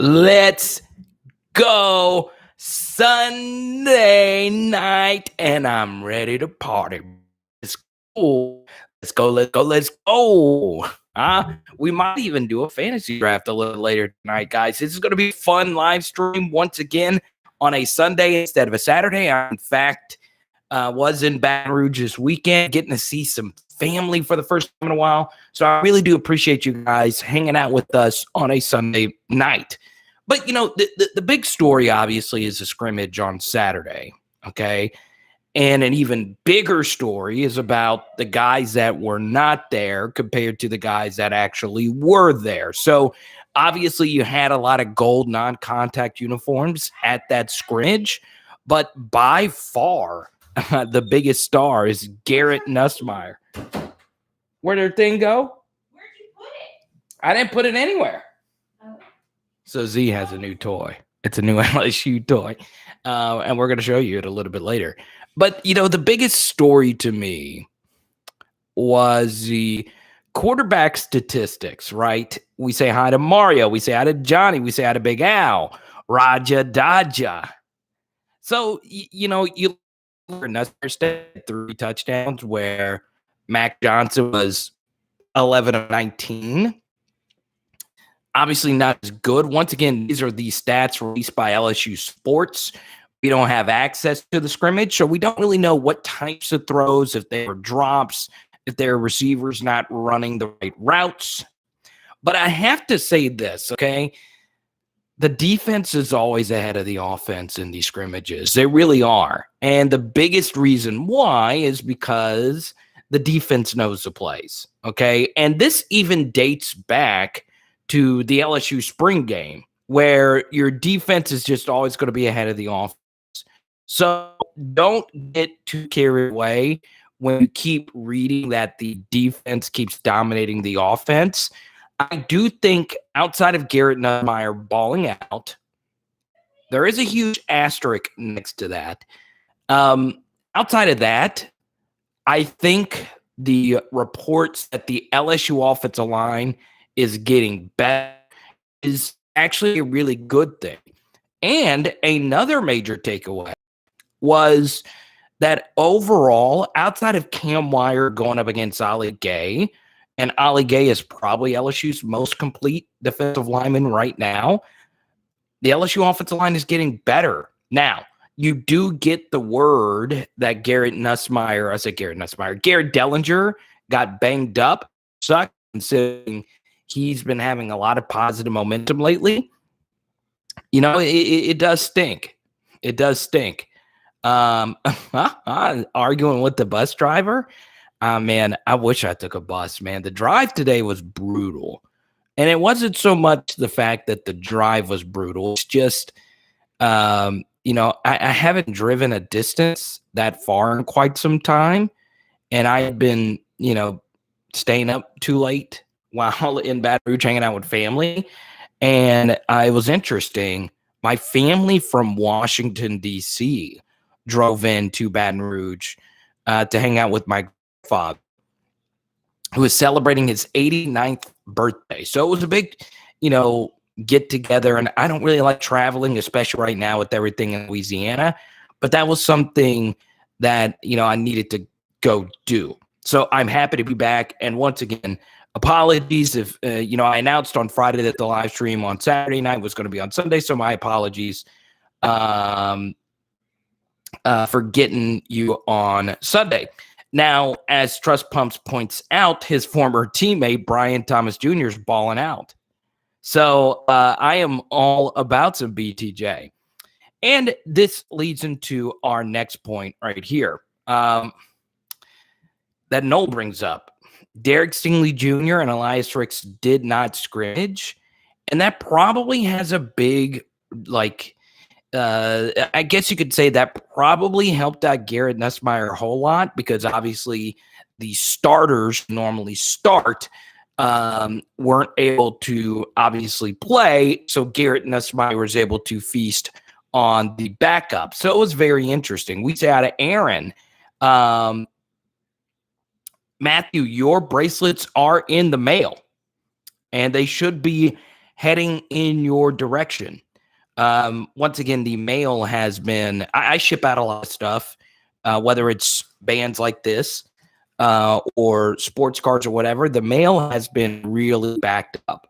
Let's go Sunday night, and I'm ready to party. Let's go. Let's go. Let's go. Let's go. We might even do a fantasy draft a little later tonight, guys. This is going to be a fun live stream once again on a Sunday instead of a Saturday. I, in fact, was in Baton Rouge this weekend, getting to see some family for the first time in a while. So I really do appreciate you guys hanging out with us on a Sunday night. But, you know, the big story, obviously, is the scrimmage on Saturday, okay? And an even bigger story is about the guys that were not there compared to the guys that actually were there. So, obviously, you had a lot of gold non-contact uniforms at that scrimmage, but by far, the biggest star is Garrett Nussmeier. Where'd their thing go? Where'd you put it? I didn't put it anywhere. Oh. So Z has a new toy. It's a new LSU toy. And we're going to show you it a little bit later. But, you know, the biggest story to me was the quarterback statistics, right? We say hi to Mario. We say hi to Johnny. We say hi to Big Al. Raja Daja. So, you know, you Nussmeier 3 touchdowns where Max Johnson was 11 of 19. Obviously not as good. Once again, these are the stats released by LSU Sports. We don't have access to the scrimmage, so we don't really know what types of throws, if they were drops, if their receivers not running the right routes. But I have to say this, okay? The defense is always ahead of the offense in these scrimmages. They really are. And the biggest reason why is because the defense knows the plays, okay? And this even dates back to the LSU spring game, where your defense is just always going to be ahead of the offense. So don't get too carried away when you keep reading that the defense keeps dominating the offense. I do think outside of Garrett Nussmeier balling out, there is a huge asterisk next to that. Outside of that, I think the reports that the LSU offensive line is getting better is actually a really good thing. And another major takeaway was that overall, outside of Cam Wire going up against Ali Gay, and Ali Gay is probably LSU's most complete defensive lineman right now, the LSU offensive line is getting better. Now, you do get the word that Garrett Dellinger got banged up. Sucks considering he's been having a lot of positive momentum lately. You know, it does stink. It does stink. Arguing with the bus driver. Man, I wish I took a bus, man. The drive today was brutal. And it wasn't so much the fact that the drive was brutal. It's just, you know, I haven't driven a distance that far in quite some time. And I had been, you know, staying up too late while in Baton Rouge hanging out with family. And it was interesting. My family from Washington, D.C. drove into Baton Rouge to hang out with my father, who was celebrating his 89th birthday. So it was a big, you know, get together. And I don't really like traveling, especially right now with everything in Louisiana. But that was something that, you know, I needed to go do. So I'm happy to be back. And once again, apologies if, you know, I announced on Friday that the live stream on Saturday night was going to be on Sunday. So my apologies for getting you on Sunday. Now, as Trust Pumps points out, his former teammate, Brian Thomas Jr. is balling out. So I am all about some BTJ. And this leads into our next point right here that Noel brings up. Derek Stingley Jr. and Elias Ricks did not scrimmage. And that probably has a big, like, I guess you could say that probably helped out Garrett Nussmeier a whole lot, because obviously the starters normally start weren't able to obviously play. So Garrett Nussmeier was able to feast on the backup. So it was very interesting. We say out of Aaron, Matthew, your bracelets are in the mail, and they should be heading in your direction. Once again, the mail has been, I ship out a lot of stuff, whether it's bands like this or sports cards or whatever. The mail has been really backed up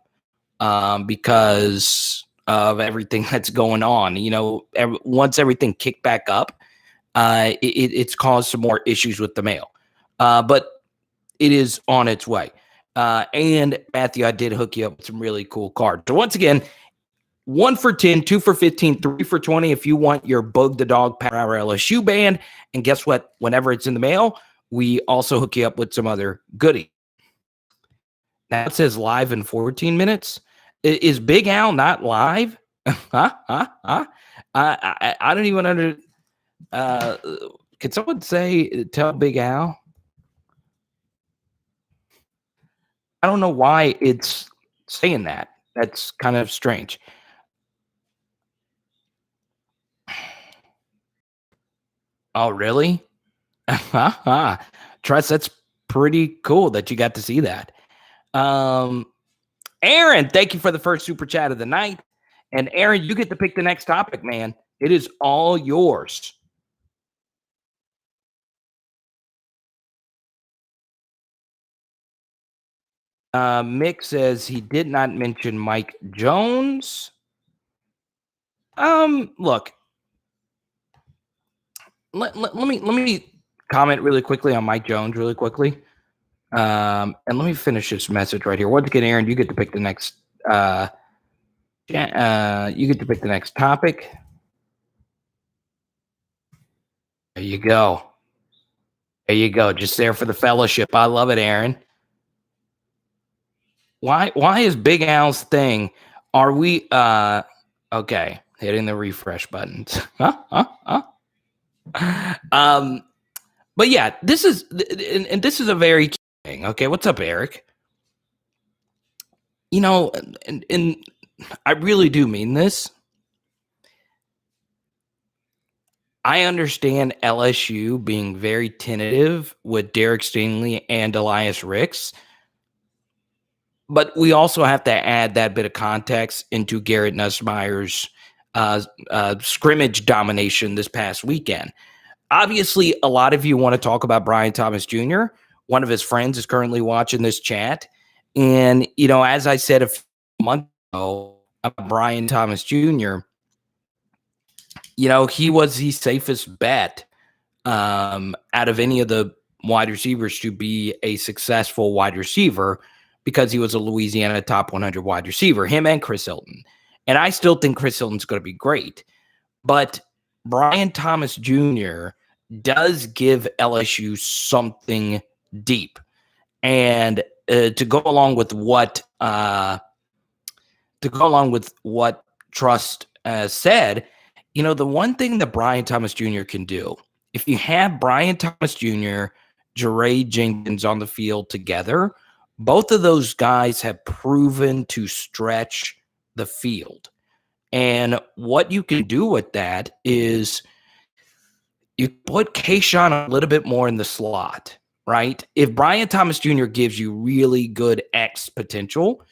because of everything that's going on. Once everything kicked back up, it's caused some more issues with the mail. But it is on its way. And Matthew, I did hook you up with some really cool cards. So once again, 1 for 10, 2 for 15, 3 for 20 if you want your Bug the Dog Power Hour LSU band. And guess what? Whenever it's in the mail, we also hook you up with some other goodie. Now it says live in 14 minutes. Is Big Al not live? I don't even under. Can someone tell Big Al? I don't know why it's saying that. That's kind of strange. Oh, really? Trust, that's pretty cool that you got to see that. Aaron, thank you for the first super chat of the night. And Aaron, you get to pick the next topic, man. It is all yours. Mick says he did not mention Mike Jones. Look, let me comment really quickly on Mike Jones really quickly. And let me finish this message right here. Once again, Aaron, you get to pick the next you get to pick the next topic. There you go. There you go. Just there for the fellowship. I love it, Aaron. Why is Big Al's thing? Are we okay? Hitting the refresh buttons. But yeah, this is this is a very key thing. Okay, what's up, Eric? And I really do mean this. I understand LSU being very tentative with Derek Stingley and Elias Ricks, but we also have to add that bit of context into Garrett Nussmeier's scrimmage domination this past weekend. Obviously, a lot of you want to talk about Brian Thomas Jr. One of his friends is currently watching this chat. And, as I said a few months ago about Brian Thomas Jr., he was the safest bet out of any of the wide receivers to be a successful wide receiver because he was a Louisiana top 100 wide receiver, him and Chris Hilton. And I still think Chris Hilton's going to be great. But Brian Thomas Jr. does give LSU something deep. And to go along with what Trust said, the one thing that Brian Thomas Jr. can do, if you have Brian Thomas Jr., Jaray Jenkins on the field together, both of those guys have proven to stretch the field. And what you can do with that is you put Kayshawn a little bit more in the slot, right? If Brian Thomas Jr. gives you really good X potential,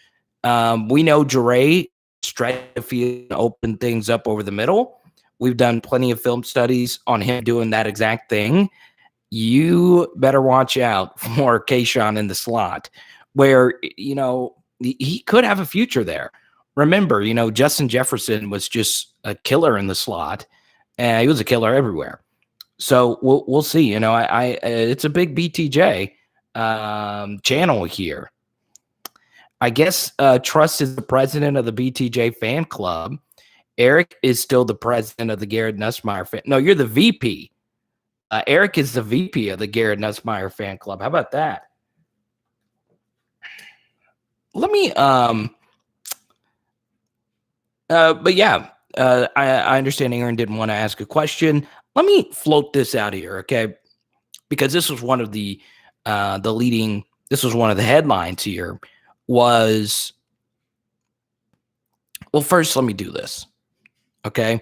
we know Jaray stretch the field and open things up over the middle. We've done plenty of film studies on him doing that exact thing. You better watch out for Kayshawn in the slot where, he could have a future there. Remember, Justin Jefferson was just a killer in the slot, and he was a killer everywhere. So we'll see. It's a big BTJ channel here. I guess Trust is the president of the BTJ fan club. Eric is still the president of the Garrett Nussmeier fan. No, you're the VP. Eric is the VP of the Garrett Nussmeier fan club. How about that? Let me but yeah, I understand Aaron didn't want to ask a question. Let me float this out here, okay? Because this was one of the headlines here was, well, first let me do this. Okay.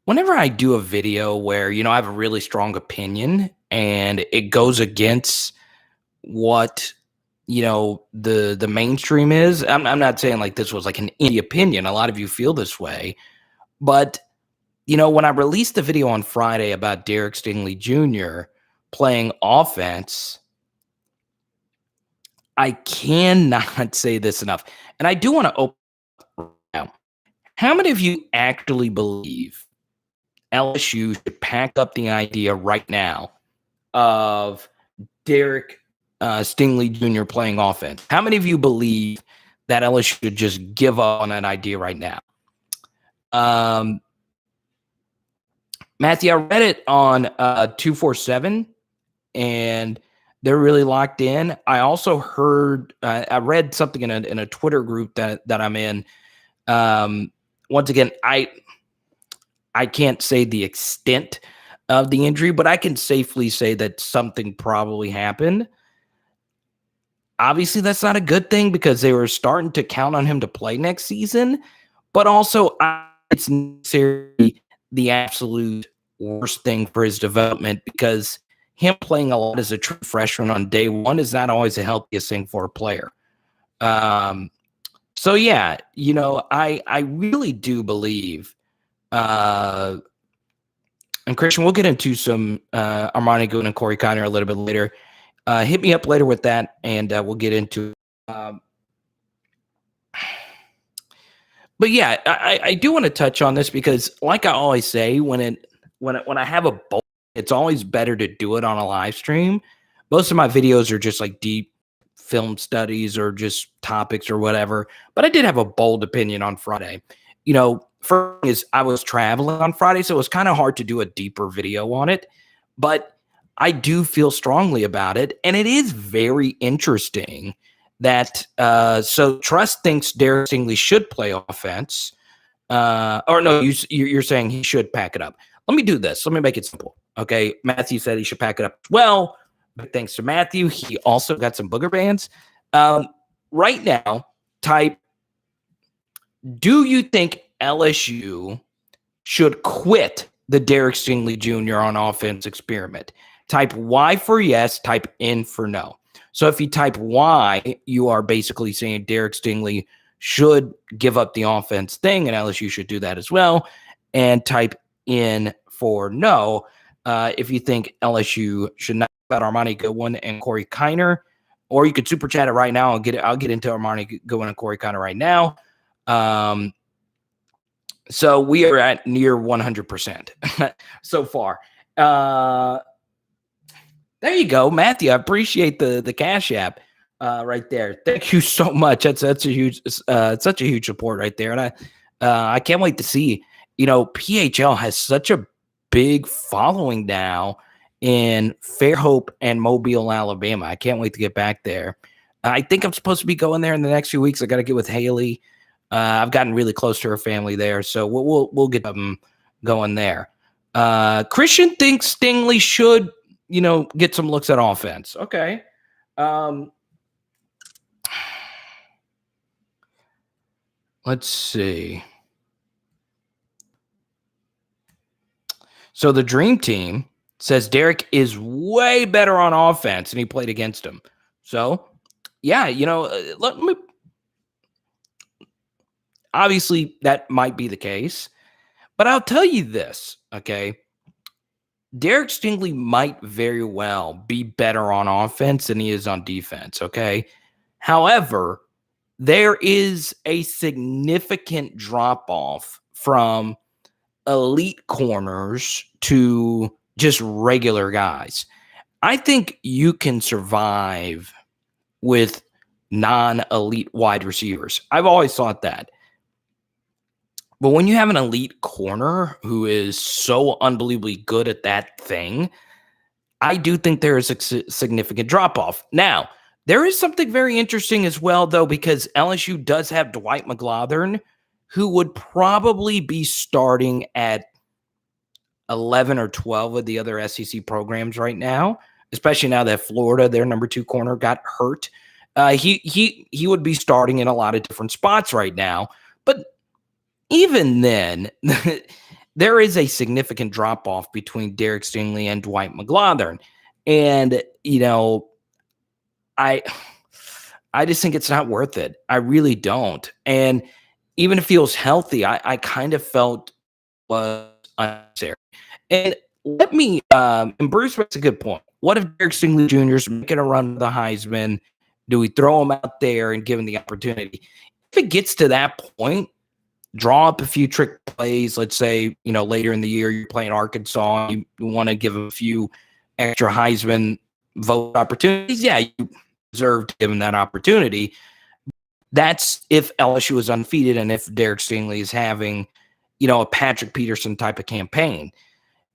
Whenever I do a video where, I have a really strong opinion and it goes against what, the mainstream is. I'm not saying like this was like an indie opinion. A lot of you feel this way, but when I released the video on Friday about Derek Stingley Jr. playing offense, I cannot say this enough. And I do want to open now. How many of you actually believe LSU should pack up the idea right now of Derek Stingley Jr. playing offense? How many of you believe that LSU should just give up on that idea right now? Matthew, I read it on 247, and they're really locked in. I also heard, I read something in a Twitter group that I'm in. Once again, I can't say the extent of the injury, but I can safely say that something probably happened. Obviously, that's not a good thing because they were starting to count on him to play next season, but also it's necessarily the absolute worst thing for his development because him playing a lot as a true freshman on day one is not always the healthiest thing for a player. So yeah, I really do believe, and Christian, we'll get into some Armani Goon and Corey Connor a little bit later. Hit me up later with that, and we'll get into it. But yeah, I do want to touch on this because, like I always say, when I have a bowl, it's always better to do it on a live stream. Most of my videos are just like deep film studies or just topics or whatever. But I did have a bold opinion on Friday. First is I was traveling on Friday, so it was kind of hard to do a deeper video on it. But I do feel strongly about it, and it is very interesting that so Trust thinks Derek Stingley should play offense. Or no, you're saying he should pack it up. Let me do this. Let me make it simple. Okay, Matthew said he should pack it up as well. But thanks to Matthew, he also got some booger bands. Right now, type, do you think LSU should quit the Derek Stingley Jr. on offense experiment? Type Y for yes, type N for no. So if you type Y, you are basically saying Derek Stingley should give up the offense thing, and LSU should do that as well. And type N for no, if you think LSU should not about Armani Goodwin and Corey Kiner, or you could super chat it right now. I'll get into Armani Goodwin and Corey Kiner right now. So we are at near 100% so far. There you go, Matthew. I appreciate the Cash App right there. Thank you so much. That's such a huge support right there, and I can't wait to see. PHL has such a big following now in Fairhope and Mobile, Alabama. I can't wait to get back there. I think I'm supposed to be going there in the next few weeks. I got to get with Haley. I've gotten really close to her family there, so we'll get them going there. Christian thinks Stingley should, get some looks at offense. Okay. Let's see. So the Dream Team says Derek is way better on offense, and he played against him. So, yeah, let me. Obviously, that might be the case, but I'll tell you this, okay? Derek Stingley might very well be better on offense than he is on defense, okay? However, there is a significant drop-off from elite corners to just regular guys. I think you can survive with non-elite wide receivers. I've always thought that. But when you have an elite corner who is so unbelievably good at that thing, I do think there is a significant drop-off. Now, there is something very interesting as well, though, because LSU does have Dwight McGlothern, who would probably be starting at 11 or 12 of the other SEC programs right now, especially now that Florida, their number 2 corner, got hurt. He would be starting in a lot of different spots right now. But even then, there is a significant drop-off between Derek Stingley and Dwight McGlothern. And, I just think it's not worth it. I really don't. And even if he was healthy, I kind of felt was unnecessary. And let me and Bruce makes a good point. What if Derek Stingley Jr. is making a run for the Heisman? Do we throw him out there and give him the opportunity? If it gets to that point, draw up a few trick plays. Let's say, later in the year, you're playing Arkansas, you want to give him a few extra Heisman vote opportunities. Yeah, you deserve to give him that opportunity. That's if LSU is undefeated and if Derek Stingley is having, a Patrick Peterson type of campaign.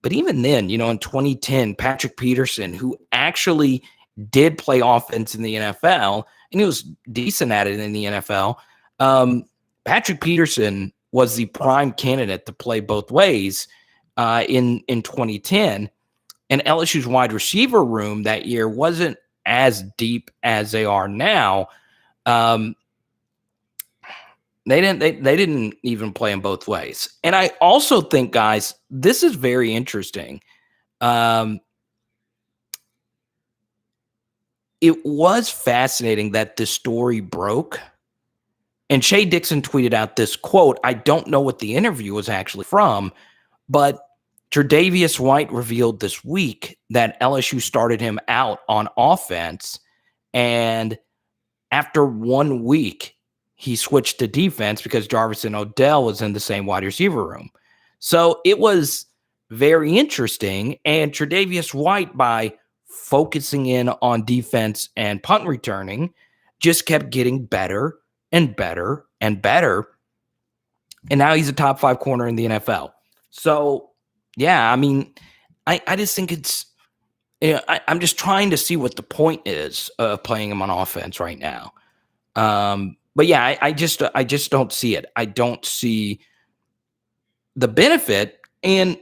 But even then, in 2010, Patrick Peterson, who actually did play offense in the NFL, and he was decent at it in the NFL, Patrick Peterson was the prime candidate to play both ways in 2010. And LSU's wide receiver room that year wasn't as deep as they are now. They didn't even play them both ways. And I also think, guys, this is very interesting. It was fascinating that this story broke. And Shea Dixon tweeted out this quote. I don't know what the interview was actually from, but Tre'Davious White revealed this week that LSU started him out on offense. And after 1 week, he switched to defense because Jarvis and Odell was in the same wide receiver room. So it was very interesting. And Tre'Davious White, by focusing in on defense and punt returning, just kept getting better and better and better. And now he's a top 5 corner in the NFL. So, yeah, I mean, I just think it's, I'm just trying to see what the point is of playing him on offense right now. But yeah, I just don't see it. I don't see the benefit. And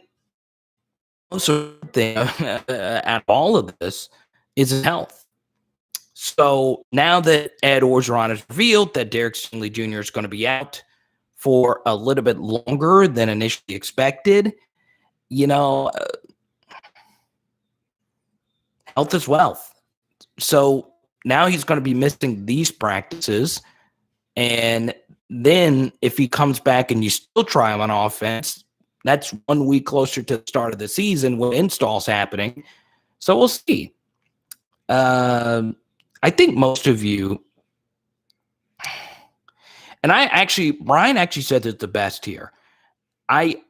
also thing at all of this is his health. So now that Ed Orgeron has revealed that Derek Stingley Jr. is going to be out for a little bit longer than initially expected, health is wealth. So now he's going to be missing these practices. And then if he comes back and you still try him on offense, that's 1 week closer to the start of the season when install's happening. So we'll see. I think most of you, and Brian actually said it the best here. I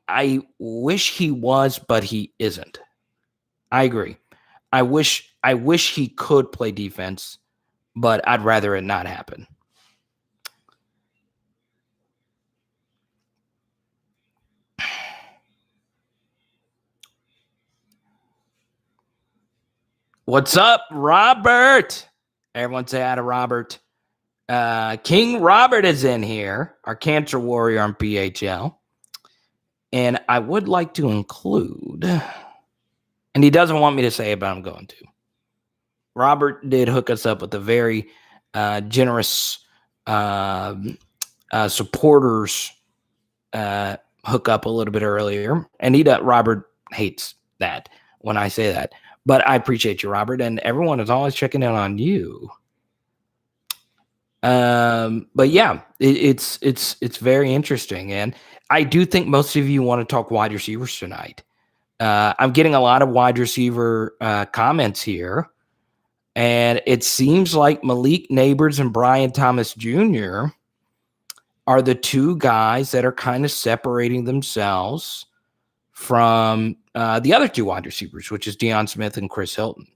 wish he was, but he isn't. I agree. I wish he could play defense, but I'd rather it not happen. What's up, Robert? Everyone say hi to Robert. King Robert is in here, our cancer warrior on PHL. And I would like to include, and he doesn't want me to say it, but I'm going to. Robert did hook us up with a very generous supporters hook up a little bit earlier. And Robert hates that when I say that. But I appreciate you, Robert, and everyone is always checking in on you. But yeah, it's very interesting, and I do think most of you want to talk wide receivers tonight. I'm getting a lot of wide receiver comments here, and it seems like Malik Neighbors and Brian Thomas Jr. are the two guys that are kind of separating themselves from the other two wide receivers, which is Deion Smith and Chris Hilton.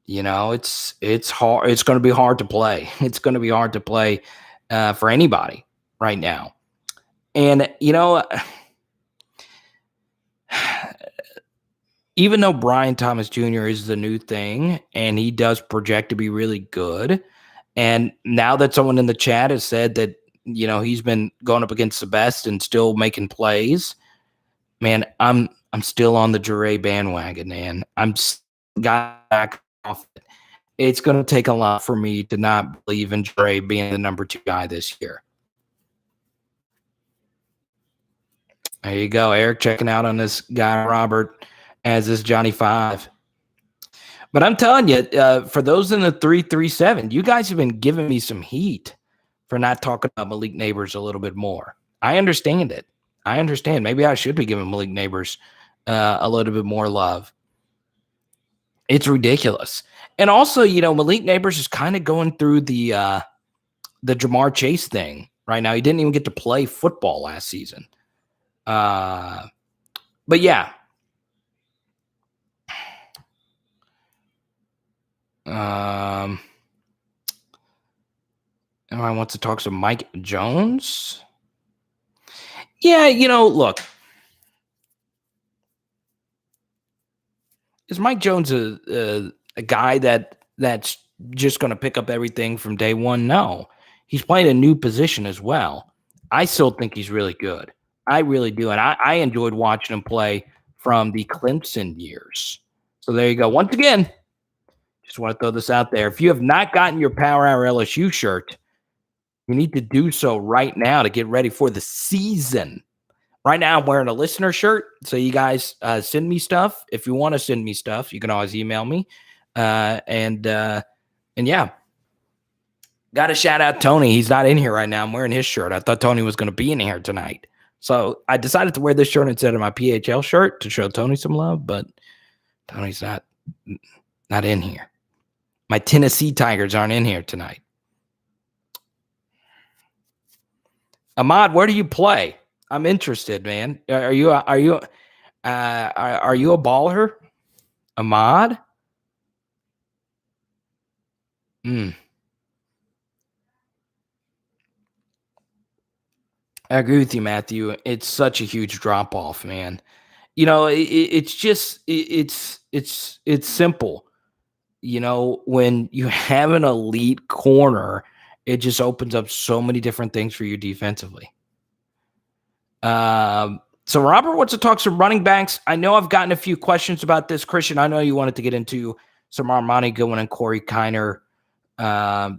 It's hard. It's going to be hard to play. It's going to be hard to play for anybody right now. And, even though Brian Thomas Jr. is the new thing and he does project to be really good, and now that someone in the chat has said that, he's been going up against the best and still making plays, man, I'm still on the Jure bandwagon, man. I'm got back off it. It's going to take a lot for me to not believe in Jure being the number 2 guy this year. There you go, Eric, checking out on this guy, Robert, as this Johnny 5. But I'm telling you, for those in the 337, you guys have been giving me some heat for not talking about Malik Neighbors a little bit more. I understand it. I understand. Maybe I should be giving Malik Neighbors a little bit more love. It's ridiculous. And also, Malik Neighbors is kind of going through the Jamar Chase thing right now. He didn't even get to play football last season. But yeah. Everyone wants to talk some Mike Jones. Yeah, look. Is Mike Jones a guy that's just going to pick up everything from day one? No. He's playing a new position as well. I still think he's really good. I really do. And I enjoyed watching him play from the Clemson years. So there you go. Once again, just want to throw this out there. If you have not gotten your Power Hour LSU shirt, you need to do so right now to get ready for the season. Right now, I'm wearing a listener shirt, so you guys send me stuff. If you want to send me stuff, you can always email me. And yeah, got to shout out Tony. He's not in here right now. I'm wearing his shirt. I thought Tony was going to be in here tonight, so I decided to wear this shirt instead of my PHL shirt to show Tony some love. But Tony's not in here. My Tennessee Tigers aren't in here tonight. Ahmad, where do you play? I'm interested, man. Are you a baller, Ahmad? I agree with you, Matthew. It's such a huge drop off, man. It's just it's simple. When you have an elite corner, it just opens up so many different things for you defensively. So Robert wants to talk some running backs. I know I've gotten a few questions about this. Christian, I know you wanted to get into some Armani Goodwin and Corey Kiner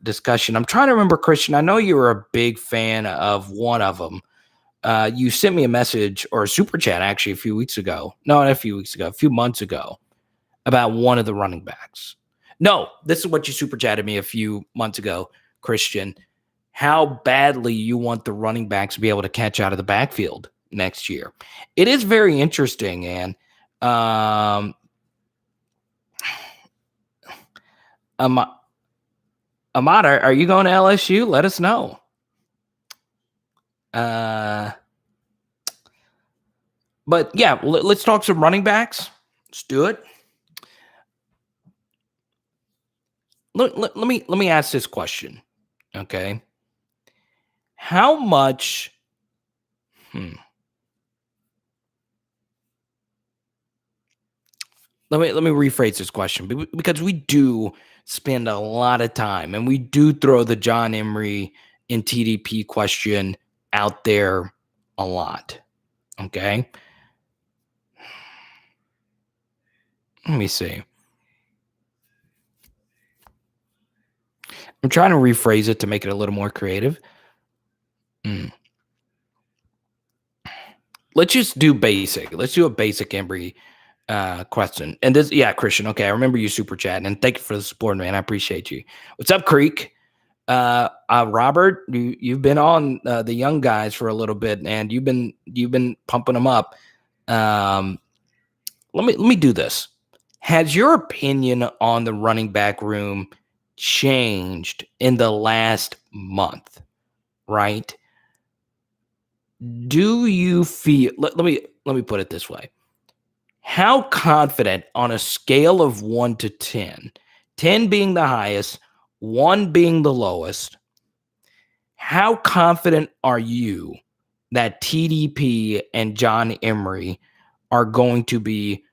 discussion. I'm trying to remember, Christian. I know you were a big fan of one of them. You sent me a message or a super chat actually a few months ago, about one of the running backs. No, this is what you super chatted me a few months ago, Christian. How badly you want the running backs to be able to catch out of the backfield next year. It is very interesting, and Ahmad, are you going to LSU? Let us know. But yeah, let's talk some running backs. Let's do it. Let me ask this question. Okay. How much let me rephrase this question, because we do spend a lot of time and we do throw the John Emery and TDP question out there a lot. Okay. Let me see. I'm trying to rephrase it to make it a little more creative. Let's just do basic. Let's do a basic Embry question. And this, yeah, Christian. Okay, I remember you super chatting, and thank you for the support, man. I appreciate you. What's up, Creek? Robert, you've been on the young guys for a little bit, and you've been pumping them up. Let me do this. Has your opinion on the running back room changed in the last month? Right? Do you feel? Let me put it this way. How confident on a scale of 1 to 10, 10 being the highest, 1 being the lowest, how confident are you that TDP and John Emery are going to be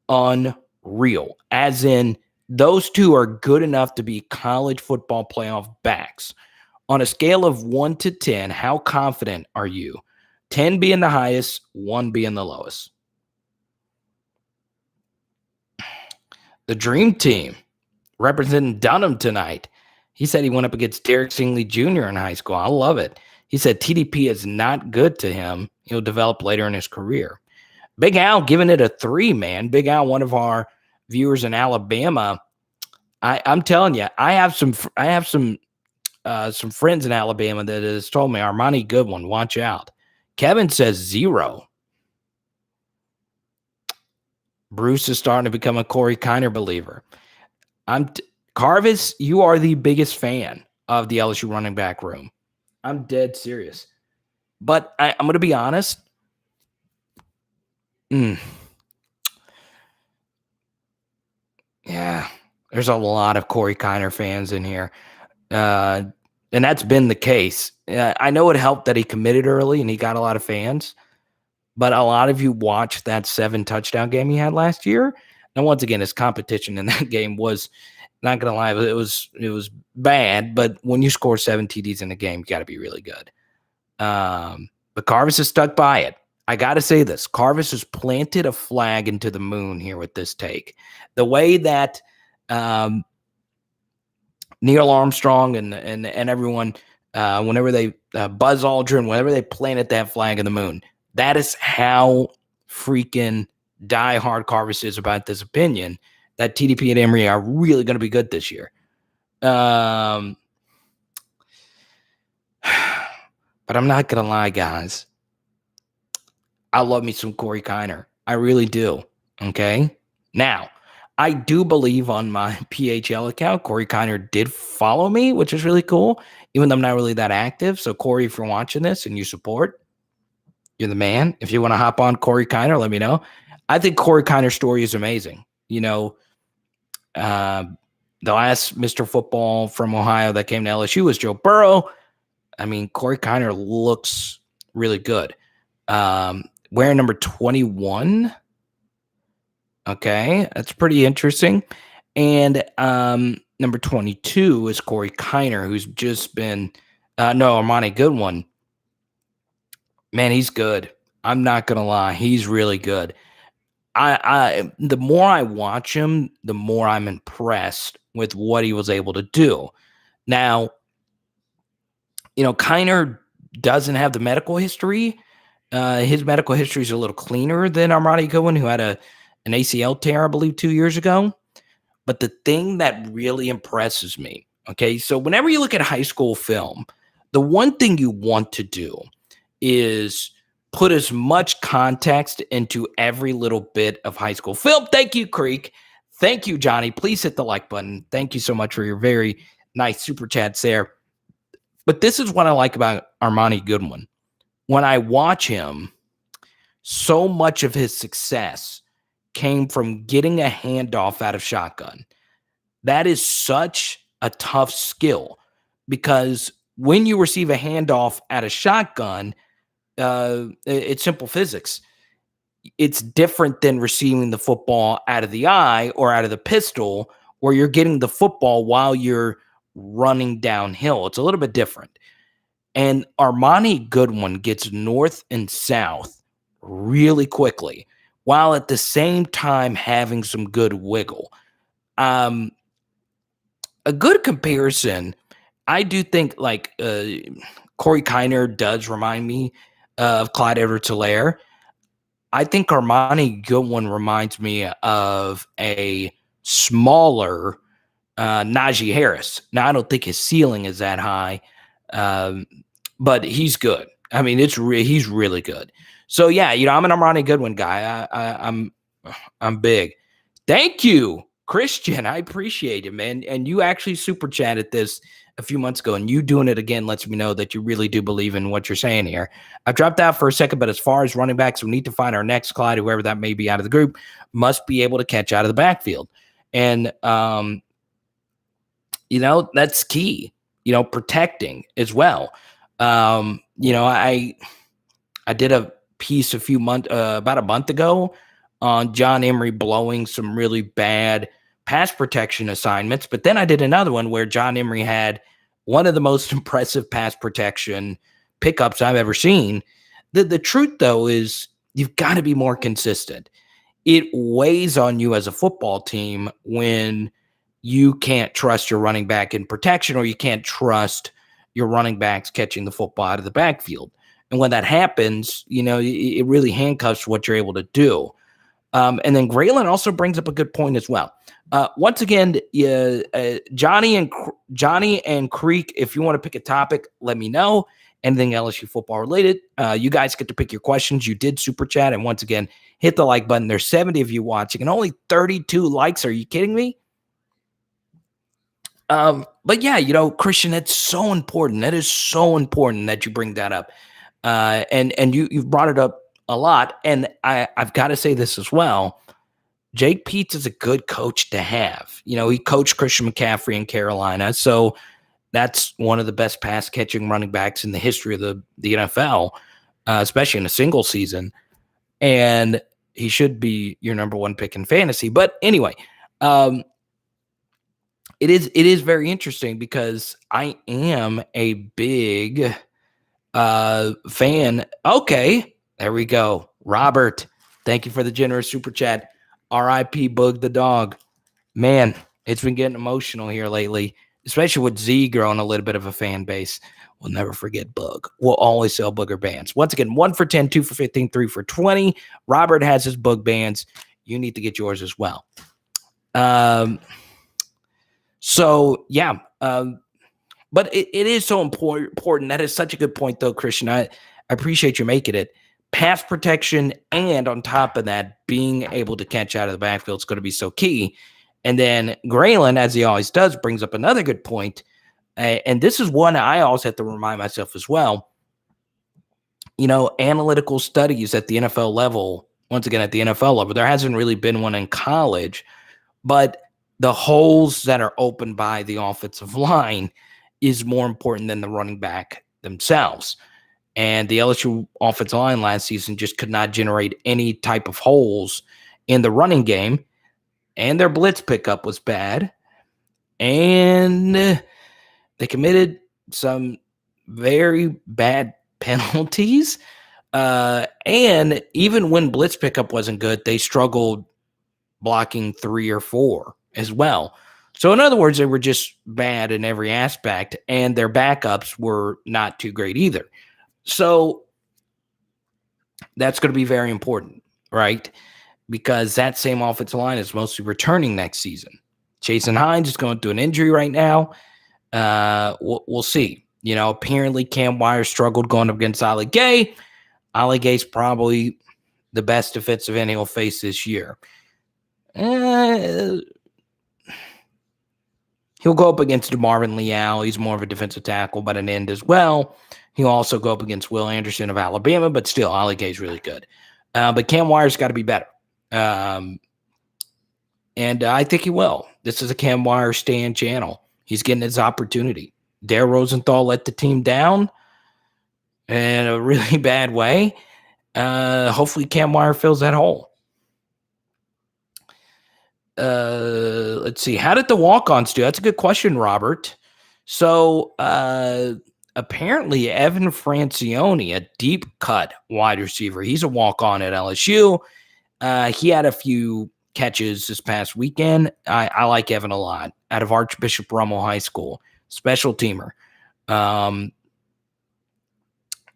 unreal? As in, those two are good enough to be college football playoff backs. On a scale of 1 to 10, how confident are you? 10 being the highest, 1 being the lowest. The Dream Team representing Dunham tonight. He said he went up against Derek Stingley Jr. in high school. I love it. He said TDP is not good to him. He'll develop later in his career. Big Al giving it a 3, man. Big Al, one of our viewers in Alabama, I'm telling you, I have some friends in Alabama that has told me Armani Goodwin, watch out. Kevin says 0. Bruce is starting to become a Corey Kiner believer. Carvis, you are the biggest fan of the LSU running back room. I'm dead serious. But I'm going to be honest. Yeah, there's a lot of Corey Kiner fans in here. And that's been the case. I know it helped that he committed early and he got a lot of fans. But a lot of you watched that 7 touchdown game he had last year. And once again, his competition in that game was, not going to lie, it was bad. But when you score 7 TDs in a game, you got to be really good. But Carvis has stuck by it. I got to say this. Carvis has planted a flag into the moon here with this take. The way that Neil Armstrong and everyone, whenever they, Buzz Aldrin, whenever they planted that flag in the moon, that is how freaking diehard Carvis is about this opinion that TDP and Emory are really going to be good this year. But I'm not going to lie, guys. I love me some Corey Kiner. I really do. Okay. Now, I do believe on my PHL account, Corey Kiner did follow me, which is really cool, even though I'm not really that active. So, Corey, if you're watching this and you support, you're the man. If you want to hop on Corey Kiner, let me know. I think Corey Kiner's story is amazing. You know, the last Mr. Football from Ohio that came to LSU was Joe Burrow. I mean, Corey Kiner looks really good. Wearing number 21. Okay, that's pretty interesting. And number 22 is Corey Kiner, who's just been Armani Goodwin. Man, he's good. I'm not gonna lie, he's really good. The more I watch him, the more I'm impressed with what he was able to do. Now, you know, Kiner doesn't have the medical history. His medical history is a little cleaner than Armani Goodwin, who had an ACL tear, I believe, 2 years ago. But the thing that really impresses me, okay, so whenever you look at high school film, the one thing you want to do is put as much context into every little bit of high school film. Thank you, Creek. Thank you, Johnny. Please hit the like button. Thank you so much for your very nice super chats there. But this is what I like about Armani Goodwin. When I watch him, so much of his success came from getting a handoff out of shotgun. That is such a tough skill because when you receive a handoff out of shotgun, it's simple physics. It's different than receiving the football out of the eye or out of the pistol, where you're getting the football while you're running downhill. It's a little bit different. And Armani Goodwin gets north and south really quickly, while at the same time having some good wiggle. A good comparison, I do think, like Corey Kiner does remind me of Clyde Edwards-Helaire. I think Armani Goodwin reminds me of a smaller Najee Harris. Now, I don't think his ceiling is that high, but he's good. I mean, he's really good. So yeah, you know, I'm an Armani Goodwin guy. I'm big. Thank you, Christian. I appreciate it, man. And you actually super chatted this a few months ago, and you doing it again lets me know that you really do believe in what you're saying here. I've dropped out for a second, but as far as running backs, we need to find our next Clyde, whoever that may be out of the group, must be able to catch out of the backfield. And you know, that's key. You know, protecting as well. You know, I did a piece about a month ago on John Emery blowing some really bad pass protection assignments, but then I did another one where John Emery had one of the most impressive pass protection pickups I've ever seen. The truth, though, is you've got to be more consistent. It weighs on you as a football team when you can't trust your running back in protection, or you can't trust your running backs catching the football out of the backfield. And when that happens, you know, it really handcuffs what you're able to do. And then Graylin also brings up a good point as well. Once again, Johnny and Creek, if you want to pick a topic, let me know. Anything LSU football related, you guys get to pick your questions. You did super chat, and once again, hit the like button. There's 70 of you watching, and only 32 likes. Are you kidding me? But yeah, Christian, that's so important. That is so important that you bring that up. And you've brought it up a lot, and I've got to say this as well. Jake Peetz is a good coach to have. He coached Christian McCaffrey in Carolina, so that's one of the best pass catching running backs in the history of the NFL, especially in a single season. And he should be your number one pick in fantasy. But anyway, it is very interesting because I am a big fan. Okay, there we go. Robert, thank you for the generous super chat. R.I.P. Boog the dog. Man, it's been getting emotional here lately, especially with Z growing a little bit of a fan base. We'll never forget Boog. We'll always sell Booger bands. Once again, 1 for 10, 2 for 15, 3 for 20. Robert has his Boog bands. You need to get yours as well. So, yeah. But it is so important. That is such a good point, though, Christian. I appreciate you making it. Pass protection, and on top of that, being able to catch out of the backfield is going to be so key. And then Graylin, as he always does, brings up another good point. And this is one I always have to remind myself as well. Analytical studies at the NFL level, once again, at the NFL level, there hasn't really been one in college, but the holes that are opened by the offensive line is more important than the running back themselves. And the LSU offensive line last season just could not generate any type of holes in the running game. And their blitz pickup was bad. And they committed some very bad penalties. And even when blitz pickup wasn't good, they struggled blocking 3 or 4 as well. So in other words, they were just bad in every aspect, and their backups were not too great either. So that's going to be very important, right? Because that same offensive line is mostly returning next season. Jason Hines is going through an injury right now. We'll see. Apparently Cam Wire struggled going up against Ali Gay. Ali Gay's probably the best defensive end he'll face this year. He'll go up against DeMarvin Leal. He's more of a defensive tackle, but an end as well. He'll also go up against Will Anderson of Alabama, but still, Ali Gay's really good. But Cam Wire's got to be better. And I think he will. This is a Cam Wire stand channel. He's getting his opportunity. Dare Rosenthal let the team down in a really bad way. Hopefully Cam Wire fills that hole. Let's see. How did the walk-ons do? That's a good question, Robert. So apparently Evan Francione, a deep cut wide receiver, he's a walk-on at LSU. He had a few catches this past weekend. I like Evan a lot. Out of Archbishop Rummel High School, special teamer.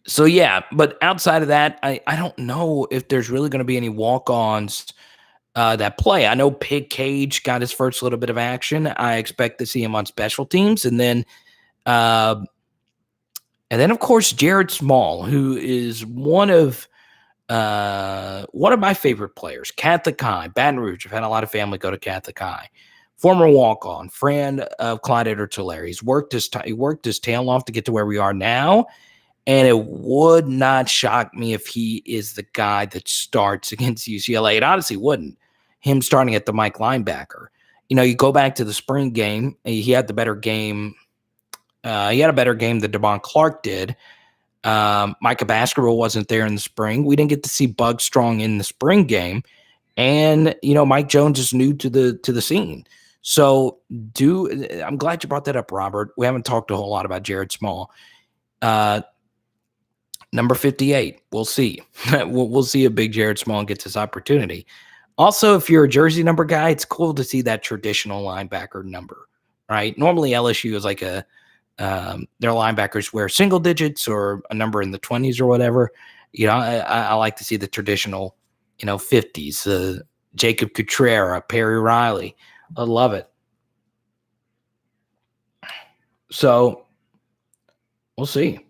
So yeah, but outside of that, I don't know if there's really going to be any walk-ons that play. I know Pig Cage got his first little bit of action. I expect to see him on special teams, and then of course Jared Small, who is one of my favorite players. Catholic High, Baton Rouge. I've had a lot of family go to Catholic High. Former walk-on, friend of Clyde Edwards-Helaire. He worked his tail off to get to where we are now. And it would not shock me if he is the guy that starts against UCLA. It honestly wouldn't. Him starting at the Mike linebacker. You go back to the spring game. He had the better game. He had a better game than Devon Clark did. Micah Baskerville wasn't there in the spring. We didn't get to see Bug Strong in the spring game. And, Mike Jones is new to the scene. So I'm glad you brought that up, Robert. We haven't talked a whole lot about Jared Small. Number 58, we'll see. We'll see if Big Jared Small gets his opportunity. Also, if you're a jersey number guy, it's cool to see that traditional linebacker number, right? Normally LSU is like their linebackers wear single digits or a number in the 20s or whatever. I like to see the traditional, 50s. Jacob Cutrera, Perry Riley, I love it. So we'll see.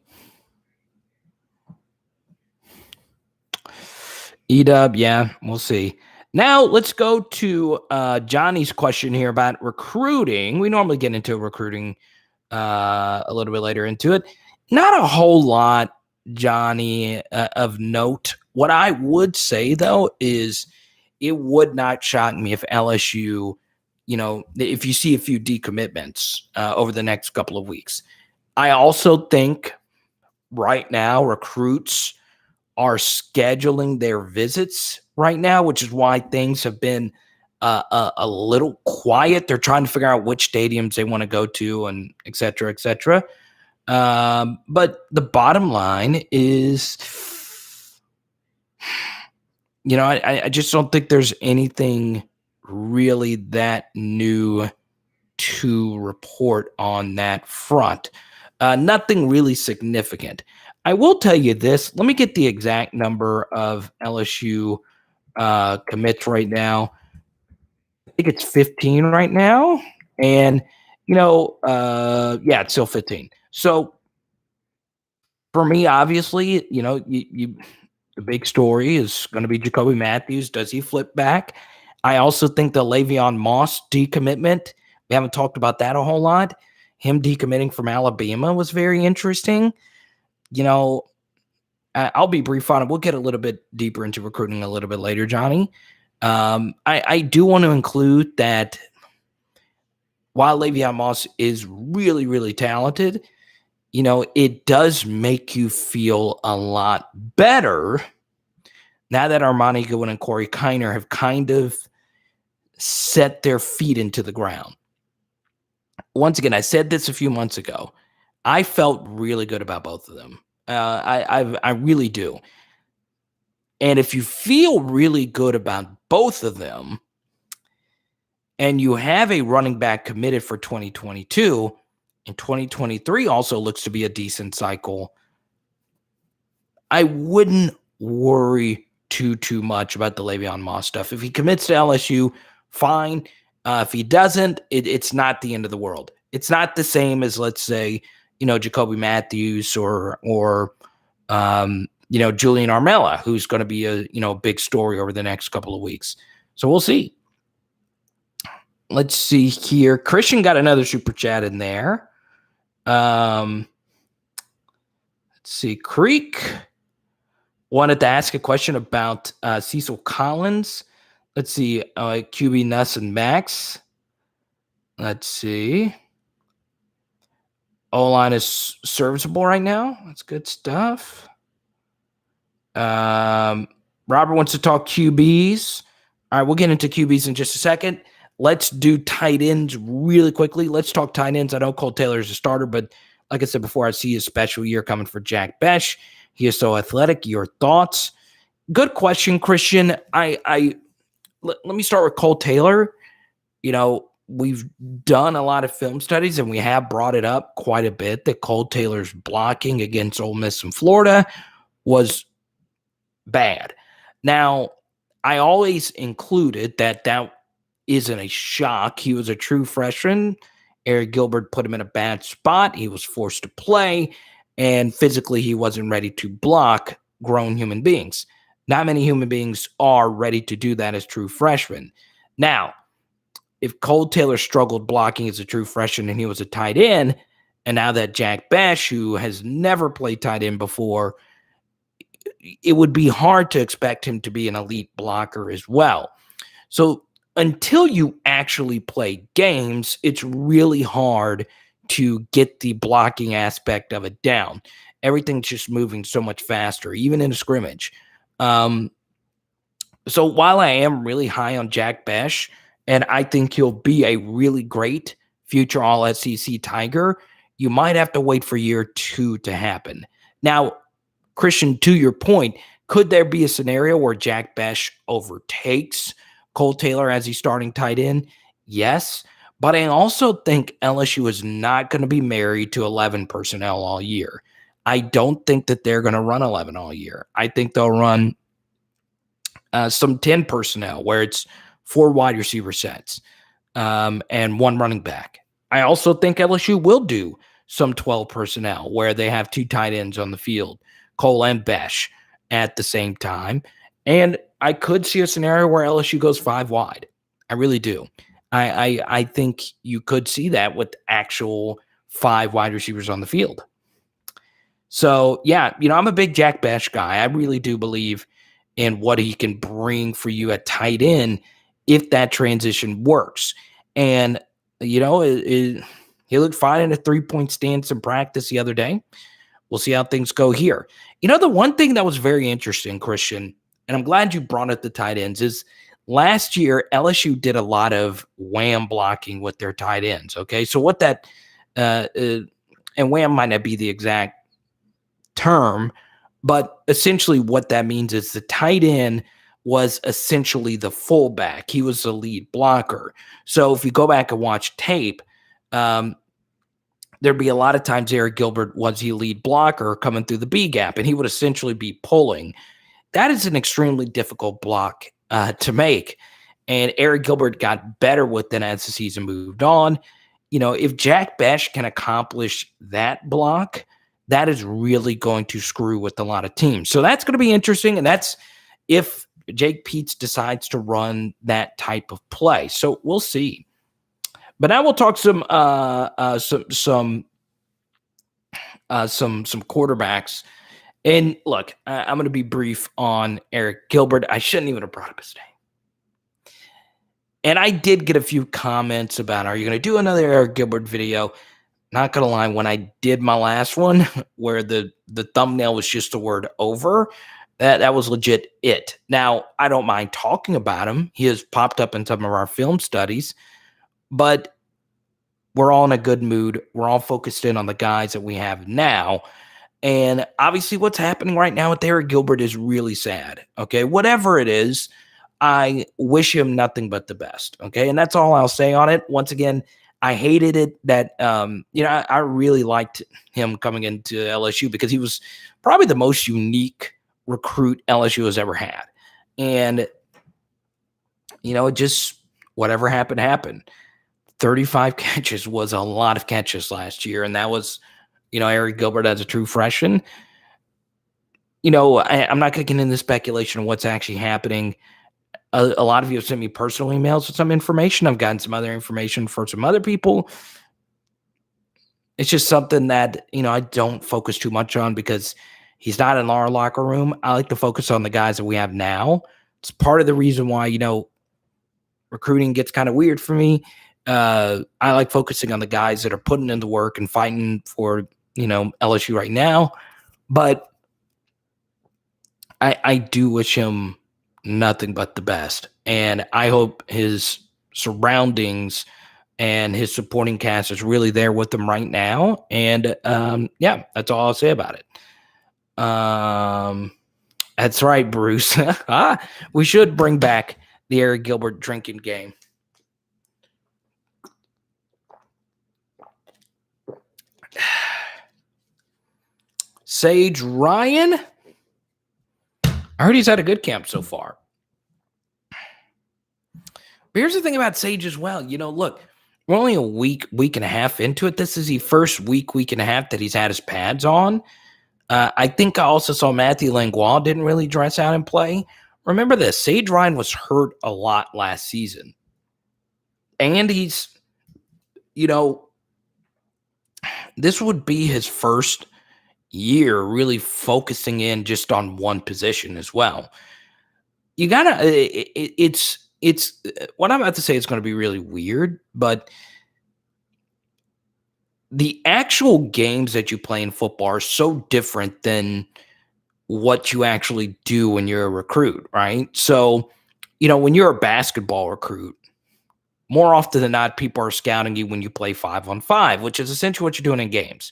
Edub, yeah, we'll see. Now let's go to Johnny's question here about recruiting. We normally get into recruiting a little bit later into it. Not a whole lot, Johnny, of note. What I would say though is it would not shock me if LSU, if you see a few decommitments over the next couple of weeks. I also think right now recruits are scheduling their visits right now, which is why things have been a little quiet. They're trying to figure out which stadiums they want to go to and et cetera, et cetera. But the bottom line is, I just don't think there's anything really that new to report on that front. Nothing really significant. I will tell you this. Let me get the exact number of LSU commits right now. I think it's 15 right now. And, it's still 15. So for me, obviously, the big story is going to be Jacoby Matthews. Does he flip back? I also think the Le'Veon Moss decommitment, we haven't talked about that a whole lot. Him decommitting from Alabama was very interesting. I'll be brief on it. We'll get a little bit deeper into recruiting a little bit later, Johnny. I do want to include that while Le'Veon Moss is really, really talented, it does make you feel a lot better now that Armani Goodwin and Corey Kiner have kind of set their feet into the ground. Once again, I said this a few months ago. I felt really good about both of them. I really do. And if you feel really good about both of them and you have a running back committed for 2022 and 2023 also looks to be a decent cycle, I wouldn't worry too much about the Le'Veon Moss stuff. If he commits to LSU, fine. If he doesn't, it's not the end of the world. It's not the same as, let's say, Jacoby Matthews or Julian Armella, who's going to be a big story over the next couple of weeks. So we'll see. Let's see here. Christian got another super chat in there. Let's see. Creek wanted to ask a question about Cecil Collins. Let's see. QB Nuss and Max. Let's see. O-line is serviceable right now. That's good stuff. Robert wants to talk QBs. All right, we'll get into QBs in just a second. Let's do tight ends really quickly. Let's talk tight ends. I know Cole Taylor is a starter, but like I said before, I see a special year coming for Jack Besh. He is so athletic. Your thoughts? Good question, Christian. Let me start with Cole Taylor. We've done a lot of film studies, and we have brought it up quite a bit that Cole Taylor's blocking against Ole Miss and Florida was bad. Now, I always included that isn't a shock. He was a true freshman. Eric Gilbert put him in a bad spot. He was forced to play, and physically he wasn't ready to block grown human beings. Not many human beings are ready to do that as true freshmen. Now, if Cole Taylor struggled blocking as a true freshman and he was a tight end, and now that Jack Besh, who has never played tight end before, it would be hard to expect him to be an elite blocker as well. So until you actually play games, it's really hard to get the blocking aspect of it down. Everything's just moving so much faster, even in a scrimmage. So while I am really high on Jack Besh, and I think he'll be a really great future All-SEC Tiger, you might have to wait for year 2 to happen. Now, Christian, to your point, could there be a scenario where Jack Besh overtakes Cole Taylor as he's starting tight end? Yes, but I also think LSU is not going to be married to 11 personnel all year. I don't think that they're going to run 11 all year. I think they'll run some 10 personnel where it's 4 wide receiver sets. and one running back. I also think LSU will do some 12 personnel where they have two tight ends on the field, Cole and Besh, at the same time. And I could see a scenario where LSU goes 5 wide. I really do. I think you could see that with actual 5 wide receivers on the field. So, yeah, I'm a big Jack Besh guy. I really do believe in what he can bring for you at tight end if that transition works. And, he looked fine in a 3-point stance in practice the other day. We'll see how things go here. The one thing that was very interesting, Christian, and I'm glad you brought up the tight ends, is last year LSU did a lot of wham blocking with their tight ends. Okay, so what that and wham might not be the exact term, but essentially what that means is the tight end was essentially the fullback. He was the lead blocker. So if you go back and watch tape, there'd be a lot of times Eric Gilbert was the lead blocker coming through the B gap, and he would essentially be pulling. That is an extremely difficult block to make, and Eric Gilbert got better with it as the season moved on. If Jack Besh can accomplish that block, that is really going to screw with a lot of teams. So that's going to be interesting, and that's if Jake Peetz decides to run that type of play. So we'll see. But now we'll talk some quarterbacks. And look, I'm going to be brief on Eric Gilbert. I shouldn't even have brought up his name. And I did get a few comments about, are you going to do another Eric Gilbert video? Not going to lie, when I did my last one, where the thumbnail was just the word over, that was legit it. Now, I don't mind talking about him. He has popped up in some of our film studies. But we're all in a good mood. We're all focused in on the guys that we have now. And obviously what's happening right now with Eric Gilbert is really sad. Okay, whatever it is, I wish him nothing but the best. Okay, and that's all I'll say on it. Once again, I hated it that, I really liked him coming into LSU because he was probably the most unique recruit LSU has ever had. And, it just, whatever happened. 35 catches was a lot of catches last year, and that was, Eric Gilbert as a true freshman. I'm not going to get into speculation of what's actually happening. A lot of you have sent me personal emails with some information. I've gotten some other information for some other people. It's just something that, I don't focus too much on because he's not in our locker room. I like to focus on the guys that we have now. It's part of the reason why, recruiting gets kind of weird for me. I like focusing on the guys that are putting in the work and fighting for, LSU right now. But I do wish him nothing but the best. And I hope his surroundings and his supporting cast is really there with him right now. And that's all I'll say about it. That's right, Bruce. We should bring back the Eric Gilbert drinking game. Sage Ryan. I heard he's had a good camp so far. But here's the thing about Sage as well. Look, we're only a week and a half into it. This is the first week and a half that he's had his pads on. I think I also saw Matthew Langlois didn't really dress out and play. Remember this, Sage Ryan was hurt a lot last season. And he's, this would be his first year really focusing in just on one position as well. You gotta, it's what I'm about to say is going to be really weird, but the actual games that you play in football are so different than what you actually do when you're a recruit, right? So, when you're a basketball recruit, more often than not, people are scouting you when you play 5-on-5, which is essentially what you're doing in games.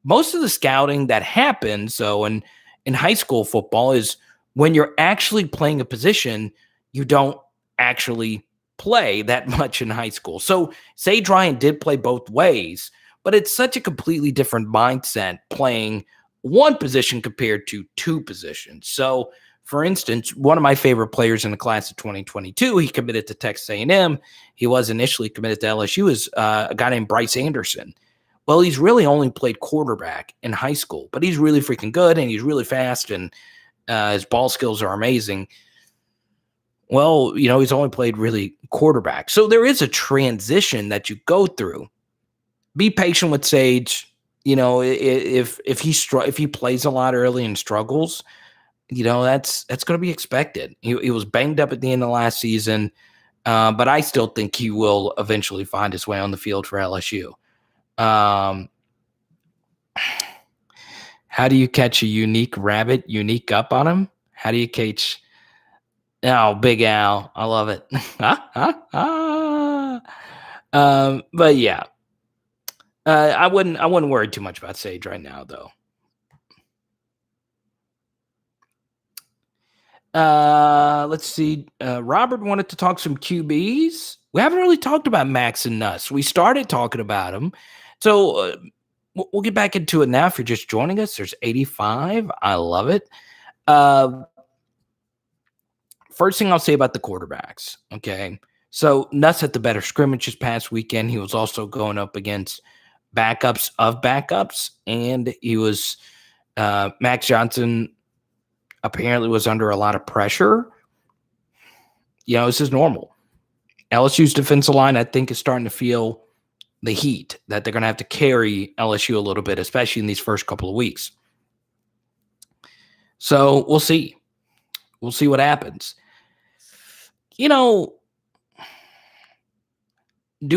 Most of the scouting that happens, though, in high school football is when you're actually playing a position, you don't actually play that much in high school. So Sage Ryan did play both ways, but it's such a completely different mindset playing one position compared to two positions. So For instance, one of my favorite players in the class of 2022, he committed to Texas A&M. He was initially committed to LSU, is a guy named Bryce Anderson. Well, he's really only played quarterback in high school, but he's really freaking good, and he's really fast, and his ball skills are amazing. Well, he's only played really quarterback. So there is a transition that you go through. Be patient with Sage. If he plays a lot early and struggles, that's going to be expected. He was banged up at the end of last season, but I still think he will eventually find his way on the field for LSU. How do you catch a unique rabbit, unique up on him? How do you catch? Oh, Big Al. I love it. But yeah, I wouldn't worry too much about Sage right now, though. Let's see. Robert wanted to talk some QBs. We haven't really talked about Max and Nuss. We started talking about him. So we'll get back into it now. If you're just joining us, there's 85. I love it. First thing I'll say about the quarterbacks. Okay. So Nuss had the better scrimmage this past weekend. He was also going up against backups of backups. And he was Max Johnson apparently was under a lot of pressure. This is normal. LSU's defensive line, I think, is starting to feel the heat that they're going to have to carry LSU a little bit, especially in these first couple of weeks. So we'll see. We'll see what happens. Do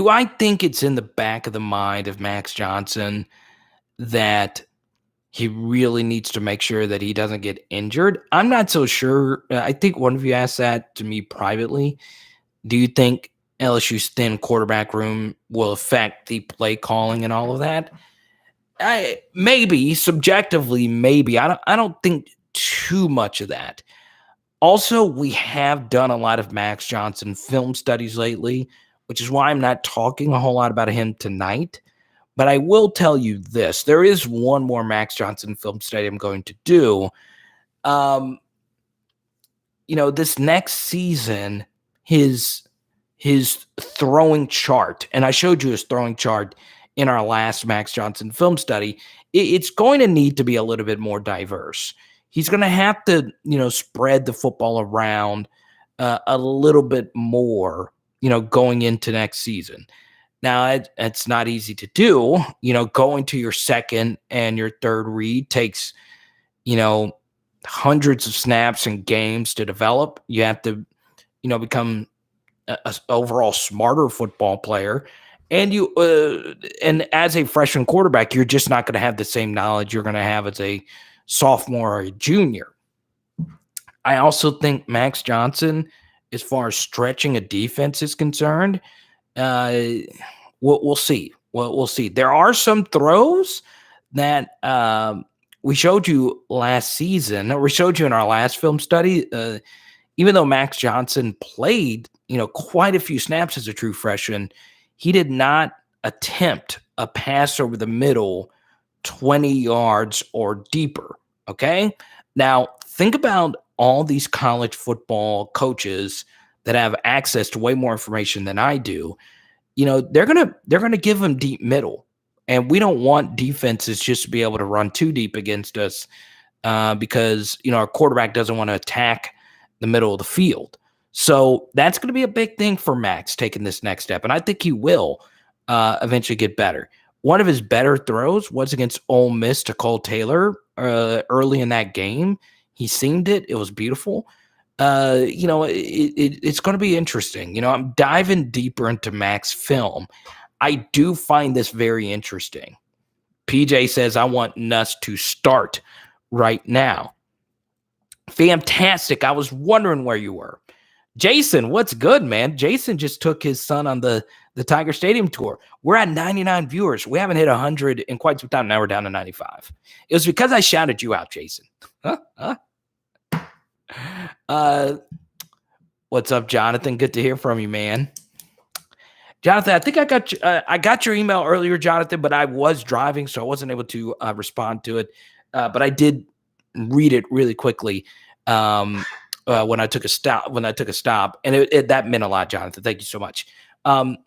I think it's in the back of the mind of Max Johnson that he really needs to make sure that he doesn't get injured? I'm not so sure. I think one of you asked that to me privately. Do you think LSU's thin quarterback room will affect the play calling and all of that? Maybe, subjectively, maybe. I don't think too much of that. Also, we have done a lot of Max Johnson film studies lately, which is why I'm not talking a whole lot about him tonight. But I will tell you this. There is one more Max Johnson film study I'm going to do. This next season, his throwing chart, and I showed you his throwing chart in our last Max Johnson film study, it's going to need to be a little bit more diverse. He's going to have to, spread the football around a little bit more, going into next season. Now, it's not easy to do. Going to your second and your third read takes, hundreds of snaps and games to develop. You have to, become an overall smarter football player. And and as a freshman quarterback, you're just not going to have the same knowledge you're going to have as a sophomore or a junior. I also think Max Johnson, as far as stretching a defense is concerned, we'll see. We'll see. There are some throws that we showed you last season, or we showed you in our last film study. Even though Max Johnson played, quite a few snaps as a true freshman, he did not attempt a pass over the middle 20 yards or deeper. Okay. Now think about all these college football coaches that have access to way more information than I do. They're going to give them deep middle, and we don't want defenses just to be able to run too deep against us because, our quarterback doesn't want to attack the middle of the field. So that's going to be a big thing for Max taking this next step. And I think he will eventually get better. One of his better throws was against Ole Miss to Cole Taylor early in that game. He seamed it. It was beautiful. It's going to be interesting. I'm diving deeper into Max film. I do find this very interesting. PJ says, I want Nuss to start right now. Fantastic. I was wondering where you were. Jason, what's good, man? Jason just took his son on the Tiger Stadium tour. We're at 99 viewers. We haven't hit 100 in quite some time. Now we're down to 95. It was because I shouted you out, Jason. What's up, Jonathan? Good to hear from you, man. Jonathan, I think I got your email earlier, Jonathan, but I was driving, so I wasn't able to respond to it. But I did read it really quickly. when I took a stop, and that meant a lot, Jonathan. Thank you so much. But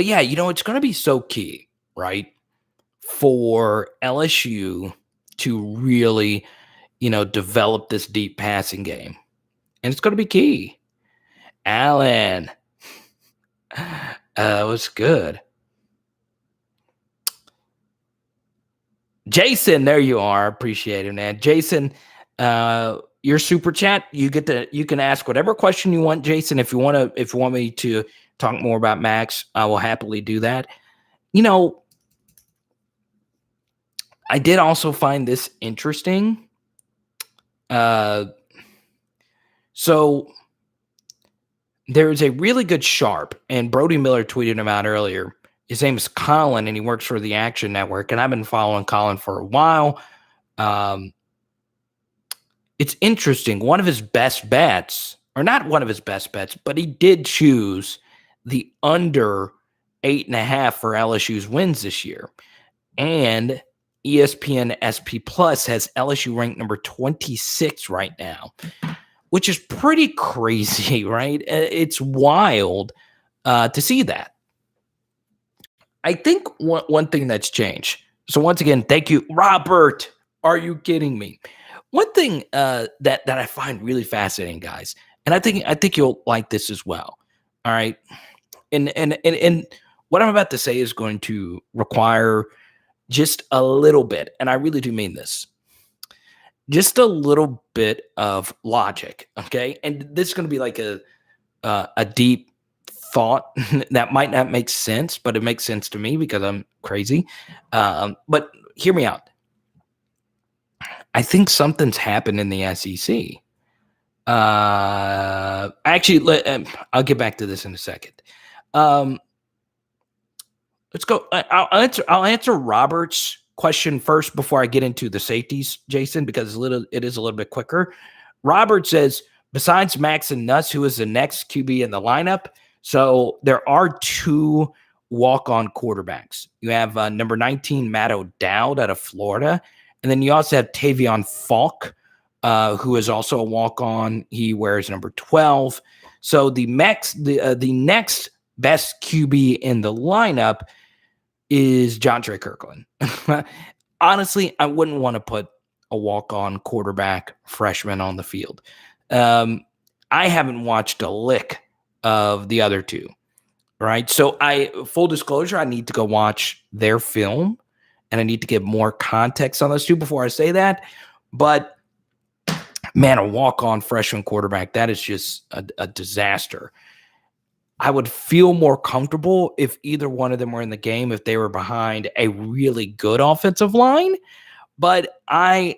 yeah, it's going to be so key, right, for LSU to really, develop this deep passing game, and it's going to be key. Alan, was good. Jason, there you are. Appreciate it, man. Jason, your super chat, you can ask whatever question you want, Jason. If you want me to talk more about Max, I will happily do that. I did also find this interesting. So there's a really good sharp, and Brody Miller tweeted him out earlier. His name is Colin, and he works for the Action Network, and I've been following Colin for a while. It's interesting. One of his best bets, or not one of his best bets, but he did choose the under 8.5 for LSU's wins this year. And ESPN SP Plus has LSU ranked number 26 right now, which is pretty crazy, right? It's wild to see that. I think one thing that's changed. So once again, thank you, Robert. Are you kidding me? One thing that I find really fascinating, guys, and I think you'll like this as well. All right, and what I'm about to say is going to require just a little bit, and I really do mean this, just a little bit of logic, okay? And this is going to be like a deep thought that might not make sense, but it makes sense to me because I'm crazy. But hear me out. I think something's happened in the SEC. Actually, I'll get back to this in a second. Let's go. I'll answer Robert's question first before I get into the safeties, Jason, because it is a little bit quicker. Robert says, besides Max and Nuss, who is the next QB in the lineup? So there are two walk-on quarterbacks. You have number 19, Matt O'Dowd out of Florida. And then you also have Tavion Falk, who is also a walk-on. He wears number 12. So the next best QB in the lineup is John Trey Kirkland. Honestly, I wouldn't want to put a walk-on quarterback freshman on the field. I haven't watched a lick of the other two, right? So full disclosure, I need to go watch their film, and I need to get more context on those two before I say that. But man, a walk-on freshman quarterback, that is just a disaster. I would feel more comfortable if either one of them were in the game, if they were behind a really good offensive line. But I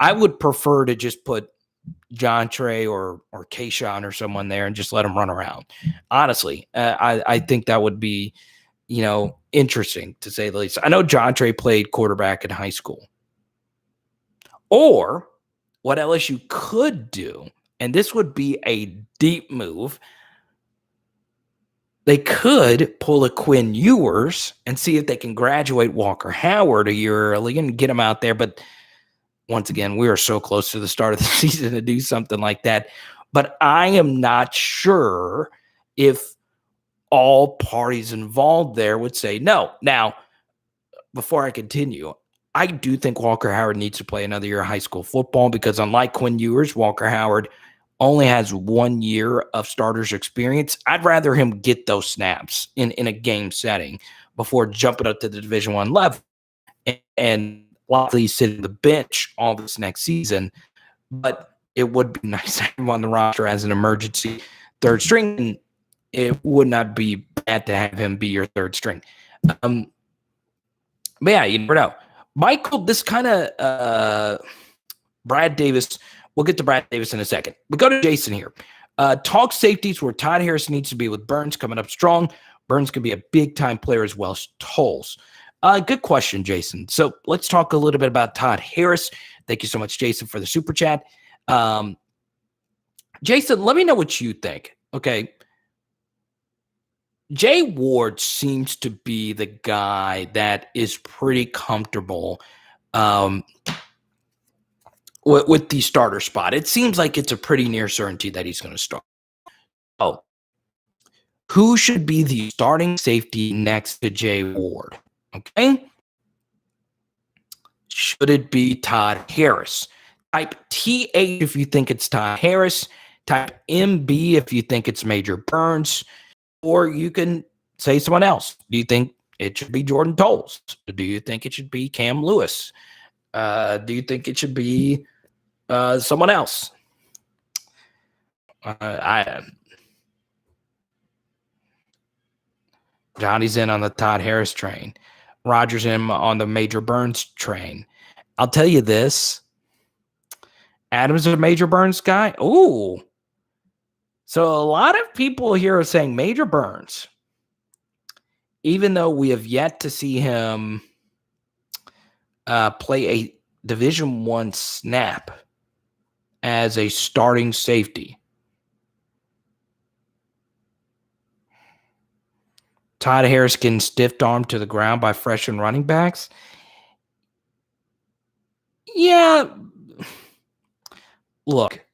would prefer to just put John Trey or Kayshawn or someone there and just let them run around. Honestly, I think that would be, interesting to say the least. I know John Trey played quarterback in high school. Or what LSU could do, and this would be a deep move, they could pull a Quinn Ewers and see if they can graduate Walker Howard a year early and get him out there. But once again, we are so close to the start of the season to do something like that. But I am not sure if all parties involved there would say no. Now, before I continue, I do think Walker Howard needs to play another year of high school football because unlike Quinn Ewers, Walker Howard only has 1 year of starters experience. I'd rather him get those snaps in a game setting before jumping up to the Division I level and likely sitting the bench all this next season. But it would be nice to have him on the roster as an emergency third string. And it would not be bad to have him be your third string. But yeah, you never know. Michael, this kind of Brad Davis, we'll get to Brad Davis in a second. We go to Jason here. Talk safeties where Todd Harris needs to be with Burns coming up strong. Burns could be a big-time player as well as Tolles. Good question, Jason. So let's talk a little bit about Todd Harris. Thank you so much, Jason, for the super chat. Jason, let me know what you think. Okay. Jay Ward seems to be the guy that is pretty comfortable with the starter spot. It seems like it's a pretty near certainty that he's going to start. Oh, who should be the starting safety next to Jay Ward? Okay. Should it be Todd Harris? Type TH if you think it's Todd Harris. Type MB if you think it's Major Burns. Or you can say someone else. Do you think it should be Jordan Tolles? Do you think it should be Cam Lewis? Do you think it should be someone else? Johnny's in on the Todd Harris train. Roger's in on the Major Burns train. I'll tell you this. Adam's a Major Burns guy. Ooh. So a lot of people here are saying Major Burns, even though we have yet to see him play a Division I snap as a starting safety. Todd Harris getting stiff-armed to the ground by freshman running backs. Yeah. Look.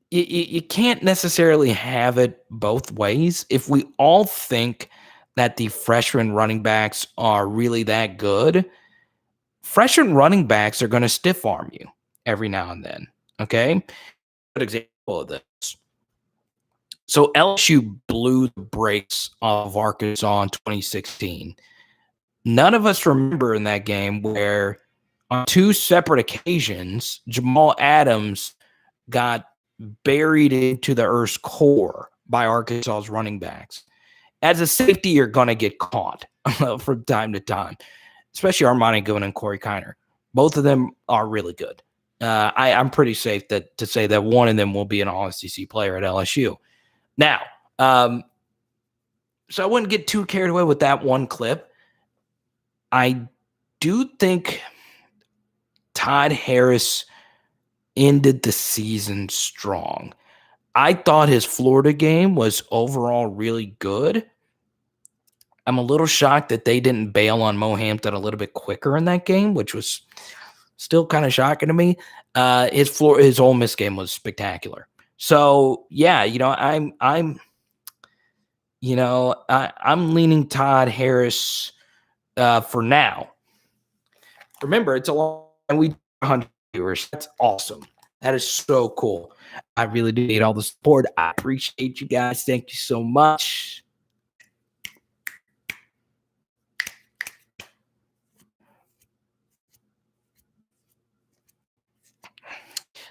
You can't necessarily have it both ways. If we all think that the freshman running backs are really that good, freshman running backs are going to stiff-arm you every now and then, okay? Good example of this. So LSU blew the brakes off Arkansas in 2016. None of us remember in that game where on two separate occasions, Jamal Adams got buried into the earth's core by Arkansas's running backs. As a safety, you're going to get caught from time to time, especially Armani Goon and Corey Kiner. Both of them are really good. I'm pretty safe to say that one of them will be an All-SEC player at LSU. Now, so I wouldn't get too carried away with that one clip. I do think Todd Harris ended the season strong. I thought his Florida game was overall really good. I'm a little shocked that they didn't bail on Mo Hampton a little bit quicker in that game, which was still kind of shocking to me. His Ole Miss game was spectacular. So yeah, I'm leaning Todd Harris for now. Remember, it's a long and we 100 viewers. That's awesome. That is so cool. I really do need all the support. I appreciate you guys. Thank you so much.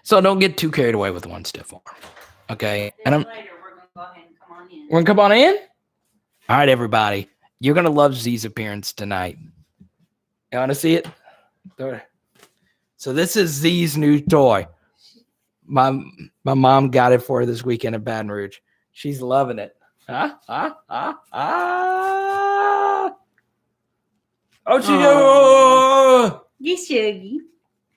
So don't get too carried away with one stiff arm. Okay. And Later, we're going to go ahead and come on in. we're gonna come on in. All right, everybody. You're gonna love Z's appearance tonight. You want to see it? So this is Z's new toy. My mom got it for her this weekend in Baton Rouge. She's loving it. Oh, You shuggy.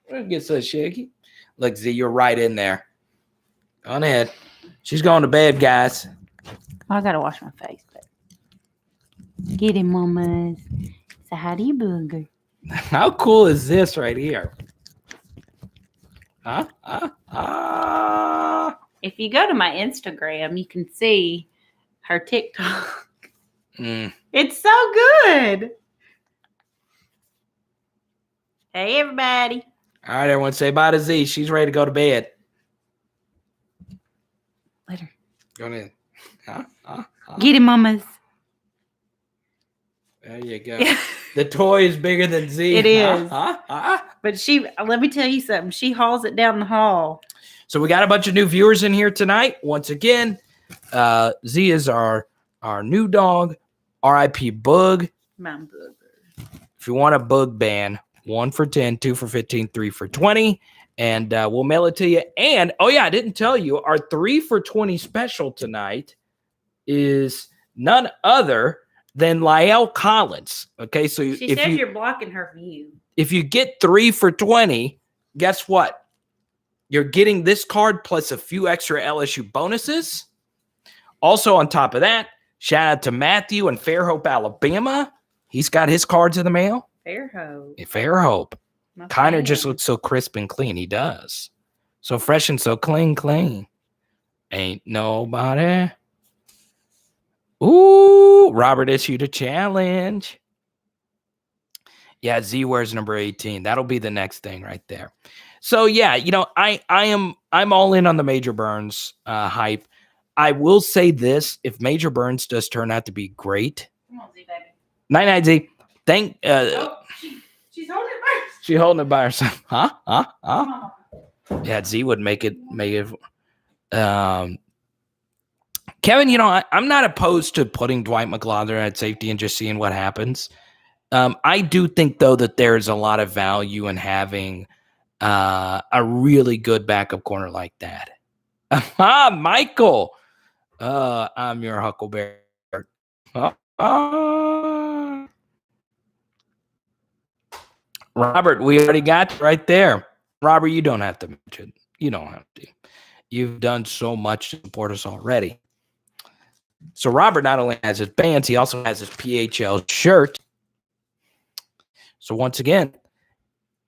It gets so shaky. Look, Z, you're right in there. Go on ahead. She's going to bed, guys. I got to wash my face. But get him, mamas. Say hi to you, booger. How cool is this right here? If you go to my Instagram, you can see her TikTok. It's so good. Hey, everybody. All right, everyone, say bye to Z. She's ready to go to bed. Later. Go ahead. Get him, mamas. There you go. The toy is bigger than Z. It is. But let me tell you something. She hauls it down the hall. So we got a bunch of new viewers in here tonight. Once again, Z is our new dog, R.I.P. Bug. My booger. If you want a bug ban, 1 for 10, 2 for 15, 3 for 20, and we'll mail it to you. And, oh yeah, I didn't tell you, our 3 for 20 special tonight is none other than Lyle Collins. Okay, so She says you're blocking her view. If you get 3 for 20, guess what? You're getting this card plus a few extra LSU bonuses. Also, on top of that, shout out to Matthew in Fairhope, Alabama. He's got his cards in the mail. Fair hope. Kiner just looks so crisp and clean. He does. So fresh and so clean. Ain't nobody. Ooh, Robert issued a challenge. Yeah, Z wears number 18. That'll be the next thing right there. So yeah, I'm all in on the Major Burns hype. I will say this: if Major Burns does turn out to be great, come on, Z baby. Night, Z. She's holding it by herself. She's holding it by herself. Huh? Yeah, Z would make it. Kevin, I'm not opposed to putting Dwight McGlothern at safety and just seeing what happens. I do think, though, that there's a lot of value in having a really good backup corner like that. Michael. I'm your Huckleberry. Robert, we already got you right there. Robert, you don't have to mention. You don't have to. You've done so much to support us already. So Robert not only has his bands, he also has his PHL shirt. So once again,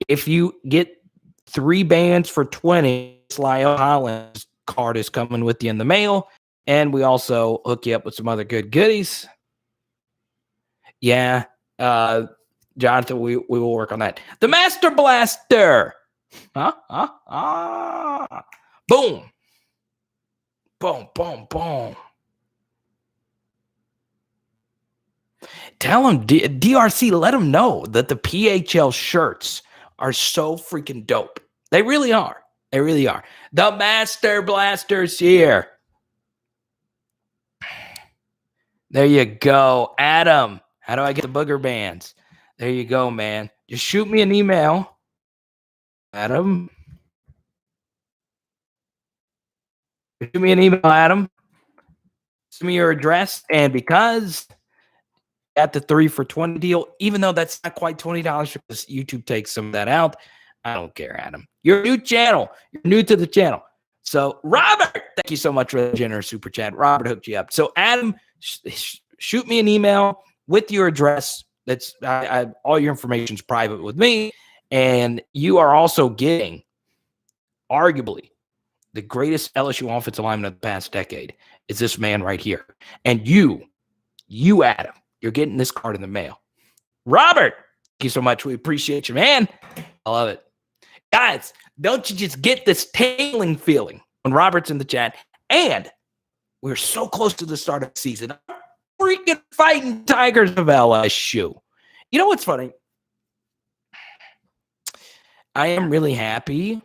if you get 3 bands for $20, Lyle Holland's card is coming with you in the mail. And we also hook you up with some other good goodies. Yeah. Jonathan, we will work on that. The Master Blaster. Boom. Boom, boom, boom. Tell them, DRC, let them know that the PHL shirts are so freaking dope. They really are. They really are. The Master Blaster's here. There you go. Adam, how do I get the booger bands? There you go, man. Just shoot me an email. Adam. Shoot me an email, Adam. Send me your address. And because at the 3 for $20 deal, even though that's not quite $20 because YouTube takes some of that out, I don't care, Adam. You're a new channel. You're new to the channel. So, Robert, thank you so much for the generous super chat. Robert hooked you up. So, Adam, shoot me an email with your address. That's all your information is private with me. And you are also getting, arguably, the greatest LSU offensive lineman of the past decade is this man right here. And you, Adam, you're getting this card in the mail. Robert, thank you so much. We appreciate you, man. I love it. Guys, don't you just get this tingling feeling when Robert's in the chat? And we're so close to the start of the season. Freaking fighting Tigers of LSU. You know what's funny? I am really happy.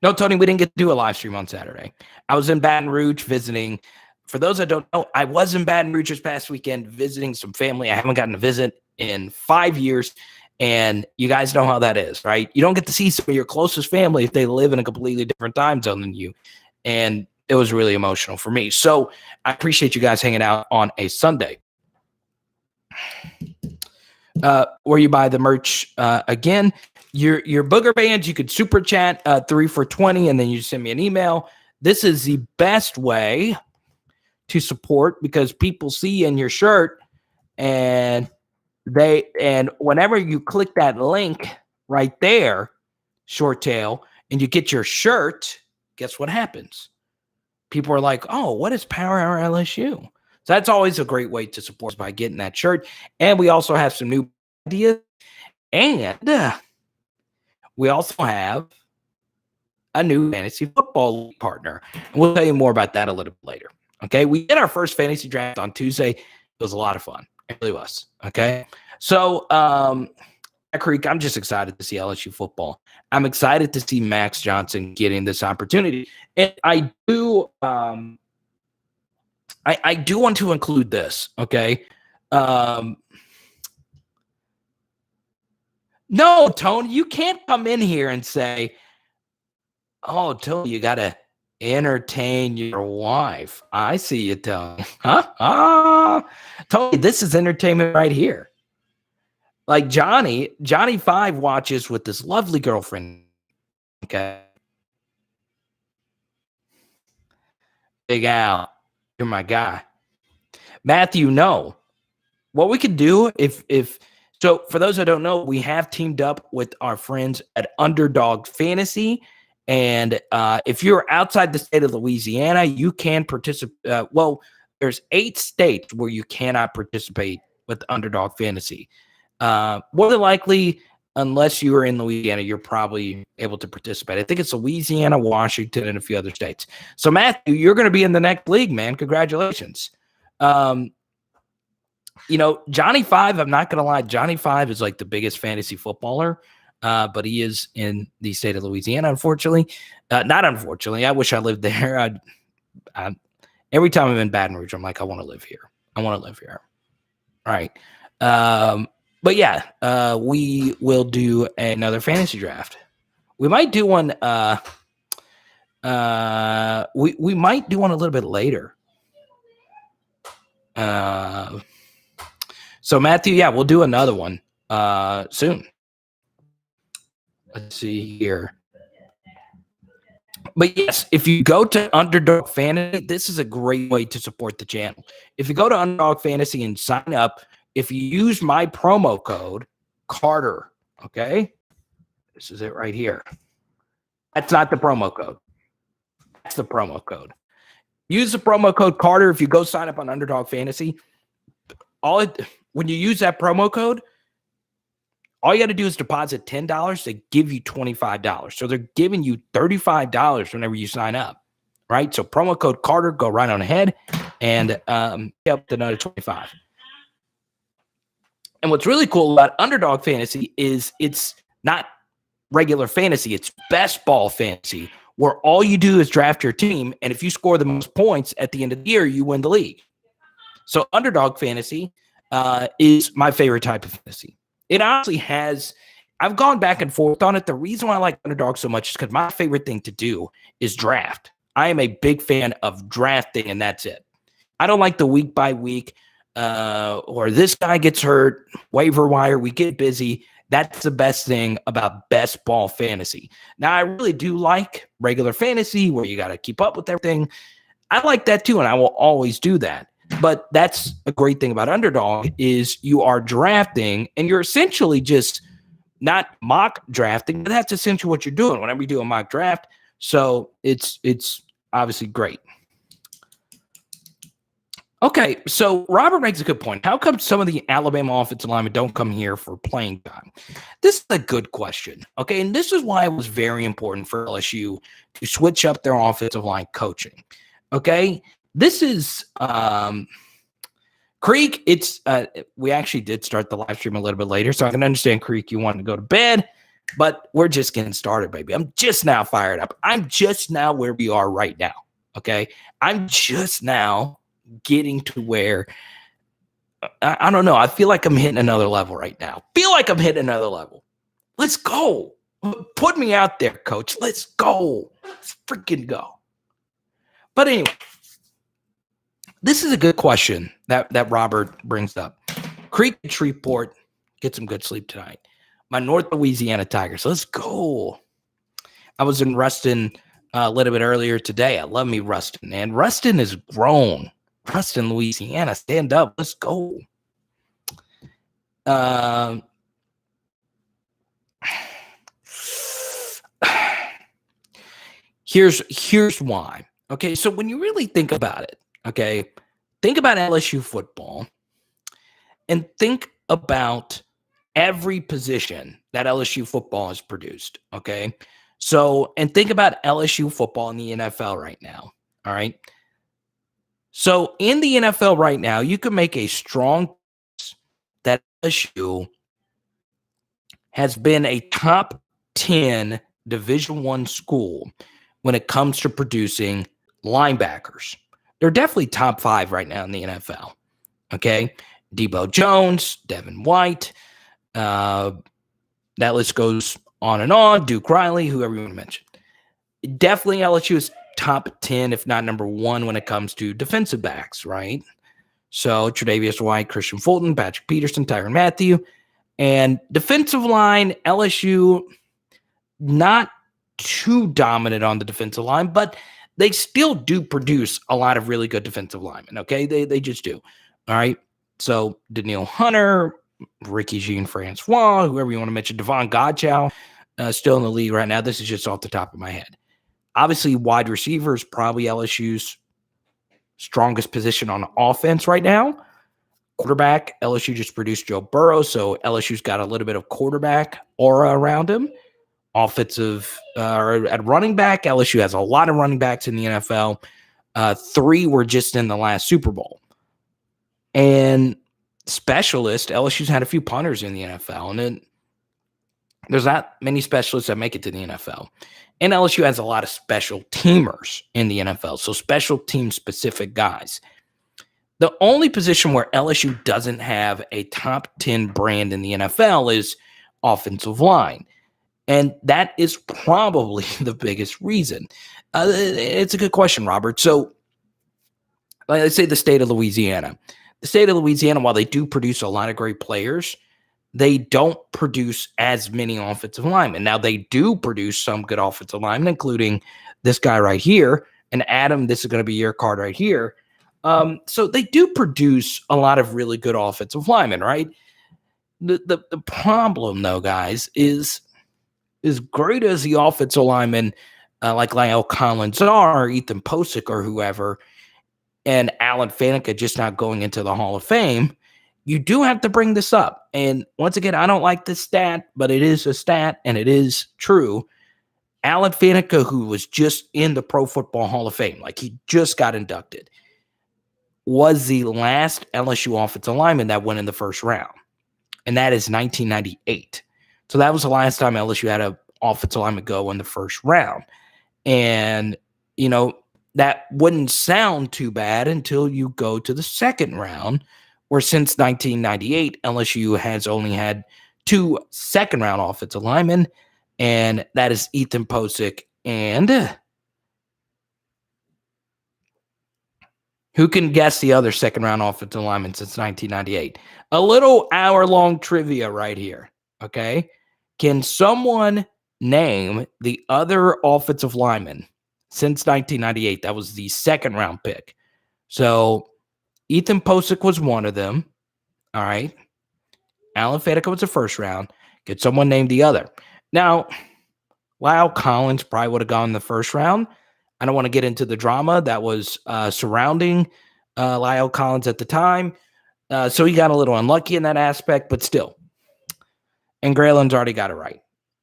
No, Tony, we didn't get to do a live stream on Saturday. I was in Baton Rouge visiting. For those that don't know, I was in Baton Rouge this past weekend visiting some family I haven't gotten to visit in 5 years. And you guys know how that is, right? You don't get to see some of your closest family if they live in a completely different time zone than you. And it was really emotional for me. So I appreciate you guys hanging out on a Sunday. Where you buy the merch again. Your booger bands, you could super chat 3 for $20, and then you send me an email. This is the best way to support because people see in your shirt and whenever you click that link right there, short tail, and you get your shirt, guess what happens? People are like, oh, what is Power Hour LSU? So that's always a great way to support us by getting that shirt. And we also have some new ideas. And we also have a new fantasy football partner. And we'll tell you more about that a little bit later. Okay. We did our first fantasy draft on Tuesday. It was a lot of fun. It really was. Okay. So, Creek, I'm just excited to see LSU football. I'm excited to see Max Johnson getting this opportunity. And I do I do want to include this, okay? No, Tony, you can't come in here and say, oh, Tony, you got to entertain your wife. I see you, Tony. Huh? Tony, this is entertainment right here. Like Johnny 5 watches with this lovely girlfriend. Okay. Big Al, you're my guy. Matthew, no. what we could do so for those that don't know, we have teamed up with our friends at Underdog Fantasy. And if you're outside the state of Louisiana, you can participate. There's 8 states where you cannot participate with Underdog Fantasy. More than likely, unless you are in Louisiana, you're probably able to participate. I think it's Louisiana, Washington, and a few other states. So, Matthew, you're going to be in the next league, man. Congratulations. Johnny Five, I'm not going to lie. Johnny Five is like the biggest fantasy footballer, but he is in the state of Louisiana, unfortunately. Not unfortunately. I wish I lived there. Every time I'm in Baton Rouge, I'm like, I want to live here. I want to live here. All right. But yeah, we will do another fantasy draft. We might do one. We might do one a little bit later. So Matthew, yeah, we'll do another one soon. Let's see here. But yes, if you go to Underdog Fantasy, this is a great way to support the channel. If you go to Underdog Fantasy and sign up, if you use my promo code, Carter, okay? This is it right here. That's not the promo code. That's the promo code. Use the promo code Carter if you go sign up on Underdog Fantasy. When you use that promo code, all you got to do is deposit $10. They give you $25. So they're giving you $35 whenever you sign up, right? So promo code Carter, go right on ahead and get up to another $25. And what's really cool about Underdog Fantasy is it's not regular fantasy. It's best ball fantasy, where all you do is draft your team. And if you score the most points at the end of the year, you win the league. So Underdog Fantasy is my favorite type of fantasy. It honestly has, I've gone back and forth on it. The reason why I like Underdog so much is because my favorite thing to do is draft. I am a big fan of drafting, and that's it. I don't like the week by week or this guy gets hurt, waiver wire, we get busy. That's the best thing about best ball fantasy. Now, I really do like regular fantasy where you got to keep up with everything. I like that too, and I will always do that. But that's a great thing about Underdog is you are drafting and you're essentially just not mock drafting, but that's essentially what you're doing whenever you do a mock draft. So it's obviously great. Okay, so Robert makes a good point. How come some of the Alabama offensive linemen don't come here for playing time? This is a good question, okay? And this is why it was very important for LSU to switch up their offensive line coaching, okay? This is Creek. It's we actually did start the live stream a little bit later, so I can understand, Creek, you wanted to go to bed, but we're just getting started, baby. I'm just now fired up. I'm just now where we are right now, okay? I'm just now getting to where I don't know. I feel like I'm hitting another level right now. Let's go. Put me out there, coach. Let's go. Let's freaking go. But anyway, this is a good question that Robert brings up. Creek and Shreveport, get some good sleep tonight. My North Louisiana Tigers. Let's go. I was in Ruston a little bit earlier today. I love me Ruston, man. Ruston is grown. Ruston, Louisiana, stand up. Let's go. Here's why. Okay, so when you really think about it, okay, think about LSU football and think about every position that LSU football has produced, okay? So, and think about LSU football in the NFL right now, all right? So in the NFL right now, you can make a strong case that LSU has been a top 10 Division I school when it comes to producing linebackers. They're definitely top 5 right now in the NFL. Okay. Debo Jones, Devin White. That list goes on and on. Duke Riley, whoever you want to mention. Definitely LSU is top 10, if not number 1, when it comes to defensive backs, right? So Tre'Davious White, Christian Fulton, Patrick Peterson, Tyrann Mathieu. And defensive line, LSU, not too dominant on the defensive line, but they still do produce a lot of really good defensive linemen, okay? They just do, all right? So Daniil Hunter, Ricky Jean-Francois, whoever you want to mention, Devon Godchow, still in the league right now. This is just off the top of my head. Obviously, wide receiver is probably LSU's strongest position on offense right now. Quarterback, LSU just produced Joe Burrow, so LSU's got a little bit of quarterback aura around him. Offensive, at running back, LSU has a lot of running backs in the NFL. 3 were just in the last Super Bowl. And specialist, LSU's had a few punters in the NFL, and then there's not many specialists that make it to the NFL. And LSU has a lot of special teamers in the NFL, so special team specific guys. The only position where LSU doesn't have a top 10 brand in the NFL is offensive line. And that is probably the biggest reason. It's a good question, Robert. So let's say the state of Louisiana. The state of Louisiana, while they do produce a lot of great players, they don't produce as many offensive linemen. Now, they do produce some good offensive linemen, including this guy right here. And Adam, this is going to be your card right here. So they do produce a lot of really good offensive linemen, right? The problem, though, guys, is as great as the offensive linemen like Lyle Collins or Ethan Posick or whoever, and Alan Faneca just not going into the Hall of Fame, you do have to bring this up. And once again, I don't like this stat, but it is a stat, and it is true. Alan Faneca, who was just in the Pro Football Hall of Fame, like he just got inducted, was the last LSU offensive lineman that went in the first round. And that is 1998. So that was the last time LSU had an offensive lineman go in the first round. And, you know, that wouldn't sound too bad until you go to the second round, where since 1998, LSU has only had 2 second-round offensive linemen, and that is Ethan Posick and who can guess the other second-round offensive lineman since 1998? A little hour-long trivia right here, okay? Can someone name the other offensive lineman since 1998 that was the second-round pick? So Ethan Posick was one of them, all right? Alan Faneca was the first round. Could someone name the other? Now, Lyle Collins probably would have gone in the first round. I don't want to get into the drama that was surrounding Lyle Collins at the time. So he got a little unlucky in that aspect, but still. And Grayland's already got it right.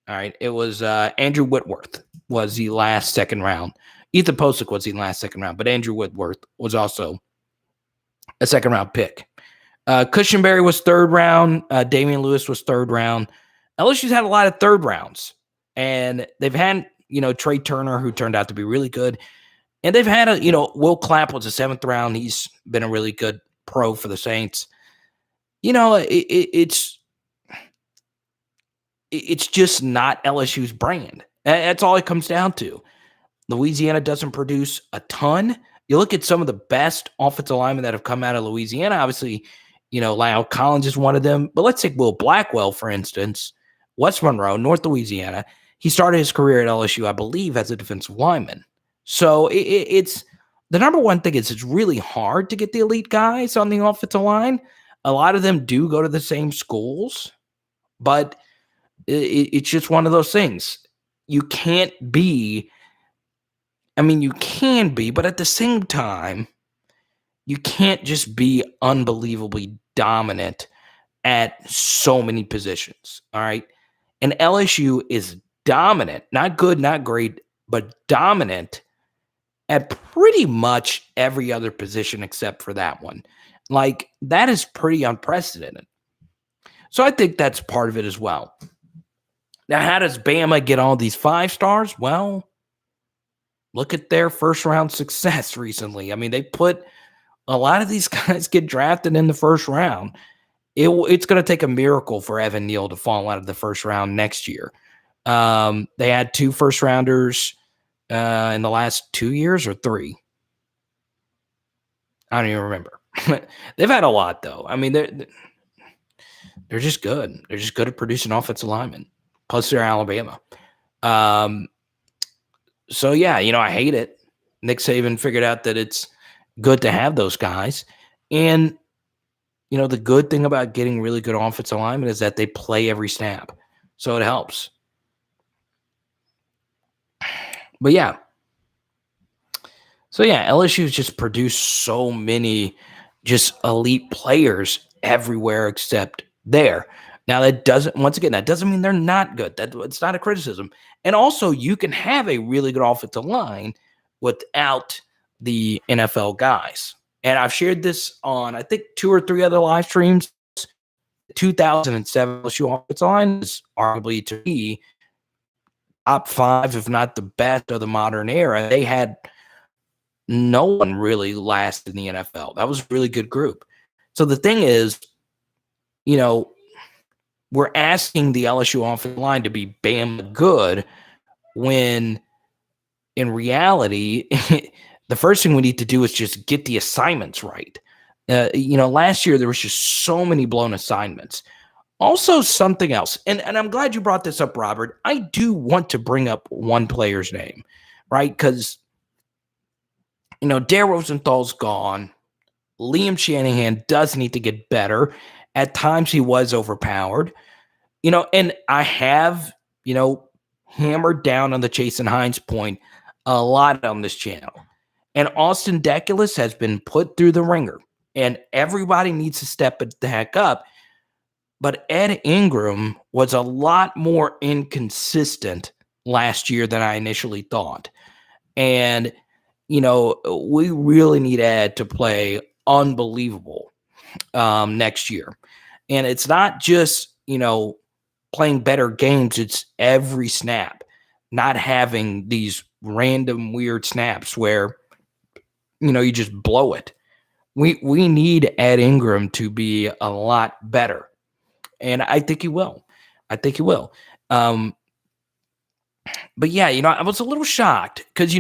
All right. It was Andrew Whitworth was the last second round. Ethan Posick was the last second round, but Andrew Whitworth was also a second round pick. Cushenberry was third round. Damian Lewis was third round. LSU's had a lot of third rounds, and they've had, Trey Turner, who turned out to be really good. And they've had Will Clapp was a 7th round. He's been a really good pro for the Saints. It's just not LSU's brand. That's all it comes down to. Louisiana doesn't produce a ton. You look at some of the best offensive linemen that have come out of Louisiana. Obviously, Lyle Collins is one of them. But let's take Will Blackwell, for instance. West Monroe, North Louisiana. He started his career at LSU, I believe, as a defensive lineman. So it's the number one thing is it's really hard to get the elite guys on the offensive line. A lot of them do go to the same schools, but it's just one of those things. You can't be, you can be, but at the same time, you can't just be unbelievably dominant at so many positions, all right? And LSU is dominant, not good, not great, but dominant at pretty much every other position except for that one. Like, that is pretty unprecedented. So I think that's part of it as well. Now, how does Bama get all these 5 stars? Well, look at their first-round success recently. They put a lot of these guys get drafted in the first round. It's going to take a miracle for Evan Neal to fall out of the first round next year. They had 2 first-rounders in the last 2 years or 3. I don't even remember. They've had a lot, though. They're just good. They're just good at producing offensive linemen. Plus, they're Alabama. So, yeah, I hate it. Nick Saban figured out that it's good to have those guys. And the good thing about getting really good offensive linemen is that they play every snap. So it helps. But yeah. So yeah, LSU's just produced so many just elite players everywhere except there. Now that doesn't mean they're not good. It's not a criticism. And also you can have a really good offensive line without the NFL guys. And I've shared this on I think 2 or 3 other live streams. 2007 LSU offensive line is arguably to me top 5, if not the best of the modern era. They had no one really lasted in the NFL. That was a really good group. So the thing is, we're asking the LSU offensive line to be Bama good when in reality, the first thing we need to do is just get the assignments right. Last year there was just so many blown assignments. Also, something else, and I'm glad you brought this up, Robert. I do want to bring up one player's name, right? Because, Dare Rosenthal's gone. Liam Shanahan does need to get better. At times he was overpowered, and I have, hammered down on the Jason Hines point a lot on this channel. And Austin Deculus has been put through the ringer, and everybody needs to step it the heck up. But Ed Ingram was a lot more inconsistent last year than I initially thought. And, we really need Ed to play unbelievable next year. And it's not just, playing better games. It's every snap, not having these random weird snaps where, you just blow it. We need Ed Ingram to be a lot better. And I think he will. But yeah, I was a little shocked because,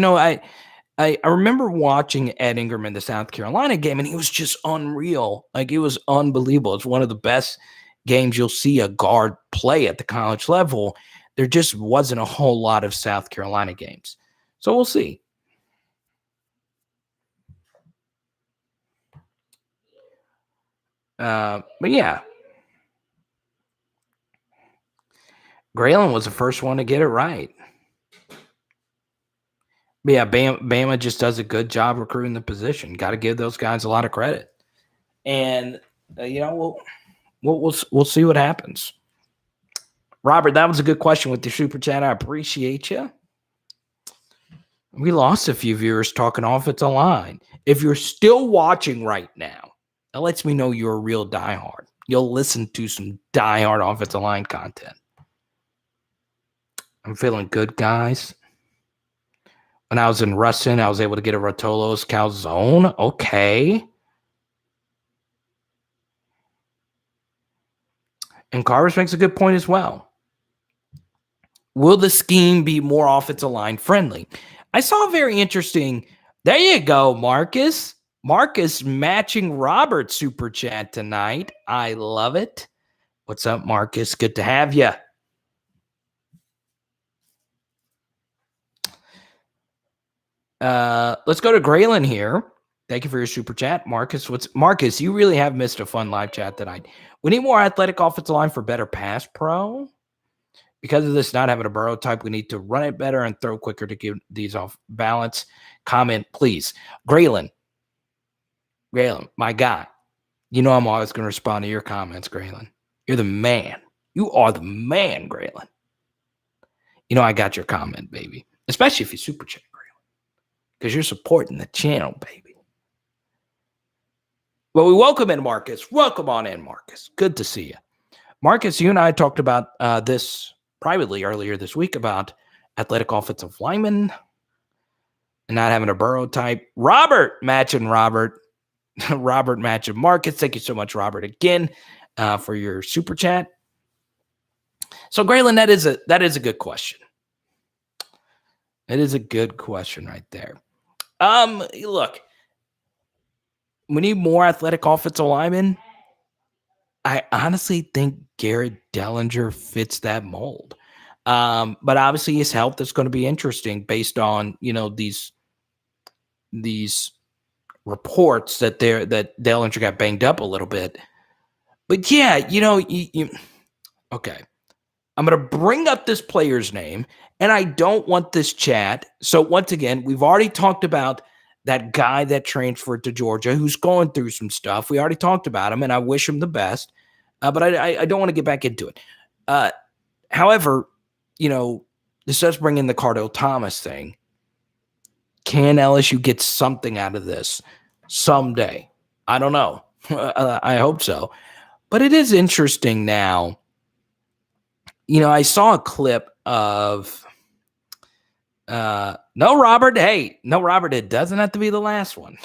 I remember watching Ed Ingram in the South Carolina game, and he was just unreal. Like, it was unbelievable. It's one of the best games you'll see a guard play at the college level. There just wasn't a whole lot of South Carolina games. So we'll see. But yeah. Graylin was the first one to get it right. But yeah, Bama just does a good job recruiting the position. Got to give those guys a lot of credit. And, we'll see what happens. Robert, that was a good question with your super chat. I appreciate you. We lost a few viewers talking offensive line. If you're still watching right now, that lets me know you're a real diehard. You'll listen to some diehard offensive line content. I'm feeling good, guys. When I was in Ruston, I was able to get a Rotolo's calzone. Okay. And Carvers makes a good point as well. Will the scheme be more offensive line friendly? I saw a very interesting. There you go, Marcus. Marcus matching Robert's super chat tonight. I love it. What's up, Marcus? Good to have you. Let's go to Graylin here. Thank you for your super chat, Marcus. Marcus? You really have missed a fun live chat tonight. We need more athletic offensive line for better pass pro. Because of this not having a Burrow type, we need to run it better and throw quicker to give these off balance. Comment, please. Graylin, my guy. I'm always going to respond to your comments, Graylin. You're the man. You are the man, Graylin. I got your comment, baby. Especially if you super chat, Graylin. Because you're supporting the channel, baby. Well, we welcome in Marcus. Welcome on in, Marcus. Good to see you. Marcus, you and I talked about this privately earlier this week about athletic offensive linemen and not having a Burrow type. Robert matching Robert. Robert matching Marcus. Thank you so much, Robert, again for your super chat. So, Graylin, that is a good question. It is a good question right there. Look, we need more athletic offensive linemen. I honestly think Garrett Dellinger fits that mold. But obviously his health is going to be interesting based on, these reports that Dellinger got banged up a little bit. But yeah, okay. I'm going to bring up this player's name, and I don't want this chat. So once again, we've already talked about that guy that transferred to Georgia who's going through some stuff. We already talked about him, and I wish him the best. But I don't want to get back into it. However, this does bring in the Cardell Thomas thing. Can LSU get something out of this someday? I don't know. I hope so. But it is interesting now. I saw a clip of no, Robert. Hey, no, Robert, it doesn't have to be the last one.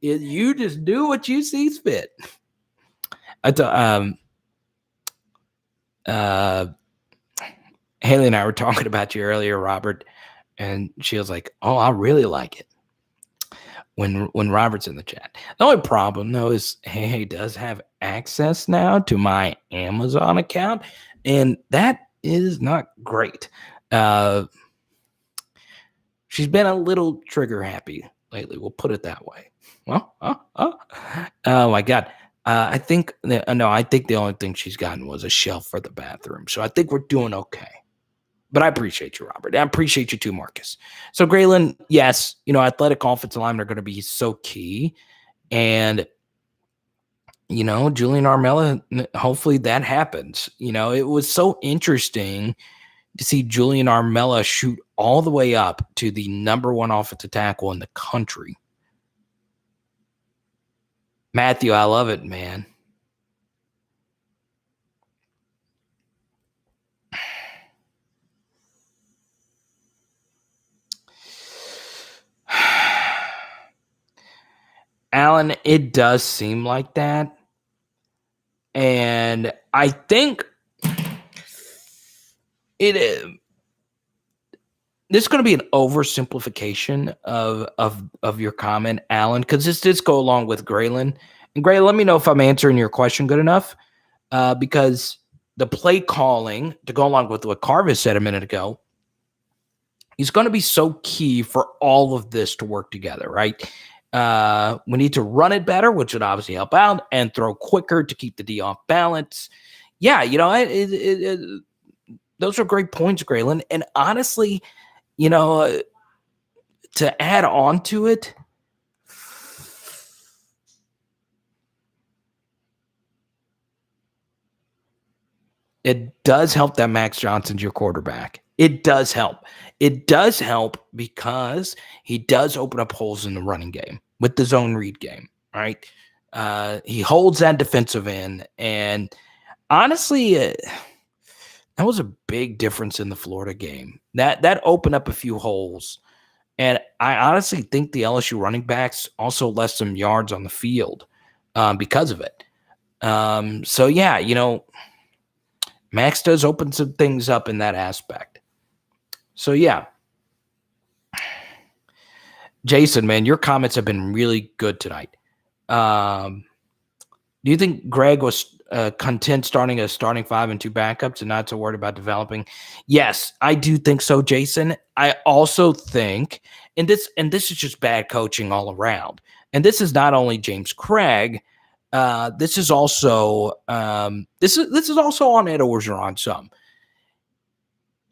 You just do what you see fit. Haley and I were talking about you earlier, Robert, and she was like, "Oh, I really like it when Robert's in the chat." The only problem though is he does have access now to my Amazon account, and that is not great. She's been a little trigger happy lately. We'll put it that way. Well, oh my God. I think the only thing she's gotten was a shelf for the bathroom. So I think we're doing okay. But I appreciate you, Robert. I appreciate you too, Marcus. So Graylin, yes, athletic offensive linemen are going to be so key. And, Julian Armella, hopefully that happens. It was so interesting to see Julian Armella shoot all the way up to the number one offensive tackle in the country. Matthew, I love it, man. Alan, it does seem like that. And I think it is. This is going to be an oversimplification of your comment, Alan, because this does go along with Graylin. And Graylin, let me know if I'm answering your question good enough, because the play calling, to go along with what Carvis said a minute ago, is going to be so key for all of this to work together, right? We need to run it better, which would obviously help out, and throw quicker to keep the D off balance. Yeah, those are great points, Graylin. And honestly, to add on to it, it does help that Max Johnson's your quarterback. It does help. It does help because he does open up holes in the running game with the zone read game, right? He holds that defensive end. And honestly, that was a big difference in the Florida game. That opened up a few holes. And I honestly think the LSU running backs also left some yards on the field because of it. So, yeah, Max does open some things up in that aspect. So, yeah. Jason, man, your comments have been really good tonight. Do you think Greg was content starting a starting 5 and 2 backups and not so worried about developing? Yes, I do think so, Jason. I also think, and this is just bad coaching all around. And this is not only James Craig. This is also this is also on Ed Orgeron some.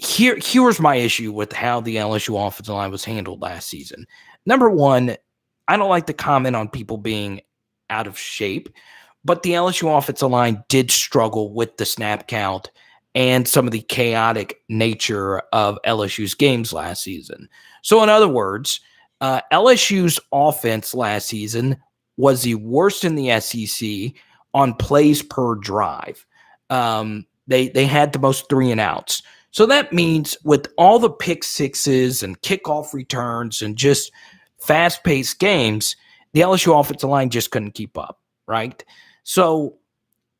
Here's my issue with how the LSU offensive line was handled last season. Number one, I don't like to comment on people being out of shape, but the LSU offensive line did struggle with the snap count and some of the chaotic nature of LSU's games last season. So in other words, LSU's offense last season was the worst in the SEC on plays per drive. They had the most 3 and outs. So that means with all the pick sixes and kickoff returns and just fast-paced games, the LSU offensive line just couldn't keep up, right? So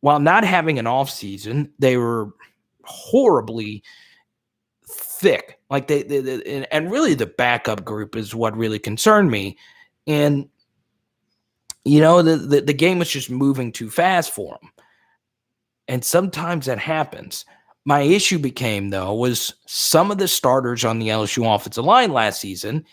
while not having an offseason, they were horribly thick. Like they and really the backup group is what really concerned me. And the game was just moving too fast for them. And sometimes that happens. My issue became, though, was some of the starters on the LSU offensive line last season,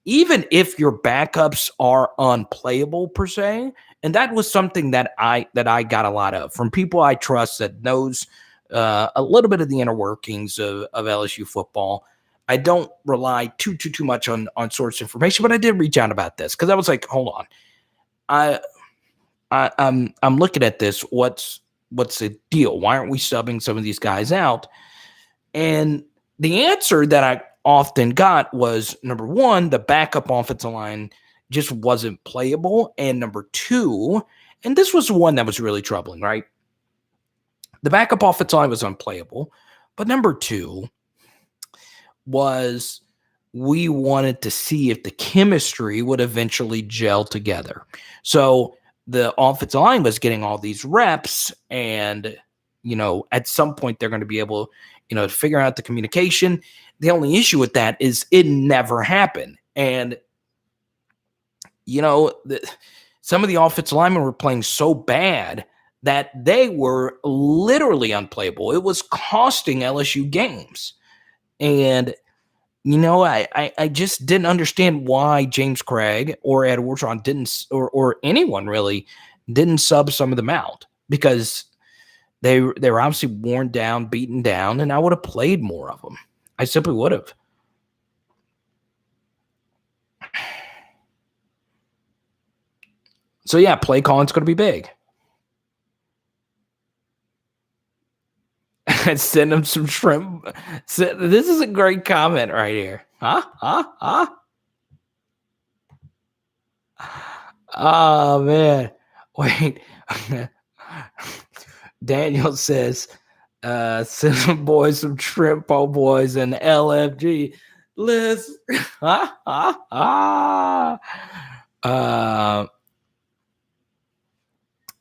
even if your backups are unplayable per se, And that was something that I got a lot of from people I trust that knows a little bit of the inner workings of LSU football. I don't rely too much on source information, but I did reach out about this because I was like, hold on, I'm looking at this. What's the deal? Why aren't we subbing some of these guys out? And the answer that I often got was, number one, the backup offensive line just wasn't playable. And number two, and this was the one that was really troubling, right? The backup offensive line was unplayable. But number two was we wanted to see if the chemistry would eventually gel together. So the offensive line was getting all these reps, and, at some point they're going to be able, to figure out the communication. The only issue with that is it never happened. And, some of the offensive linemen were playing so bad that they were literally unplayable. It was costing LSU games. And, I just didn't understand why James Craig or Ed Orgeron didn't, or anyone really didn't sub some of them out, because they were obviously worn down, beaten down, and I would have played more of them. I simply would have. So, yeah, play calling's going to be big. Send them some shrimp. This is a great comment right here. Oh, man. Wait. Daniel says, send some boys some shrimp, po' boys, and LFG. Listen. I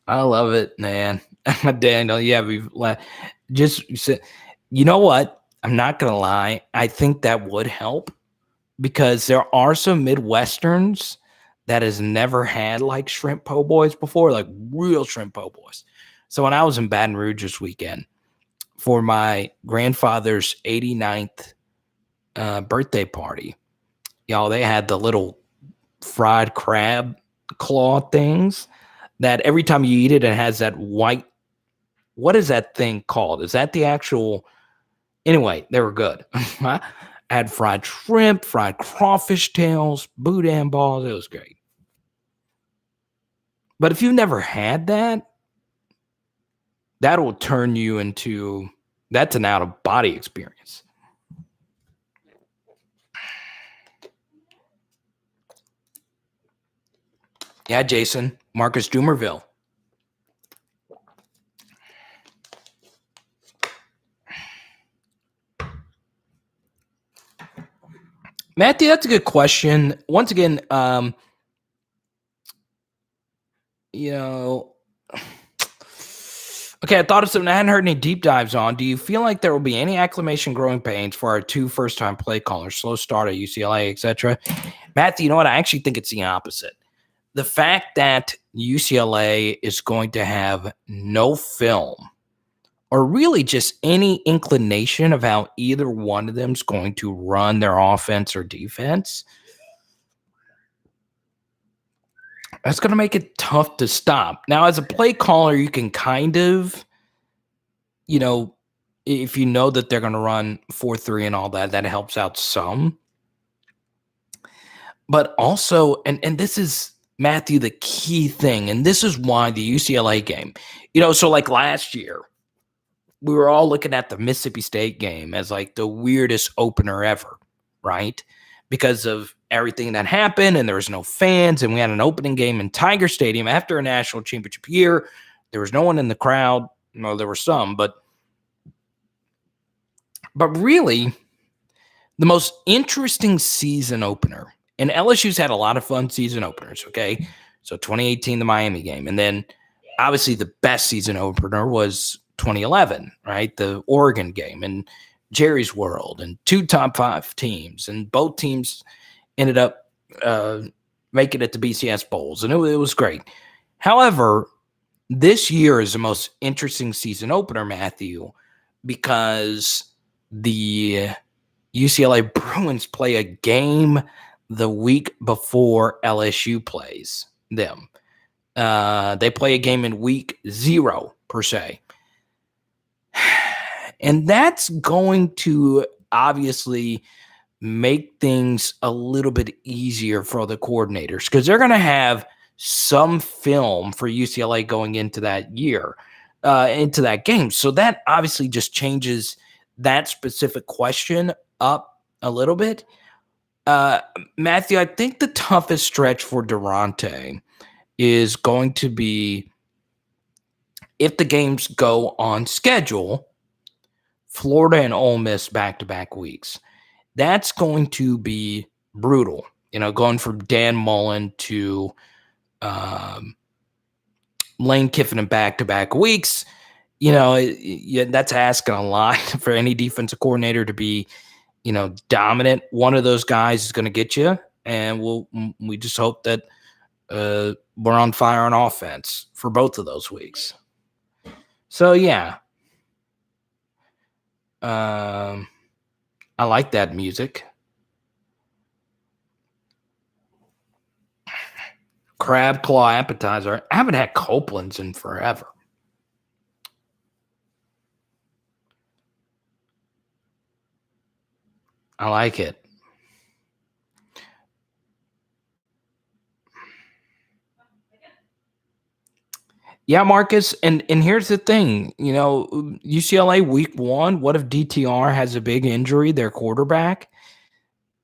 love it, man. Daniel, yeah, we've just said, you know what? I'm not going to lie. I think that would help, because there are some Midwesterns that has never had like shrimp po' boys before, like real shrimp po' boys. So when I was in Baton Rouge this weekend for my grandfather's 89th birthday party, y'all, they had the little fried crab claw things that every time you eat it, it has that white, what is that thing called? Is that the actual, anyway, they were good. I had fried shrimp, fried crawfish tails, boudin balls. It was great. But if you've never had that, that'll turn you into, that's an out-of-body experience. Yeah, Jason, Marcus Dumerville. Matthew, that's a good question. Once again, okay, I thought of something I hadn't heard any deep dives on. Do you feel like there will be any acclimation growing pains for our two first-time play callers, slow start at UCLA, etc.? Matthew, you know what? I actually think it's the opposite. The fact that UCLA is going to have no film, or really just any inclination of how either one of them is going to run their offense or defense, that's going to make it tough to stop. Now, as a play caller, you can kind of, if you know that they're going to run 4-3 and all that, that helps out some. But also, and this is, Matthew, the key thing, and this is why the UCLA game, so like last year, we were all looking at the Mississippi State game as like the weirdest opener ever, right? Because of everything that happened, and there was no fans, and we had an opening game in Tiger Stadium after a national championship year. There was no one in the crowd. No, there were some, but really, the most interesting season opener, and LSU's had a lot of fun season openers, okay? So 2018, the Miami game, and then obviously the best season opener was 2011, right? The Oregon game and Jerry's World, and 2 top 5 teams, and both teams ended up making it to BCS Bowls, and it was great. However, this year is the most interesting season opener, Matthew, because the UCLA Bruins play a game the week before LSU plays them. They play a game in week 0 per se. And that's going to obviously make things a little bit easier for the coordinators because they're going to have some film for UCLA going into that year, into that game. So that obviously just changes that specific question up a little bit. Matthew, I think the toughest stretch for Durante is going to be if the games go on schedule, Florida and Ole Miss back-to-back weeks. That's going to be brutal, going from Dan Mullen to Lane Kiffin in back-to-back weeks. That's asking a lot for any defensive coordinator to be, dominant. One of those guys is going to get you, and we just hope that we're on fire on offense for both of those weeks. So, yeah. I like that music. Crab claw appetizer. I haven't had Copeland's in forever. I like it. Yeah, Marcus, and here's the thing, UCLA week 1, what if DTR has a big injury, their quarterback?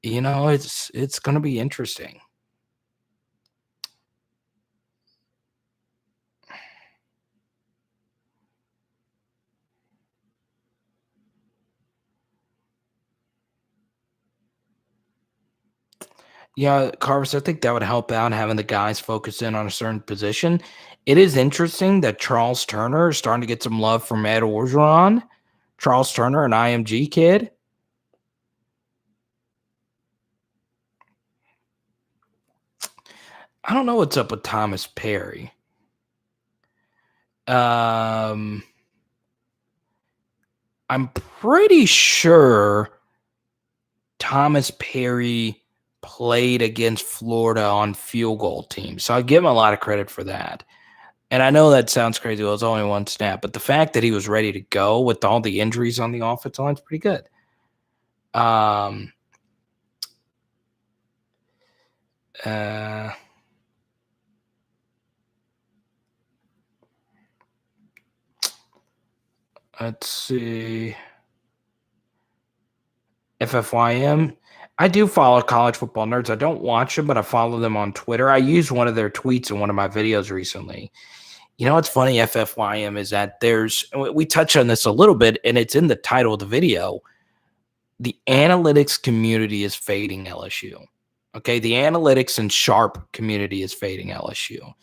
It's going to be interesting. Yeah, Carvis, I think that would help out having the guys focus in on a certain position. It is interesting that Charles Turner is starting to get some love from Ed Orgeron. Charles Turner, an IMG kid. I don't know what's up with Thomas Perry. I'm pretty sure Thomas Perry played against Florida on field goal teams. So I give him a lot of credit for that. And I know that sounds crazy. Well, it's only one snap, but the fact that he was ready to go with all the injuries on the offensive line is pretty good. Let's see. FFYM. I do follow College Football Nerds. I don't watch them, but I follow them on Twitter. I used one of their tweets in one of my videos recently. What's funny, FFYM, is that we touch on this a little bit, and it's in the title of the video. The analytics community is fading LSU. Okay, the analytics and sharp community is fading LSU.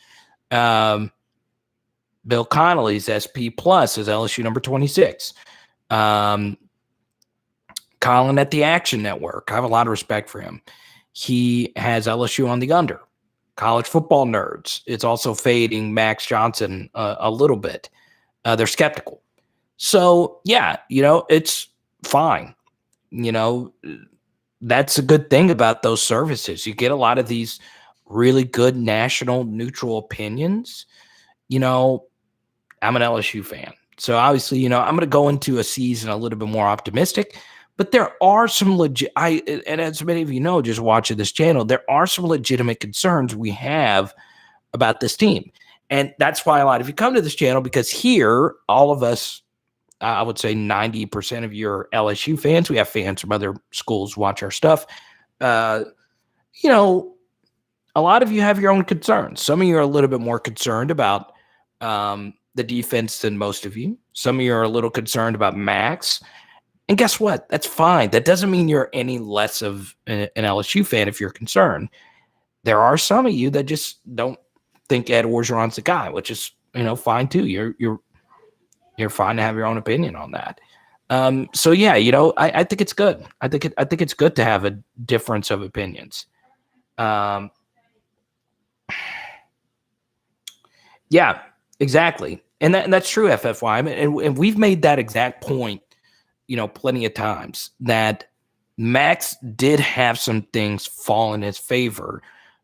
Bill Connolly's SP Plus is LSU number 26. Colin at the Action Network. I have a lot of respect for him. He has LSU on the under. College Football Nerds. It's also fading Max Johnson a little bit. They're skeptical. So, yeah, it's fine. That's a good thing about those services. You get a lot of these really good national neutral opinions. I'm an LSU fan. So, obviously, I'm going to go into a season a little bit more optimistic. But there are some and as many of you know, just watching this channel, there are some legitimate concerns we have about this team. And that's why a lot of you come to this channel, because here, all of us, I would say 90% of you are LSU fans. We have fans from other schools watch our stuff. A lot of you have your own concerns. Some of you are a little bit more concerned about the defense than most of you. Some of you are a little concerned about Max. And guess what? That's fine. That doesn't mean you're any less of an LSU fan if you're concerned. There are some of you that just don't think Ed Orgeron's the guy, which is, fine too. You're fine to have your own opinion on that. So yeah, I think it's good. I think it's good to have a difference of opinions. Yeah, exactly. And that's true, FFY. And we've made that exact point, plenty of times, that Max did have some things fall in his favor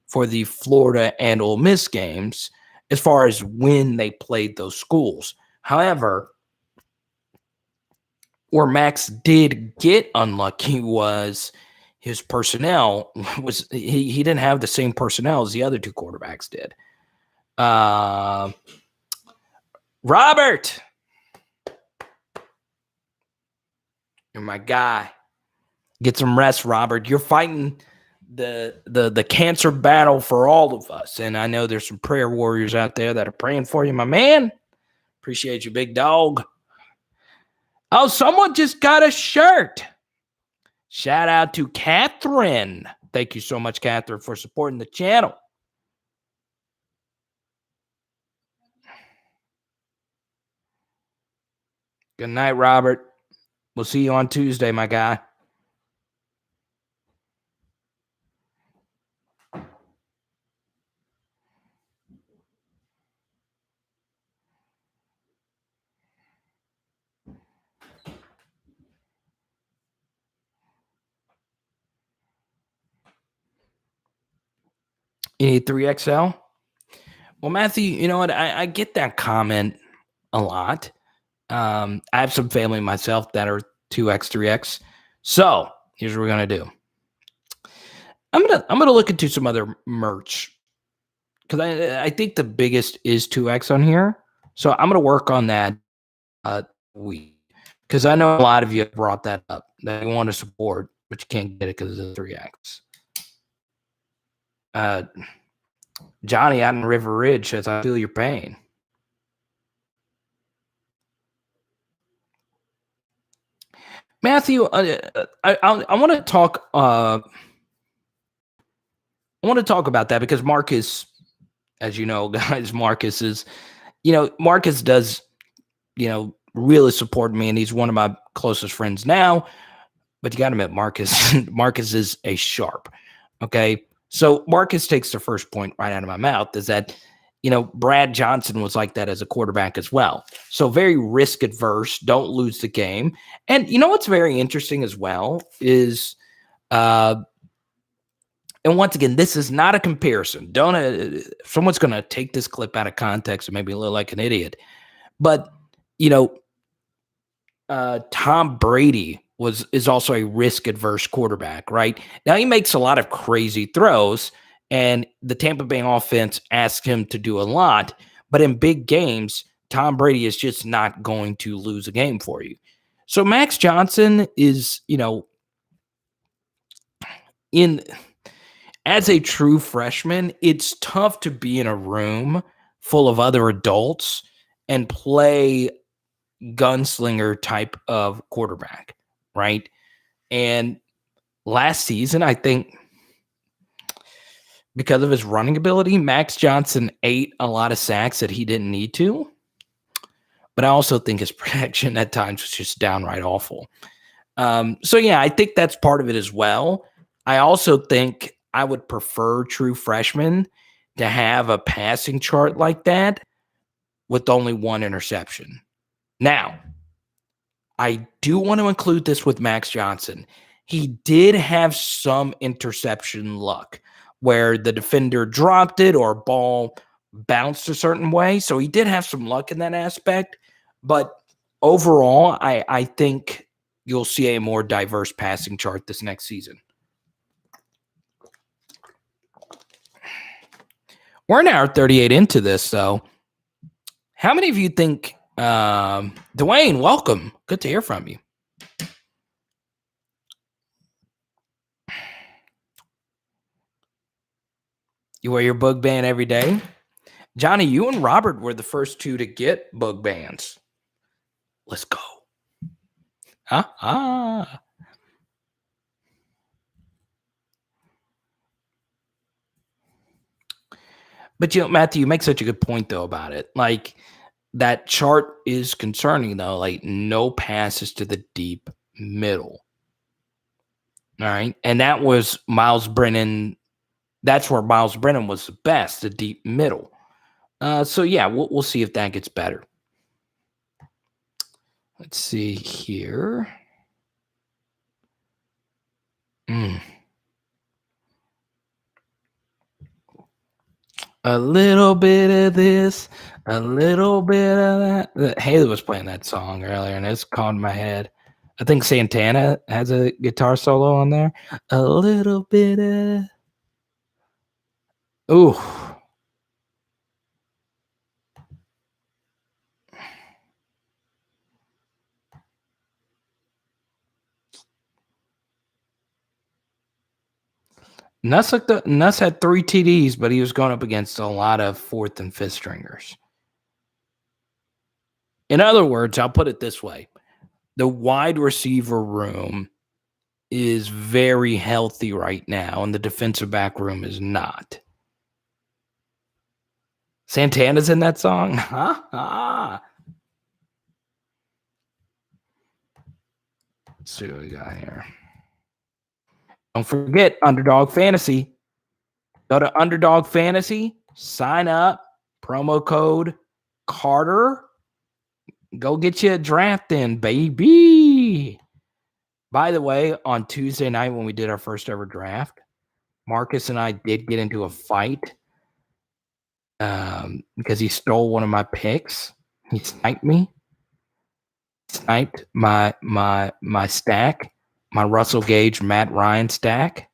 for the Florida and Ole Miss games. as far as when they played those schools. However, where Max did get unlucky was his personnel was he didn't have the same personnel as the other two quarterbacks did. Robert, you're my guy. Get some rest, Robert. You're fighting the cancer battle for all of us. And I know there's some prayer warriors out there that are praying for you, my man. Appreciate you, big dog. Oh, someone just got a shirt. Shout out to Catherine. Thank you so much, Catherine, for supporting the channel. Good night, Robert. We'll see you on Tuesday, my guy. You need 3XL? Well, Matthew, you know what? I get that comment a lot. I have some family myself that are 2X, 3X. So here's what we're gonna do. I'm gonna look into some other merch because I think the biggest is 2X on here. So I'm gonna work on that week because I know a lot of you have brought that up that you want to support, but you can't get it because of the 3X. Johnny out in River Ridge says, "I feel your pain." Matthew, I want to talk. I want to talk about that because Marcus, as you know, guys, Marcus is, Marcus does, really support me, and he's one of my closest friends now. But you got to admit, Marcus, Marcus is a sharp. Okay, so Marcus takes the first point right out of my mouth is that, Brad Johnson was like that as a quarterback as well. So very risk adverse. Don't lose the game. And what's very interesting as well is, and once again, this is not a comparison. Don't someone's going to take this clip out of context and maybe look like an idiot. But Tom Brady is also a risk adverse quarterback, right? Now he makes a lot of crazy throws, and the Tampa Bay offense asks him to do a lot. But in big games, Tom Brady is just not going to lose a game for you. So Max Johnson is, as a true freshman, it's tough to be in a room full of other adults and play gunslinger type of quarterback, right? And last season, I think because of his running ability, Max Johnson ate a lot of sacks that he didn't need to. But I also think his protection at times was just downright awful. So, yeah, I think that's part of it as well. I also think I would prefer true freshmen to have a passing chart like that with only one interception. Now, I do want to include this with Max Johnson. He did have some interception luck where the defender dropped it or ball bounced a certain way. So he did have some luck in that aspect. But overall, I think you'll see a more diverse passing chart this next season. We're an hour 38 into this, though. How many of you think, Dwayne, welcome. Good to hear from you. You wear your bug band every day? Johnny, you and Robert were the first two to get bug bands. Let's go. But, Matthew, you make such a good point, though, about it. Like, that chart is concerning, though. Like, no passes to the deep middle. All right. And that was Miles Brennan. That's where Miles Brennan was the best, the deep middle. So, yeah, we'll see if that gets better. Let's see here. A little bit of this, a little bit of that. Haley was playing that song earlier, and it's caught in my head. I think Santana has a guitar solo on there. A little bit of. Ooh. Nuss had 3 TDs, but he was going up against a lot of 4th and 5th stringers. In other words, I'll put it this way. The wide receiver room is very healthy right now, and the defensive back room is not. Santana's in that song? Let's see what we got here. Don't forget Underdog Fantasy. Go to Underdog Fantasy, sign up, promo code Carter. Go get you a draft in, baby. By the way, on Tuesday night when we did our first ever draft, Marcus and I did get into a fight because he stole one of my picks. He sniped me. Sniped my stack, my Russell Gage, Matt Ryan stack.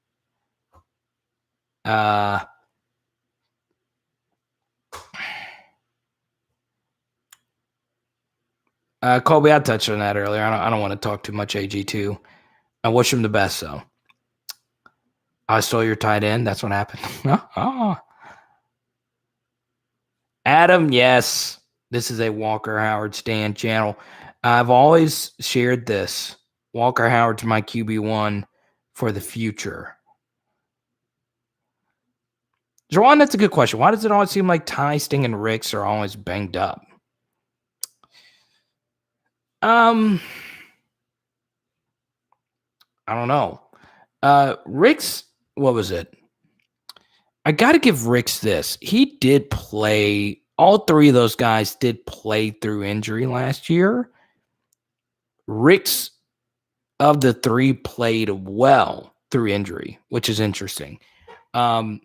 Colby, I touched on that earlier. I don't want to talk too much AG2. I wish him the best, though. I stole your tight end. That's what happened. Adam, yes. This is a Walker Howard Stan channel. I've always shared this. Walker Howard's my QB1 for the future. Jerwan, that's a good question. Why does it always seem like Ty, Sting, and Ricks are always banged up? I don't know. Ricks, what was it? I got to give Ricks this. He did play. All 3 of those guys did play through injury last year. Ricks, of the 3, played well through injury, which is interesting. So,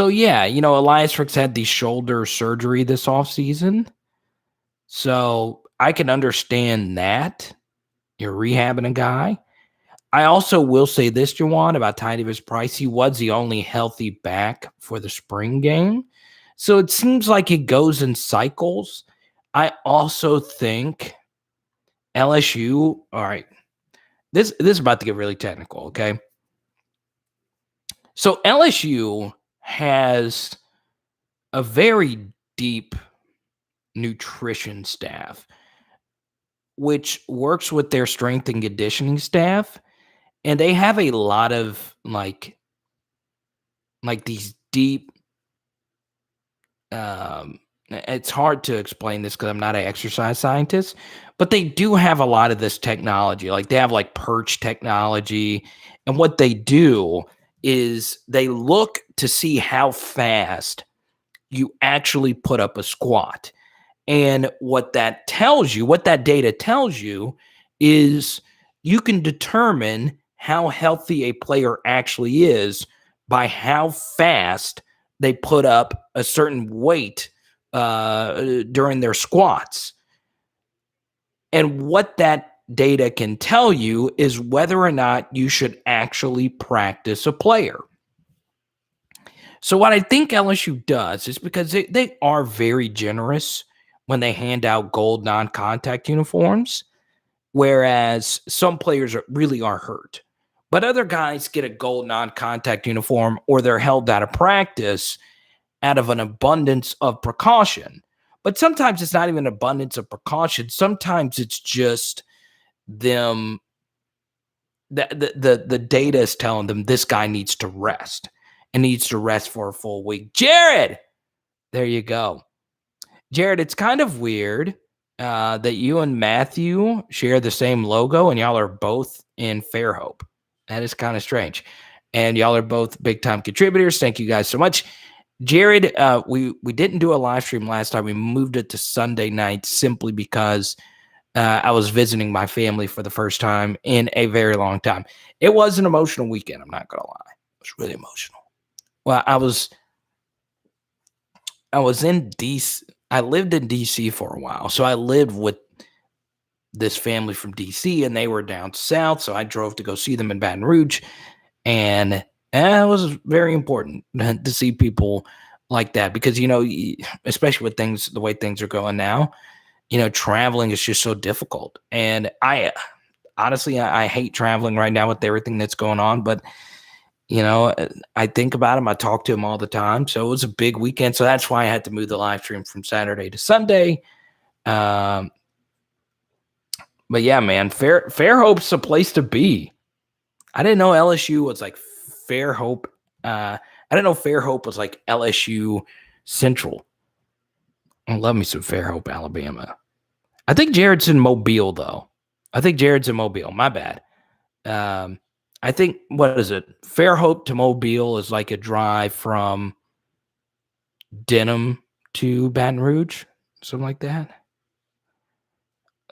yeah, Elias Ricks had the shoulder surgery this offseason. So I can understand that. You're rehabbing a guy. I also will say this, Jawan, about Ty Davis Price. He was the only healthy back for the spring game. So it seems like it goes in cycles. I also think LSU, all right, this is about to get really technical, okay? So LSU has a very deep nutrition staff, which works with their strength and conditioning staff. And they have a lot of like these deep, it's hard to explain this because I'm not an exercise scientist, but they do have a lot of this technology. Like they have like perch technology. And what they do is they look to see how fast you actually put up a squat. And what that tells you, what that data tells you is you can determine how healthy a player actually is by how fast they put up a certain weight during their squats. And what that data can tell you is whether or not you should actually practice a player. So what I think LSU does is because they are very generous when they hand out gold non-contact uniforms, whereas some players really are hurt. But other guys get a gold non-contact uniform or they're held out of practice out of an abundance of precaution. But sometimes it's not even an abundance of precaution. Sometimes it's just them, the data is telling them this guy needs to rest and needs to rest for a full week. Jared, there you go. Jared, it's kind of weird that you and Matthew share the same logo and y'all are both in Fairhope. That is kind of strange. And y'all are both big-time contributors. Thank you guys so much. Jared, we didn't do a live stream last time. We moved it to Sunday night simply because I was visiting my family for the first time in a very long time. It was an emotional weekend. I'm not going to lie. It was really emotional. Well, I was I was in DC. I lived in DC for a while. So I lived with this family from DC and they were down south. So I drove to go see them in Baton Rouge. And it was very important to see people like that because, especially with the way things are going now, traveling is just so difficult. And honestly, I hate traveling right now with everything that's going on, but I think about him. I talk to him all the time. So it was a big weekend. So that's why I had to move the live stream from Saturday to Sunday. But yeah, man, Fairhope's a place to be. I didn't know LSU was like Fairhope. I didn't know Fairhope was like LSU Central. I love me some Fairhope, Alabama. I think Jared's in Mobile, though. My bad. I think, what is it? Fairhope to Mobile is like a drive from Denham to Baton Rouge, something like that.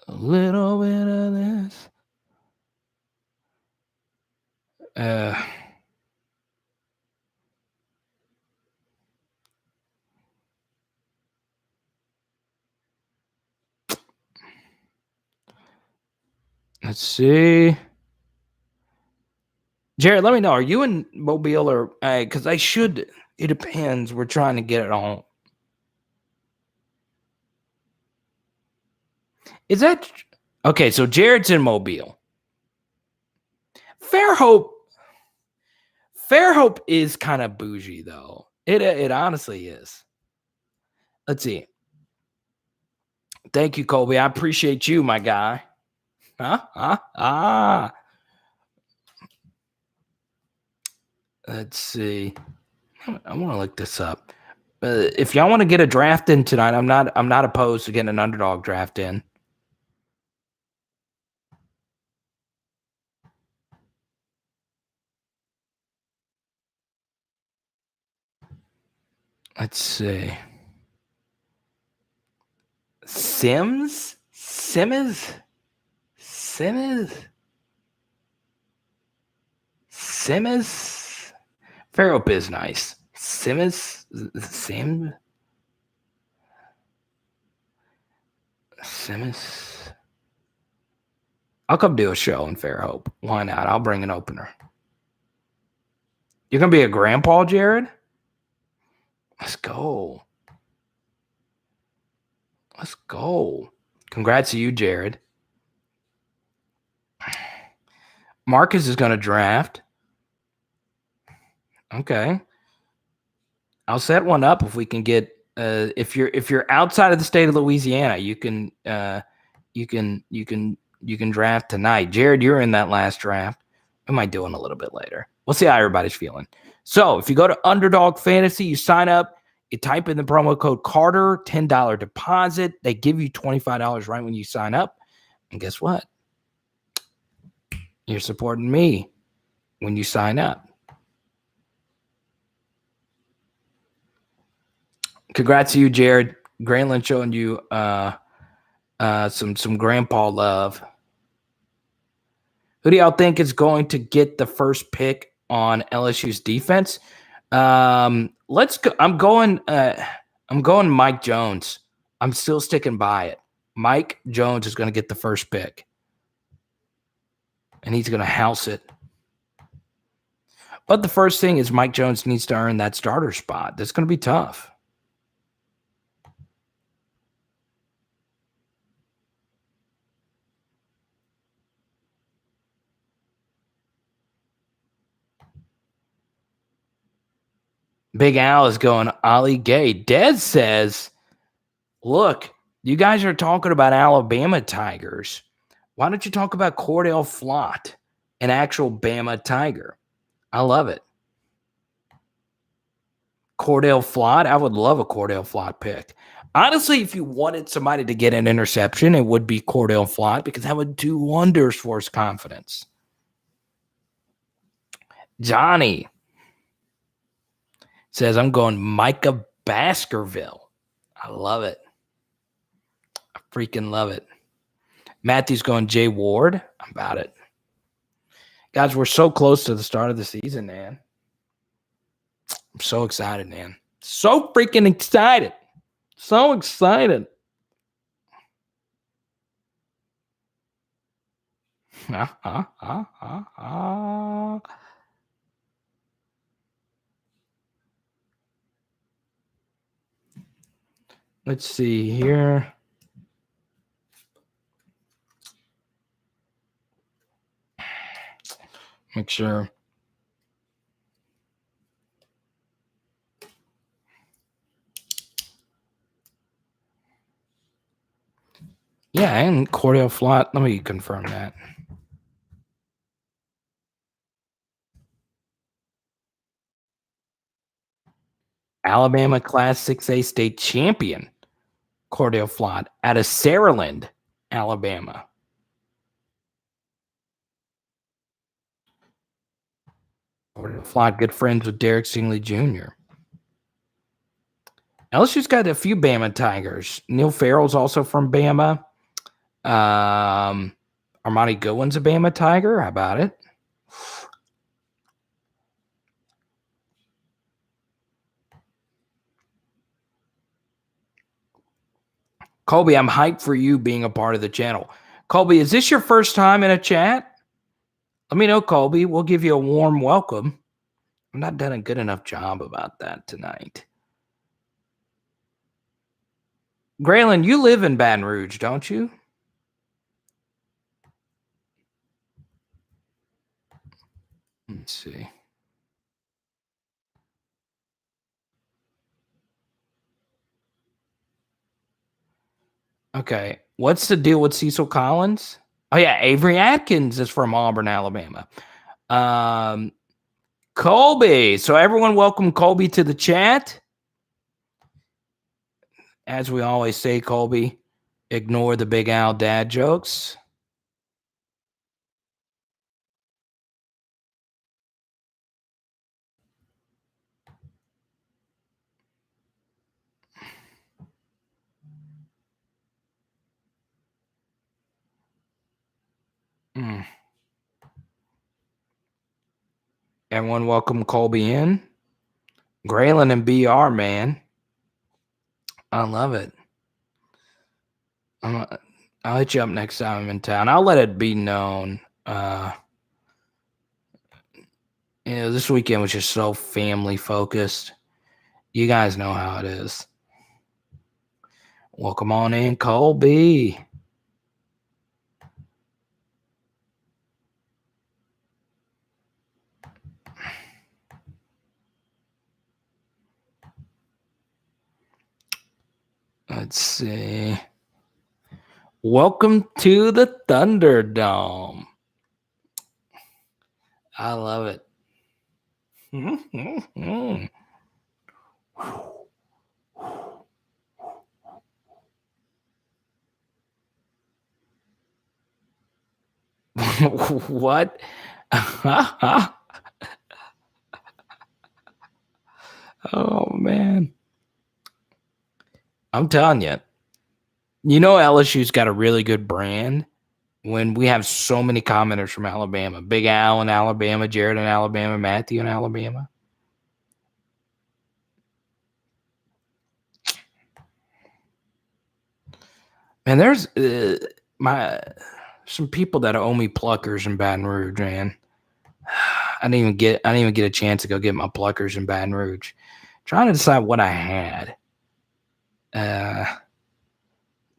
A little bit of this. Let's see. Jared, let me know. Are you in Mobile or because I should? It depends. We're trying to get it on. Is that okay? So Jared's in Mobile. Fairhope is kind of bougie, though. It honestly is. Let's see. Thank you, Colby. I appreciate you, my guy. Let's see. I want to look this up. If y'all want to get a draft in tonight, I'm not opposed to getting an underdog draft in. Let's see. Sims? Fairhope is nice. Sims? I'll come do a show in Fairhope. Why not? I'll bring an opener. You're going to be a grandpa, Jared? Let's go. Congrats to you, Jared. Marcus is going to draft. Okay. I'll set one up if we can get if you're outside of the state of Louisiana, you can draft tonight. Jared, you're in that last draft. I might do it a little bit later. We'll see how everybody's feeling. So if you go to Underdog Fantasy, you sign up, you type in the promo code Carter, $10 deposit. They give you $25 right when you sign up. And guess what? You're supporting me when you sign up. Congrats to you, Jared. Grayland showing you some grandpa love. Who do y'all think is going to get the first pick on LSU's defense? Let's go. I'm going Mike Jones. I'm still sticking by it. Mike Jones is going to get the first pick. And he's going to house it. But the first thing is Mike Jones needs to earn that starter spot. That's going to be tough. Big Al is going Ollie Gay. Dez says, look, you guys are talking about Alabama Tigers. Why don't you talk about Cordell Flott, an actual Bama Tiger? I love it. Cordell Flott. I would love a Cordell Flott pick. Honestly, if you wanted somebody to get an interception, it would be Cordell Flott because that would do wonders for his confidence. Johnny says, I'm going Micah Baskerville. I love it. I freaking love it. Matthew's going Jay Ward. I'm about it. Guys, we're so close to the start of the season, man. I'm so excited, man. So freaking excited. So excited. Let's see here. Make sure. Yeah, and Cordell Flott. Let me confirm that. Alabama Class 6A state champion, Cordell Flott, out of Saraland, Alabama. Cordell Flott, good friends with Derek Stingley Jr. LSU's got a few Bama Tigers. Neil Farrell's also from Bama. Armani Gowen's a Bama Tiger. How about it? Colby, I'm hyped for you being a part of the channel. Colby, is this your first time in a chat? Let me know, Colby. We'll give you a warm welcome. I've not done a good enough job about that tonight. Graylin, you live in Baton Rouge, don't you? Let's see. Okay. What's the deal with Cecil Collins? Oh, yeah. Avery Atkins is from Auburn, Alabama. Colby. So everyone welcome Colby to the chat. As we always say, Colby, ignore the Big Al dad jokes. Everyone welcome Colby in. Graylin and BR, man. I love it. I'll hit you up next time I'm in town. I'll let it be known. This weekend was just so family focused. You guys know how it is. Welcome on in, Colby. Let's see. Welcome to the Thunderdome. I love it. What? Oh, man. I'm telling you. LSU's got a really good brand when we have so many commenters from Alabama. Big Al in Alabama, Jared in Alabama, Matthew in Alabama. And there's some people that owe me pluckers in Baton Rouge, man. I didn't even get a chance to go get my pluckers in Baton Rouge. Trying to decide what I had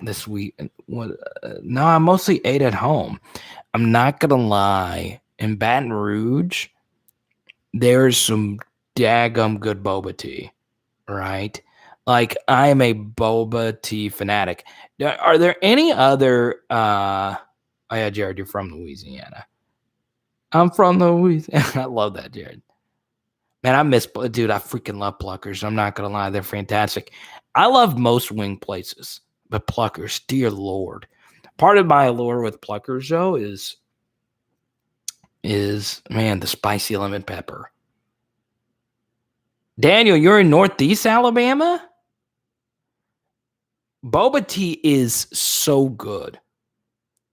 this week. No, I mostly ate at home. I'm not gonna lie. In Baton Rouge, there's some daggum good boba tea, right? Like, I am a boba tea fanatic. Are there any other? Oh yeah, Jared, you're from Louisiana. I'm from Louisiana. I love that, Jared. Man, I freaking love Pluckers. I'm not gonna lie, they're fantastic. I love most wing places, but Pluckers, dear Lord. Part of my allure with Pluckers, though, is man, the spicy lemon pepper. Daniel, you're in Northeast Alabama? Boba tea is so good.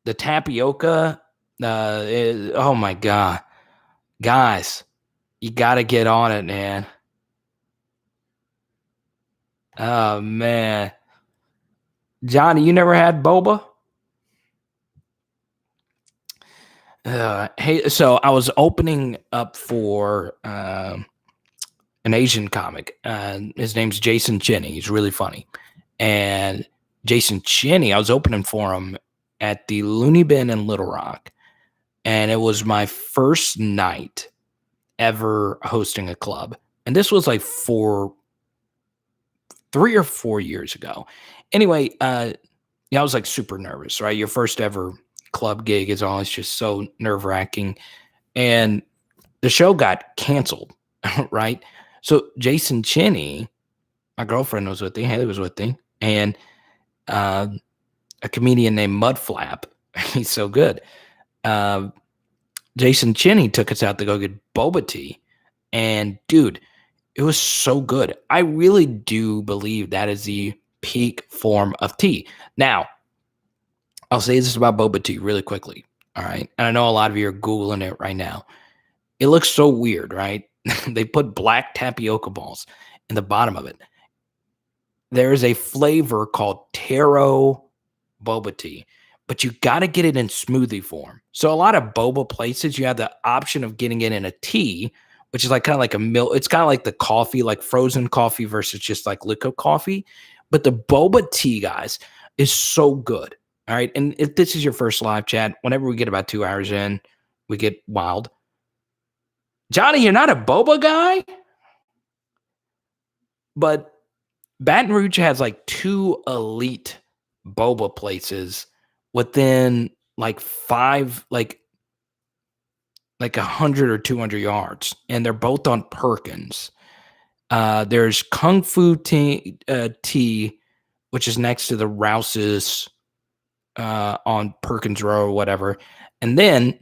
The tapioca, oh my God. Guys, you got to get on it, man. Oh, man. Johnny, you never had boba? Hey, so I was opening up for an Asian comic. His name's Jason Cheney. He's really funny. And Jason Cheney, I was opening for him at the Looney Bin in Little Rock. And it was my first night ever hosting a club. And this was like 3 or 4 years ago. Anyway, I was like super nervous, right? Your first ever club gig is always just so nerve-wracking. And the show got canceled, right? So Jason Cheney, my girlfriend was with me, Haley was with me, and a comedian named Mudflap. He's so good. Jason Cheney took us out to go get boba tea. And dude, it was so good. I really do believe that is the peak form of tea. Now, I'll say this about boba tea really quickly. All right. And I know a lot of you are Googling it right now. It looks so weird, right? They put black tapioca balls in the bottom of it. There is a flavor called taro boba tea, but you got to get it in smoothie form. So a lot of boba places, you have the option of getting it in a tea, which is like kind of like a milk. It's kind of like the coffee, like frozen coffee versus just like liquid coffee. But the boba tea, guys, is so good. All right. And if this is your first live chat, whenever we get about 2 hours in, we get wild. Johnny, you're not a boba guy? But Baton Rouge has like 2 elite boba places within like 100 or 200 yards. And they're both on Perkins. There's Kung Fu Tea, which is next to the Rouse's on Perkins Row or whatever. And then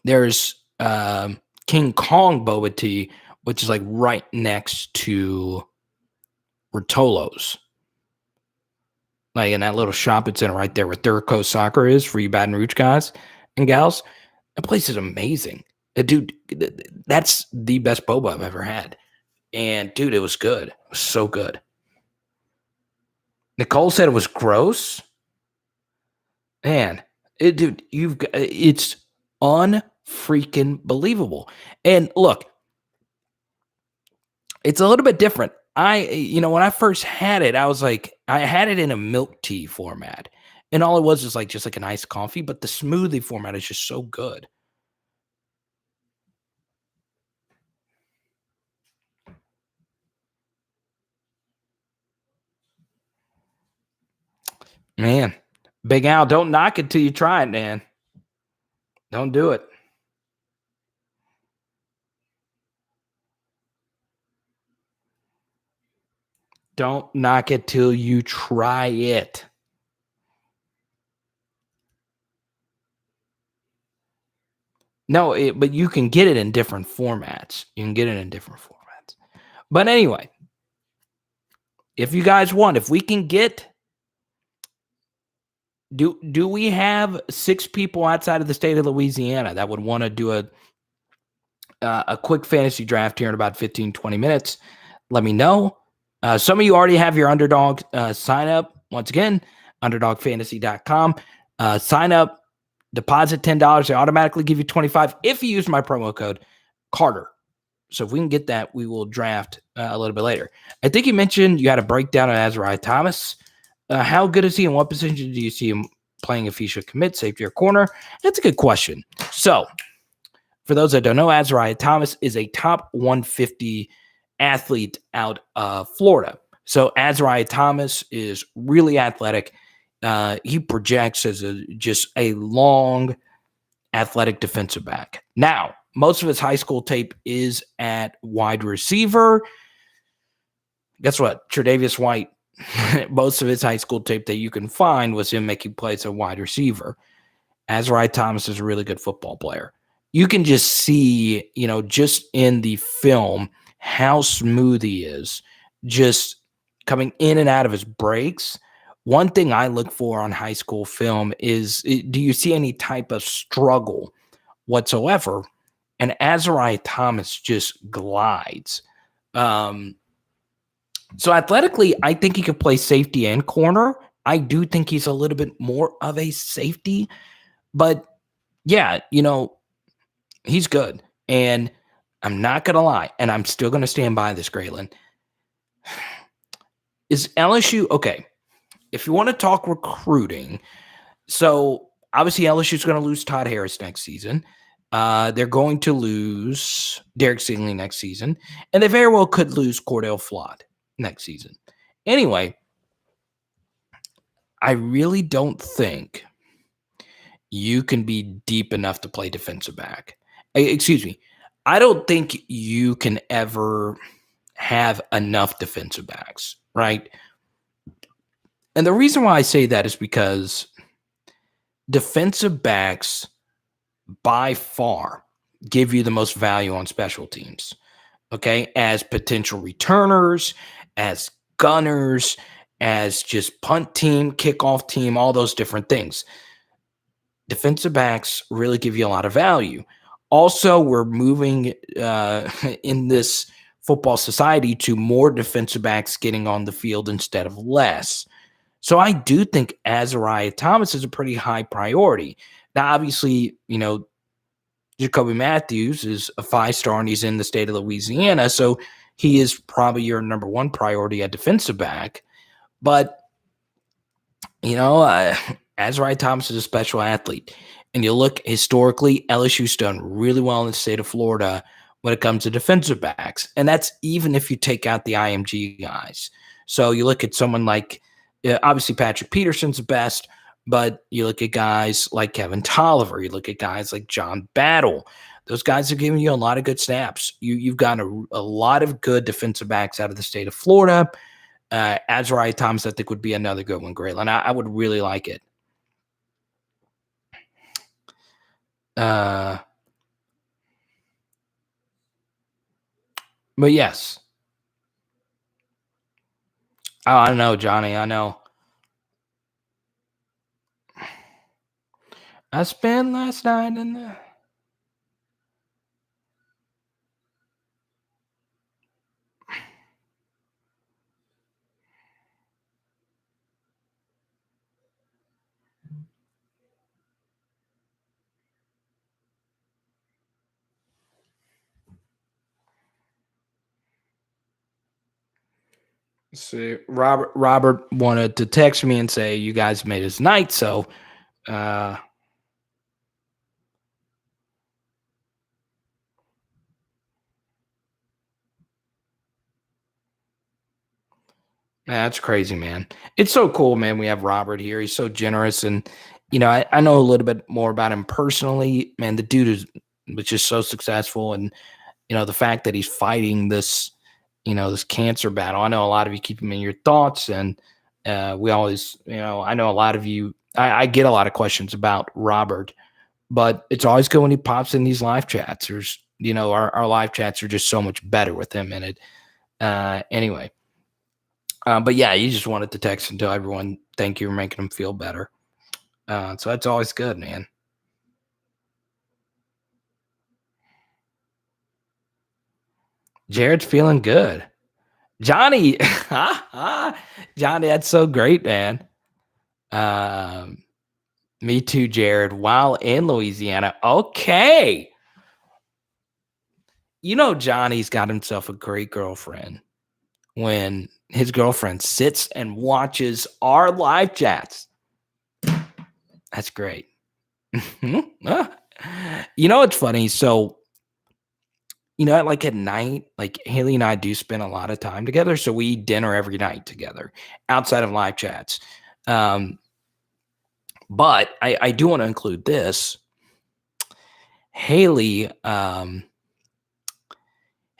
there's King Kong Boba Tea, which is like right next to Rotolo's. Like in that little shopping center right there where Thurco Soccer is for you Baton Rouge guys and gals. That place is amazing. Dude, that's the best boba I've ever had. And dude, it was good. It was so good. Nicole said it was gross. Man, dude, it's unfreaking believable. And look, it's a little bit different. When I first had it, I was like, I had it in a milk tea format. And all it was just like an iced coffee, but the smoothie format is just so good. Man, Big Al, don't knock it till you try it, man. Don't do it. Don't knock it till you try it. No, but you can get it in different formats. But anyway, if you guys want, if we can get, do we have 6 people outside of the state of Louisiana that would want to do a quick fantasy draft here in about 15, 20 minutes? Let me know. Some of you already have your underdog sign up. Once again, underdogfantasy.com. Sign up, deposit $10. They automatically give you $25 if you use my promo code Carter. So if we can get that, we will draft a little bit later. I think you mentioned you had a breakdown on Azariah Thomas. How good is he, and what position do you see him playing if he should commit, safety or corner? That's a good question. So for those that don't know, Azariah Thomas is a top 150 athlete out of Florida. So Azariah Thomas is really athletic. He projects as just a long, athletic defensive back. Now, most of his high school tape is at wide receiver. Guess what? Tre'Davious White, most of his high school tape that you can find was him making plays at wide receiver. Azariah Thomas is a really good football player. You can just see, just in the film, how smooth he is, just coming in and out of his breaks. One thing I look for on high school film is, do you see any type of struggle whatsoever? And Azariah Thomas just glides. So athletically, I think he could play safety and corner. I do think he's a little bit more of a safety, but yeah, he's good. And I'm not going to lie, and I'm still going to stand by this, Graylin. Is LSU okay? If you want to talk recruiting, so obviously LSU is going to lose Todd Harris next season. They're going to lose Derek Stingley next season, and they very well could lose Cordell Flott next season. Anyway, I really don't think you can be deep enough to play defensive back. Excuse me. I don't think you can ever have enough defensive backs, right? And the reason why I say that is because defensive backs by far give you the most value on special teams, okay? As potential returners, as gunners, as just punt team, kickoff team, all those different things. Defensive backs really give you a lot of value. Also, we're moving in this football society to more defensive backs getting on the field instead of less. So I do think Azariah Thomas is a pretty high priority. Now, obviously, Jacoby Matthews is a 5-star and he's in the state of Louisiana. So he is probably your number one priority at defensive back. But, Azariah Thomas is a special athlete. And you look historically, LSU's done really well in the state of Florida when it comes to defensive backs. And that's even if you take out the IMG guys. So you look at someone like, obviously Patrick Peterson's the best, but you look at guys like Kevin Tolliver, you look at guys like John Battle. Those guys are giving you a lot of good snaps. You've got a lot of good defensive backs out of the state of Florida. Azariah Thomas, I think, would be another good one, Graylin. I would really like it. But yes. Oh, I know, Johnny. I know. I spent last night in the... See, Robert wanted to text me and say you guys made his night, so that's crazy, man. It's so cool, man. We have Robert here. He's so generous, and I know a little bit more about him personally. Man, the dude was just so successful, and the fact that he's fighting this this cancer battle. I know a lot of you keep him in your thoughts, and we always, I know a lot of you, I get a lot of questions about Robert, but it's always good when he pops in these live chats. There's, our live chats are just so much better with him in it. Anyway, but yeah, you just wanted to text and tell everyone, thank you for making them feel better. So that's always good, man. Jared's feeling good. Johnny, Johnny, that's so great, man. Me too, Jared. While in Louisiana. Okay. Johnny's got himself a great girlfriend when his girlfriend sits and watches our live chats. That's great. It's funny. So, like at night, like Haley and I do spend a lot of time together. So we eat dinner every night together outside of live chats. But I do want to include this. Haley and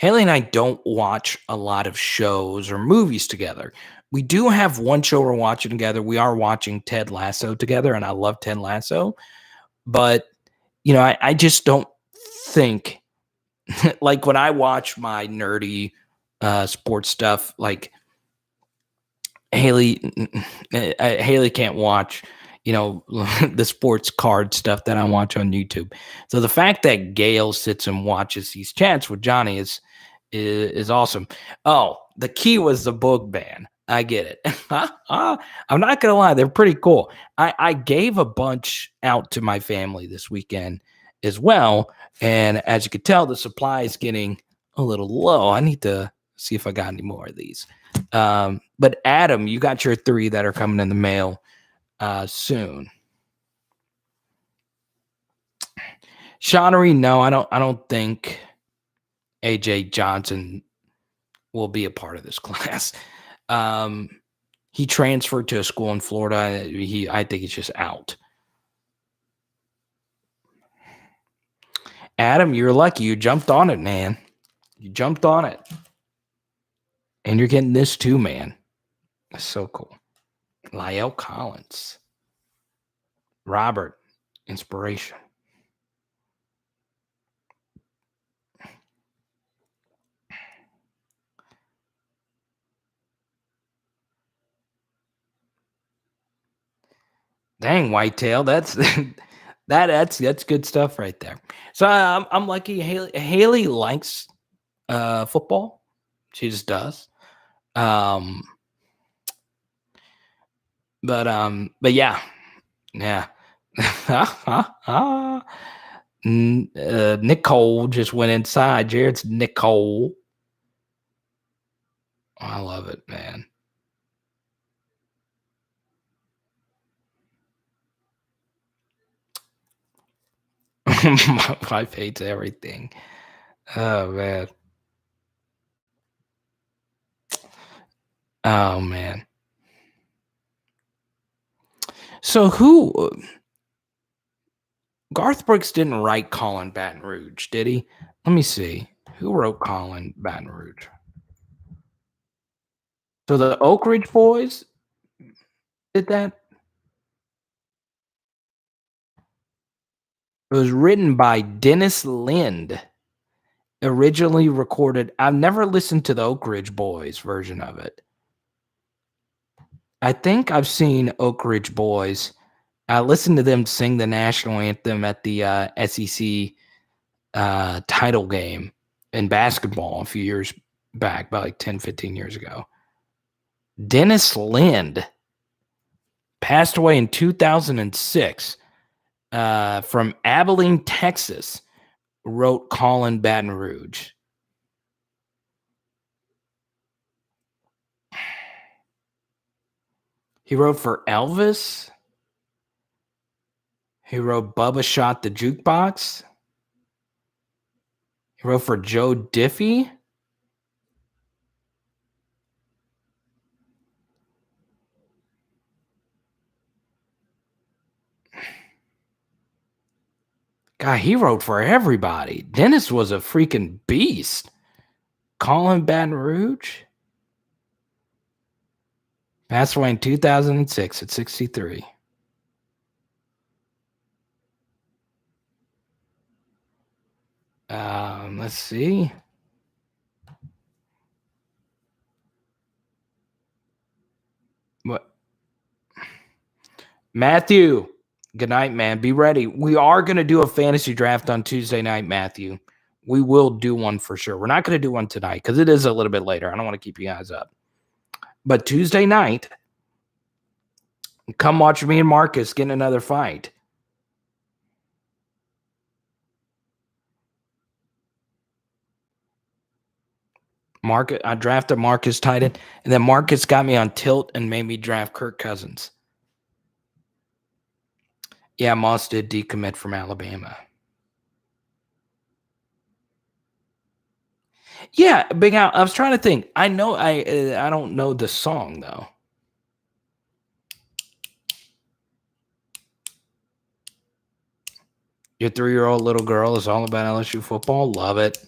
I don't watch a lot of shows or movies together. We do have one show we're watching together. We are watching Ted Lasso together, and I love Ted Lasso. But, I just don't think, like when I watch my nerdy sports stuff, like Haley can't watch, the sports card stuff that I watch on YouTube. So the fact that Gail sits and watches these chats with Johnny is, is awesome. Oh, the key was the book ban. I get it. I'm not gonna lie, they're pretty cool. I gave a bunch out to my family this weekend as well, and as you can tell, the supply is getting a little low. I need to see if I got any more of these. But Adam, you got your 3 that are coming in the mail soon. Shawnery, no, I don't think AJ Johnson will be a part of this class. He transferred to a school in Florida. I think he's just out. Adam, you're lucky. You jumped on it, man. You jumped on it. And you're getting this too, man. That's so cool. Lyle Collins. Robert, inspiration. Dang, Whitetail. That's that's good stuff right there. So I'm lucky. Haley likes football. She just does. But yeah. Nicole just went inside. Jared's Nicole. I love it, man. My wife hates everything. Oh man. Oh man. So who Garth Brooks didn't write Colin Baton Rouge, did he? Let me see. Who wrote Colin Baton Rouge? So the Oak Ridge Boys did that? It was written by Dennis Lind. Originally recorded. I've never listened to the Oak Ridge Boys version of it. I think I've seen Oak Ridge Boys. I listened to them sing the national anthem at the SEC title game in basketball a few years back, about like 10, 15 years ago. Dennis Lind passed away in 2006 from Abilene, Texas, wrote Colin Baton Rouge. He wrote for Elvis. He wrote Bubba Shot the Jukebox. He wrote for Joe Diffie. God, he wrote for everybody. Dennis was a freaking beast. Colin Baton Rouge. Passed away in 2006 at 63. Let's see. What? Matthew, good night, man. Be ready. We are going to do a fantasy draft on Tuesday night, Matthew. We will do one for sure. We're not going to do one tonight because it is a little bit later. I don't want to keep you guys up. But Tuesday night, come watch me and Marcus get in another fight. I drafted Marcus tight end, and then Marcus got me on tilt and made me draft Kirk Cousins. Yeah, Moss did decommit from Alabama. Yeah, Big Al. I was trying to think. I know I don't know the song though. Your 3-year-old little girl is all about LSU football. Love it.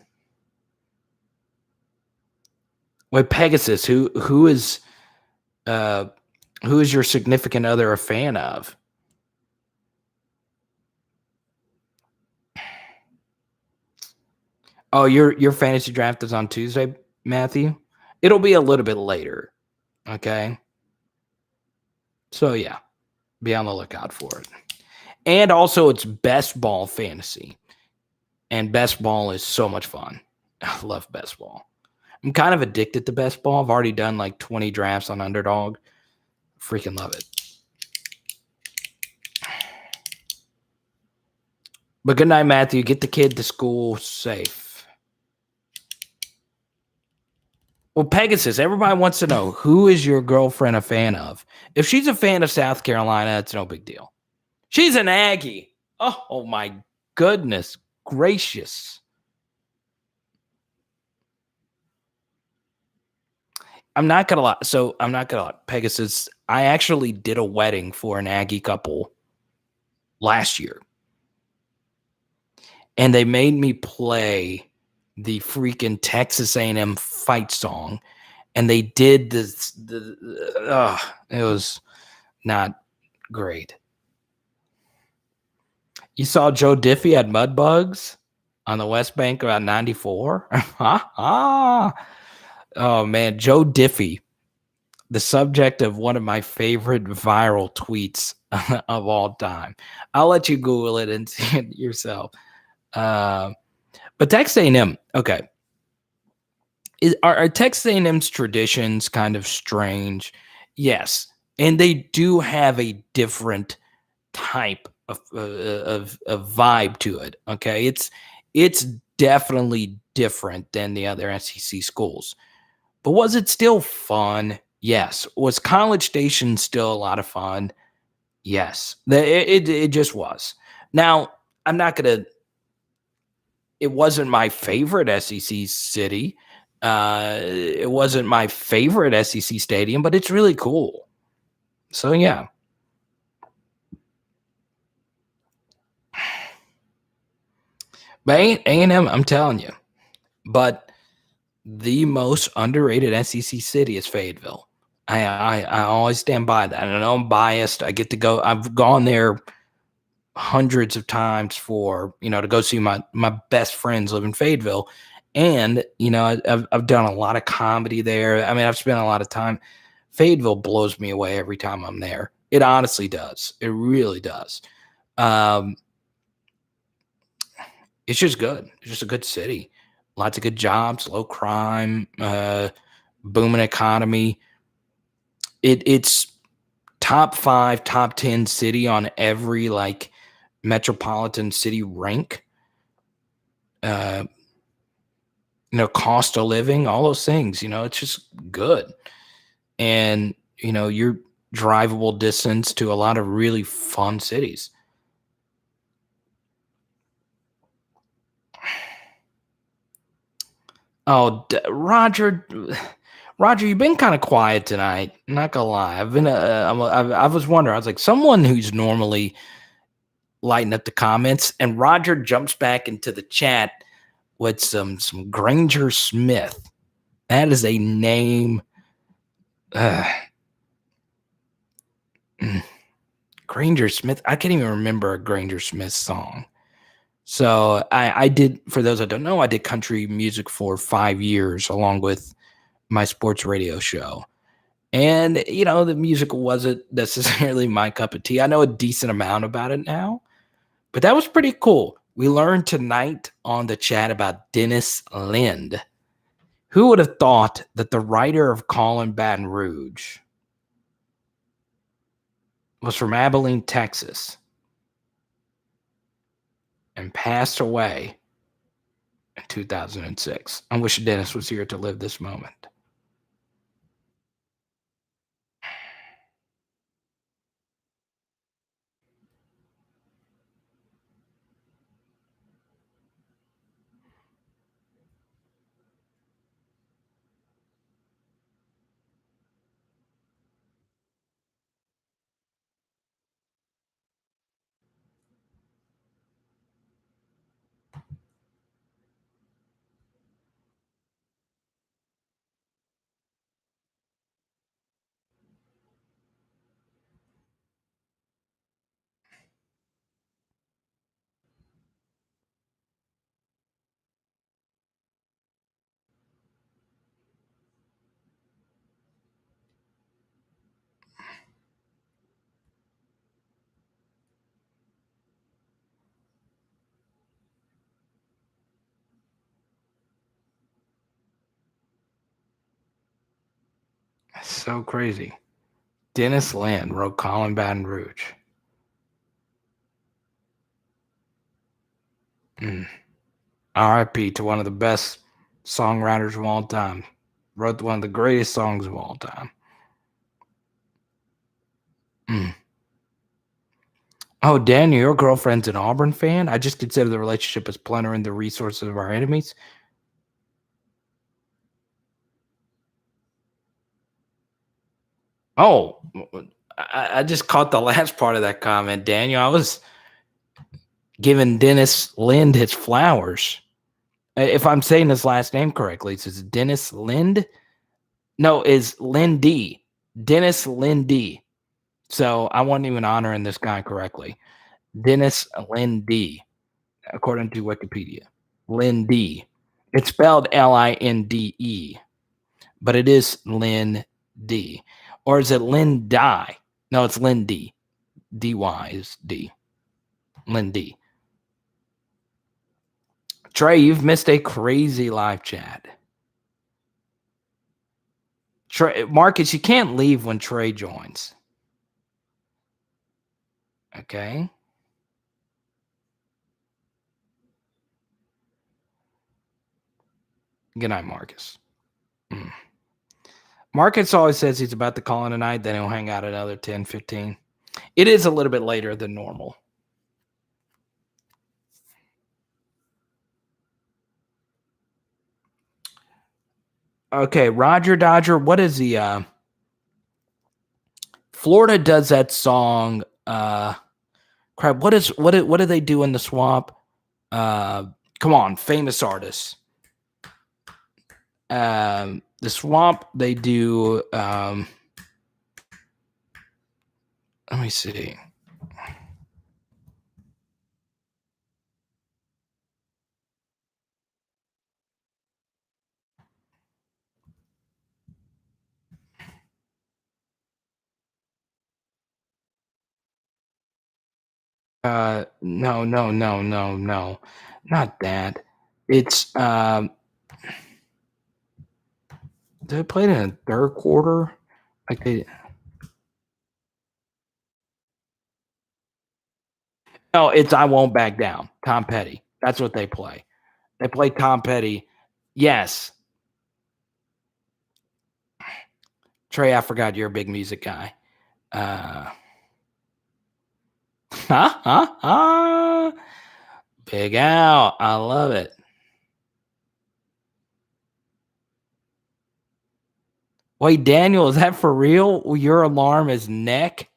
Wait, Pegasus, who is your significant other a fan of? Oh, your fantasy draft is on Tuesday, Matthew? It'll be a little bit later. Okay. So yeah, be on the lookout for it. And also it's best ball fantasy. And best ball is so much fun. I love best ball. I'm kind of addicted to best ball. I've already done like 20 drafts on Underdog. Freaking love it. But good night, Matthew. Get the kid to school safe. Well, Pegasus, everybody wants to know, who is your girlfriend a fan of? If she's a fan of South Carolina, it's no big deal. She's an Aggie. Oh my goodness gracious. I'm not gonna lie. So I'm not gonna lie. Pegasus, I actually did a wedding for an Aggie couple last year. And they made me play the freaking Texas A&M fight song. And they did this. It was not great. You saw Joe Diffie had mud bugs on the West Bank about 94. Oh, man. Joe Diffie, the subject of one of my favorite viral tweets of all time. I'll let you Google it and see it yourself. But Texas A&M, okay. Are Texas A&M's traditions kind of strange? Yes, and they do have a different type of vibe to it. Okay, it's definitely different than the other SEC schools. But was it still fun? Yes. Was College Station still a lot of fun? Yes. It just was. Now, I'm not gonna. It wasn't my favorite SEC city. It wasn't my favorite SEC stadium, but it's really cool. So yeah. But A&M, I'm telling you. But the most underrated SEC city is Fayetteville. I always stand by that. I know I'm biased. I get to go. I've gone there hundreds of times to go see my best friends live in Fayetteville. And, I've done a lot of comedy there. I mean, I've spent a lot of time. Fayetteville blows me away every time I'm there. It honestly does. It really does. It's just good. It's just a good city. Lots of good jobs, low crime, booming economy. It's top 5, top 10 city on every metropolitan city rank. Cost of living, all those things, it's just good. And, you're drivable distance to a lot of really fun cities. Oh, Roger, you've been kind of quiet tonight. I'm not gonna lie. I was wondering. I was like, someone who's normally lighting up the comments, and Roger jumps back into the chat with some Granger Smith. That is a name. Granger Smith. I can't even remember a Granger Smith song. So I did, for those that don't know, I did country music for 5 years along with my sports radio show. And, the music wasn't necessarily my cup of tea. I know a decent amount about it now, but that was pretty cool. We learned tonight on the chat about Dennis Lind. Who would have thought that the writer of Callin' Baton Rouge was from Abilene, Texas, and passed away in 2006? I wish Dennis was here to live this moment. so crazy. Dennis Lind wrote Colin Baton Rouge. R.I.P. to one of the best songwriters of all time. Wrote one of the greatest songs of all time. Oh, Daniel, your girlfriend's an Auburn fan? I just consider the relationship as plundering the resources of our enemies. Oh, I just caught the last part of that comment, Daniel. I was giving Dennis Lind his flowers. If I'm saying his last name correctly, it says Dennis Lind. No, is Lindy. Dennis Lindy. So I wasn't even honoring this guy correctly. Dennis Lindy, according to Wikipedia. Lindy. It's spelled Linde, but it is Lindy. Or is it Lindy? No, it's Lindy. DY is D. Lindy. Trey, you've missed a crazy live chat. Trey, Marcus, you can't leave when Trey joins. Okay. Good night, Marcus. Marcus always says he's about to call in tonight, then he'll hang out another 10, 15. It is a little bit later than normal. Okay, Roger Dodger, what is the Florida does that song crap, what do they do in the swamp? Come on, famous artists. The swamp, they do let me see. No, not that. It's they played in the third quarter. Like they No, it's I Won't Back Down. Tom Petty. That's what they play. They play Tom Petty. Yes. Trey, I forgot you're a big music guy. Big Al. I love it. Wait, Daniel, is that for real? Your alarm is neck?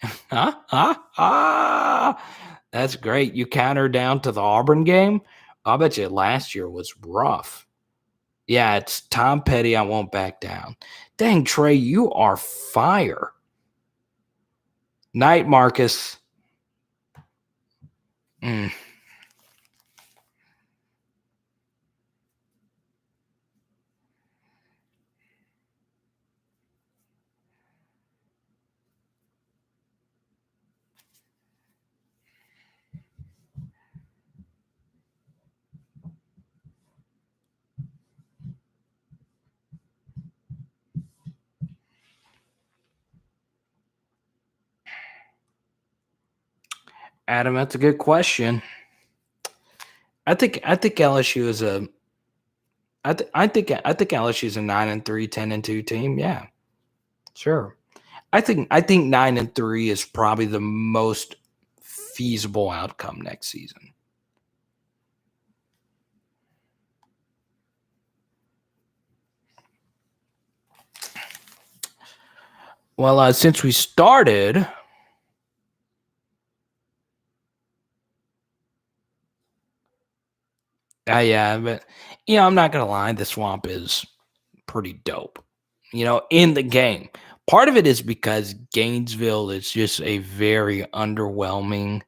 That's great. You counter down to the Auburn game? I bet you last year was rough. Yeah, it's Tom Petty. I Won't Back Down. Dang, Trey, you are fire. Night, Marcus. Adam, that's a good question. I think LSU is a I think LSU is a 9-3, 10-2 team. Yeah, sure. I think 9-3 is probably the most feasible outcome next season. Well, since we started, yeah, but I'm not gonna lie, the swamp is pretty dope. In the game. Part of it is because Gainesville is just a very underwhelming.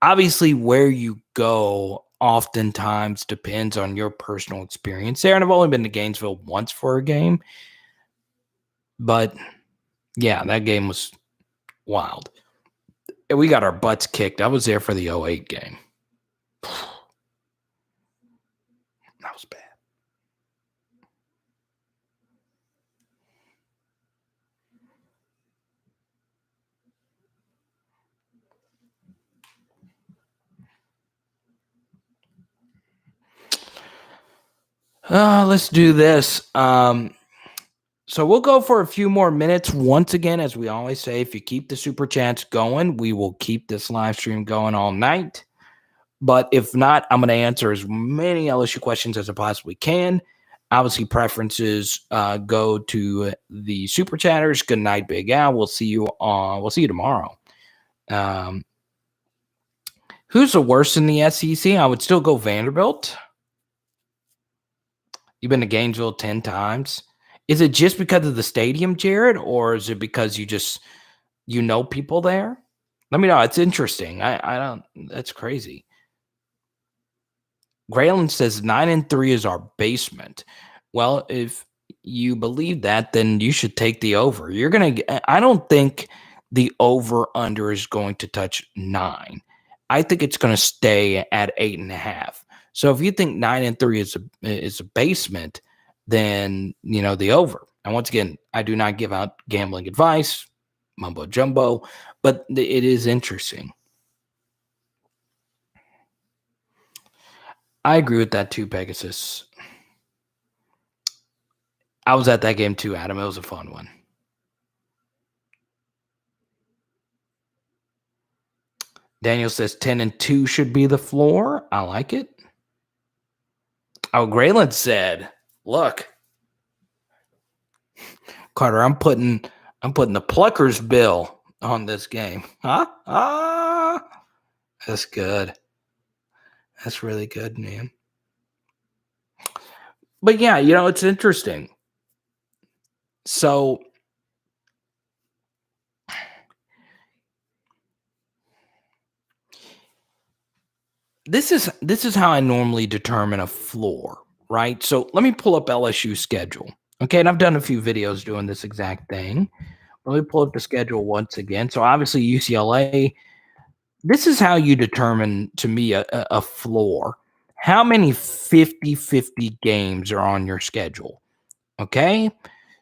Obviously, where you go oftentimes depends on your personal experience there. And I've only been to Gainesville once for a game. But yeah, that game was wild. We got our butts kicked. I was there for the 08 game. That was bad. Let's do this. So we'll go for a few more minutes. Once again, as we always say, if you keep the super chats going, we will keep this live stream going all night. But if not, I'm going to answer as many LSU questions as I possibly can. Obviously, preferences go to the super chatters. Good night, Big Al. We'll see you tomorrow. Who's the worst in the SEC? I would still go Vanderbilt. You've been to Gainesville 10 times. Is it just because of the stadium, Jared, or is it because you know people there? Let me know. It's interesting. I don't. That's crazy. Graylin says 9-3 is our basement. Well, if you believe that, then you should take the over. I don't think the over under is going to touch 9. I think it's going to stay at 8.5. So if you think 9-3 is a basement, then the over. And once again, I do not give out gambling advice, mumbo jumbo, but it is interesting. I agree with that too, Pegasus. I was at that game too, Adam. It was a fun one. Daniel says 10-2 should be the floor. I like it. Oh, Grayland said, look, Carter, I'm putting the Pluckers bill on this game. Huh? That's good. That's really good, man. But yeah, it's interesting. So this is how I normally determine a floor, right? So let me pull up LSU schedule. Okay, and I've done a few videos doing this exact thing. Let me pull up the schedule once again. So obviously UCLA, this is how you determine, to me, a floor. How many 50-50 games are on your schedule? Okay,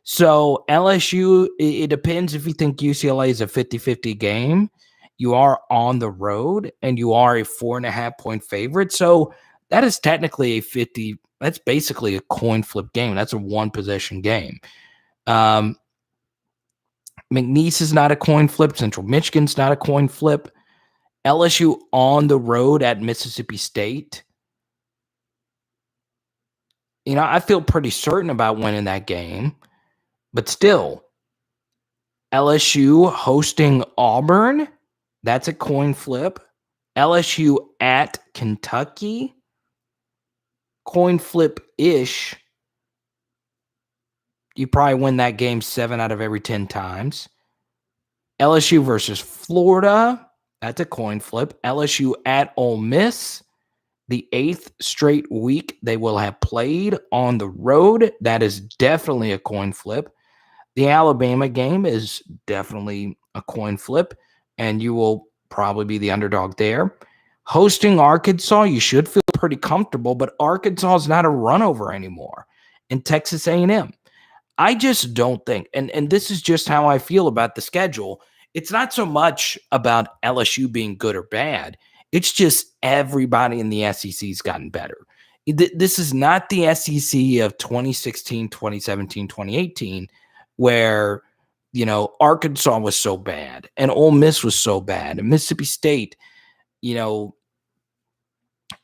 so LSU, it depends if you think UCLA is a 50-50 game. You are on the road, and you are a 4.5-point favorite. So that is technically a 50. That's basically a coin flip game. That's a one-possession game. McNeese is not a coin flip. Central Michigan's not a coin flip. LSU on the road at Mississippi State. I feel pretty certain about winning that game. But still, LSU hosting Auburn, that's a coin flip. LSU at Kentucky, coin flip-ish. You probably win that game 7 out of every 10 times. LSU versus Florida, that's a coin flip. LSU at Ole Miss, the 8th straight week they will have played on the road. That is definitely a coin flip. The Alabama game is definitely a coin flip, and you will probably be the underdog there. Hosting Arkansas, you should feel pretty comfortable, but Arkansas is not a runover anymore. And Texas A&M, I just don't think, and this is just how I feel about the schedule. It's not so much about LSU being good or bad. It's just everybody in the SEC's gotten better. This is not the SEC of 2016, 2017, 2018, where, Arkansas was so bad and Ole Miss was so bad. And Mississippi State,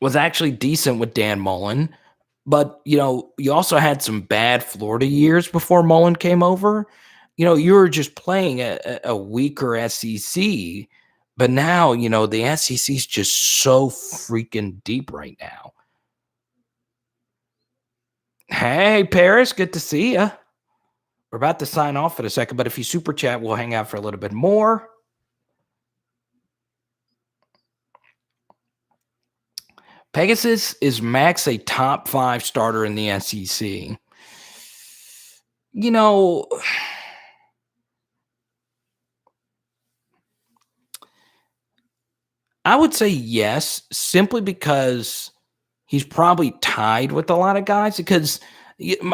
was actually decent with Dan Mullen. But, you also had some bad Florida years before Mullen came over. You were just playing a weaker SEC. But now, the SEC is just so freaking deep right now. Hey, Paris, good to see you. We're about to sign off in a second, but if you super chat, we'll hang out for a little bit more. Pegasus, is Max a top 5 starter in the SEC? I would say yes, simply because he's probably tied with a lot of guys. Because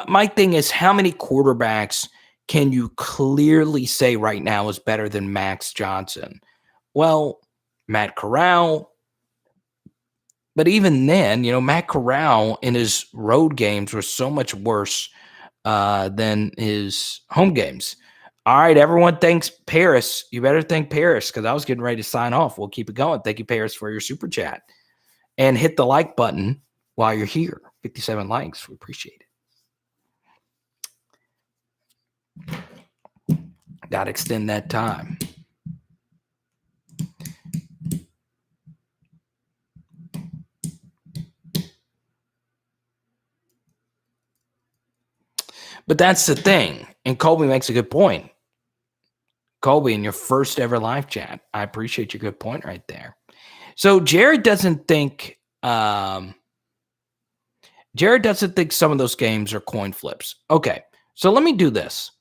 my thing is, how many quarterbacks can you clearly say right now is better than Max Johnson? Well, Matt Corral, But even then, Matt Corral in his road games were so much worse than his home games. All right, everyone thanks Paris. You better thank Paris because I was getting ready to sign off. We'll keep it going. Thank you, Paris, for your super chat. And hit the like button while you're here. 57 likes. We appreciate it. Got to extend that time. But that's the thing. And Colby makes a good point. Colby, in your first ever live chat, I appreciate your good point right there. So Jared doesn't think some of those games are coin flips. Okay, so let me do this.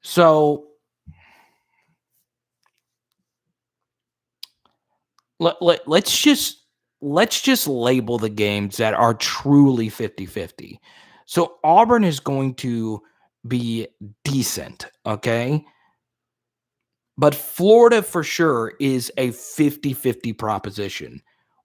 So let's just label the games that are truly 50-50. So Auburn is going to be decent, okay? But Florida for sure is a 50-50 proposition.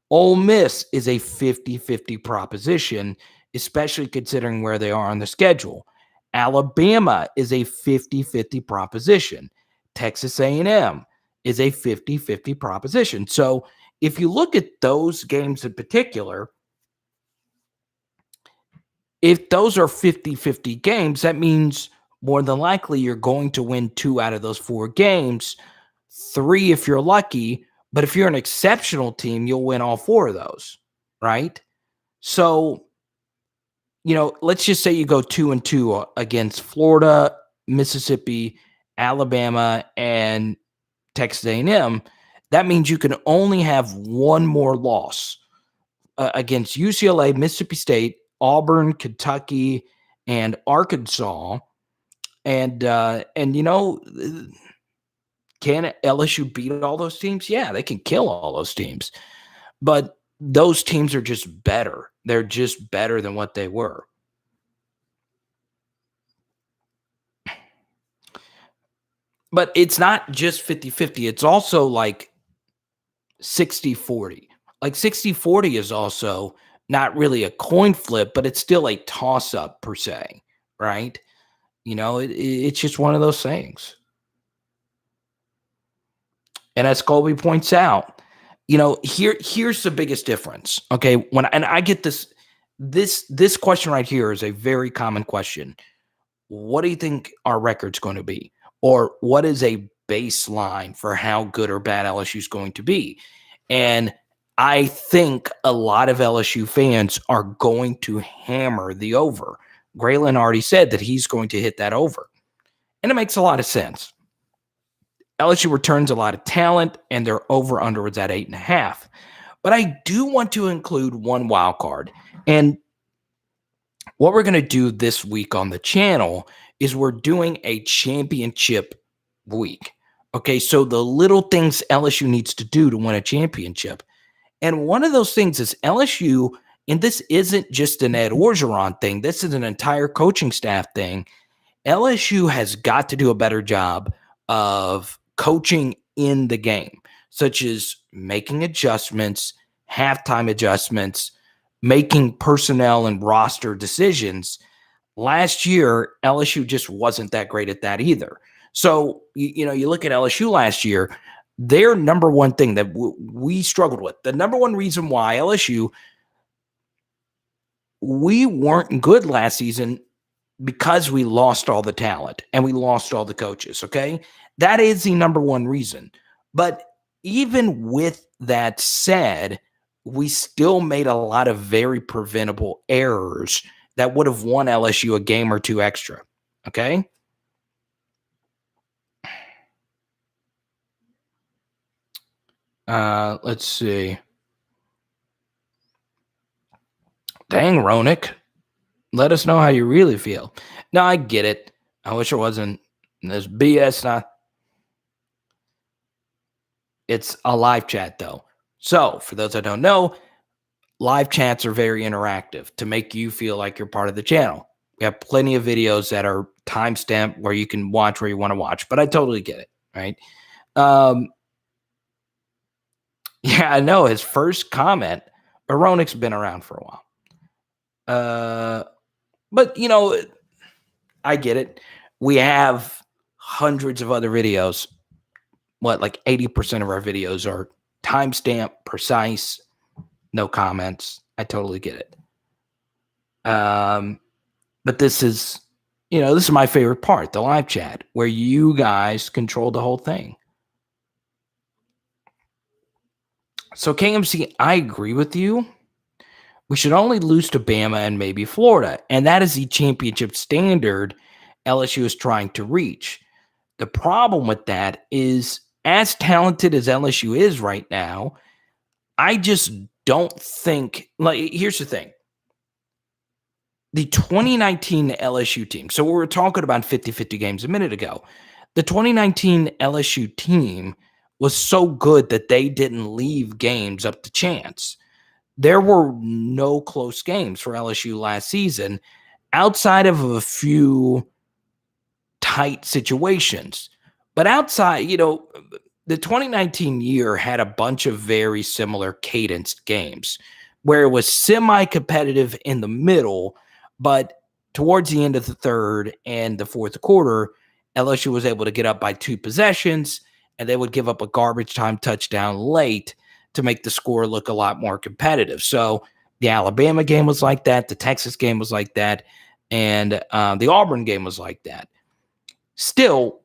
Ole Miss is a 50-50 proposition, especially considering where they are on the schedule. Alabama is a 50-50 proposition. Texas A&M is a 50-50 proposition. So if you look at those games in particular, if those are 50-50 games, that means more than likely you're going to win 2 out of those 4 games, 3 if you're lucky. But if you're an exceptional team, you'll win all 4 of those, right? So, let's just say you go 2-2 against Florida, Mississippi, Alabama, and Texas A&M. That means you can only have one more loss against UCLA, Mississippi State, Auburn, Kentucky, and Arkansas. And can LSU beat all those teams? Yeah, they can kill all those teams. But those teams are just better. They're just better than what they were. But it's not just 50-50. It's also like 60-40. Like 60-40 is also not really a coin flip, but it's still a toss-up per se, right? It's just one of those things. And as Colby points out, here's the biggest difference. Okay, I get this question right here is a very common question. What do you think our record's going to be? Or what is a baseline for how good or bad LSU is going to be? And I think a lot of LSU fans are going to hammer the over. Graylin already said that he's going to hit that over. And it makes a lot of sense. LSU returns a lot of talent, and their over-under was at 8.5. But I do want to include one wild card. And what we're going to do this week on the channel is we're doing a championship week. Okay, so the little things LSU needs to do to win a championship. And one of those things is LSU, and this isn't just an Ed Orgeron thing, this is an entire coaching staff thing. LSU has got to do a better job of coaching in the game, such as making adjustments, halftime adjustments, making personnel and roster decisions. Last year, LSU just wasn't that great at that either. So, you look at LSU last year, their number one thing that we struggled with, the number one reason why LSU, we weren't good last season because we lost all the talent and we lost all the coaches, okay? That is the number one reason. But even with that said, we still made a lot of very preventable errors that would have won LSU a game or 2 extra, okay? Let's see. Dang, Ronick. Let us know how you really feel. No, I get it. I wish it wasn't this BS. It's a live chat, though. So, for those that don't know, live chats are very interactive to make you feel like you're part of the channel. We have plenty of videos that are timestamped where you can watch where you want to watch, but I totally get it, right? Yeah, I know his first comment. Aronik's been around for a while. But I get it. We have hundreds of other videos. What, like 80% of our videos are timestamp, precise, no comments. I totally get it. But this is my favorite part, the live chat, where you guys control the whole thing. So KMC, I agree with you. We should only lose to Bama and maybe Florida. And that is the championship standard LSU is trying to reach. The problem with that is, as talented as LSU is right now, I just don't think, like, here's the thing. The 2019 LSU team, so we were talking about 50-50 games a minute ago. The 2019 LSU team was so good that they didn't leave games up to chance. There were no close games for LSU last season outside of a few tight situations. But outside, the 2019 year had a bunch of very similar cadenced games where it was semi-competitive in the middle, but towards the end of the third and the fourth quarter, LSU was able to get up by 2 possessions, and they would give up a garbage time touchdown late to make the score look a lot more competitive. So the Alabama game was like that, the Texas game was like that, and the Auburn game was like that. Still,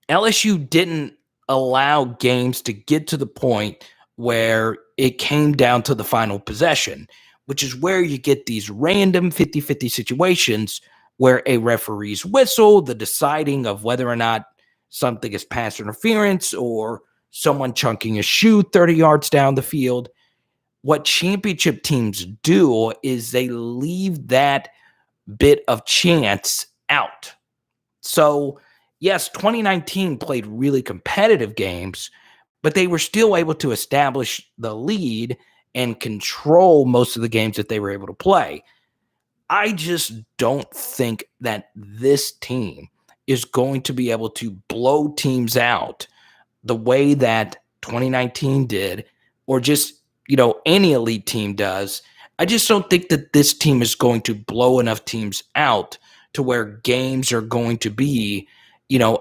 LSU didn't allow games to get to the point where it came down to the final possession, which is where you get these random 50-50 situations where a referee's whistle, the deciding of whether or not something is pass interference or someone chunking a shoe 30 yards down the field. What championship teams do is they leave that bit of chance out. So, yes, 2019 played really competitive games, but they were still able to establish the lead and control most of the games that they were able to play. I just don't think that this team is going to be able to blow teams out the way that 2019 did, or just, any elite team does. I just don't think that this team is going to blow enough teams out to where games are going to be,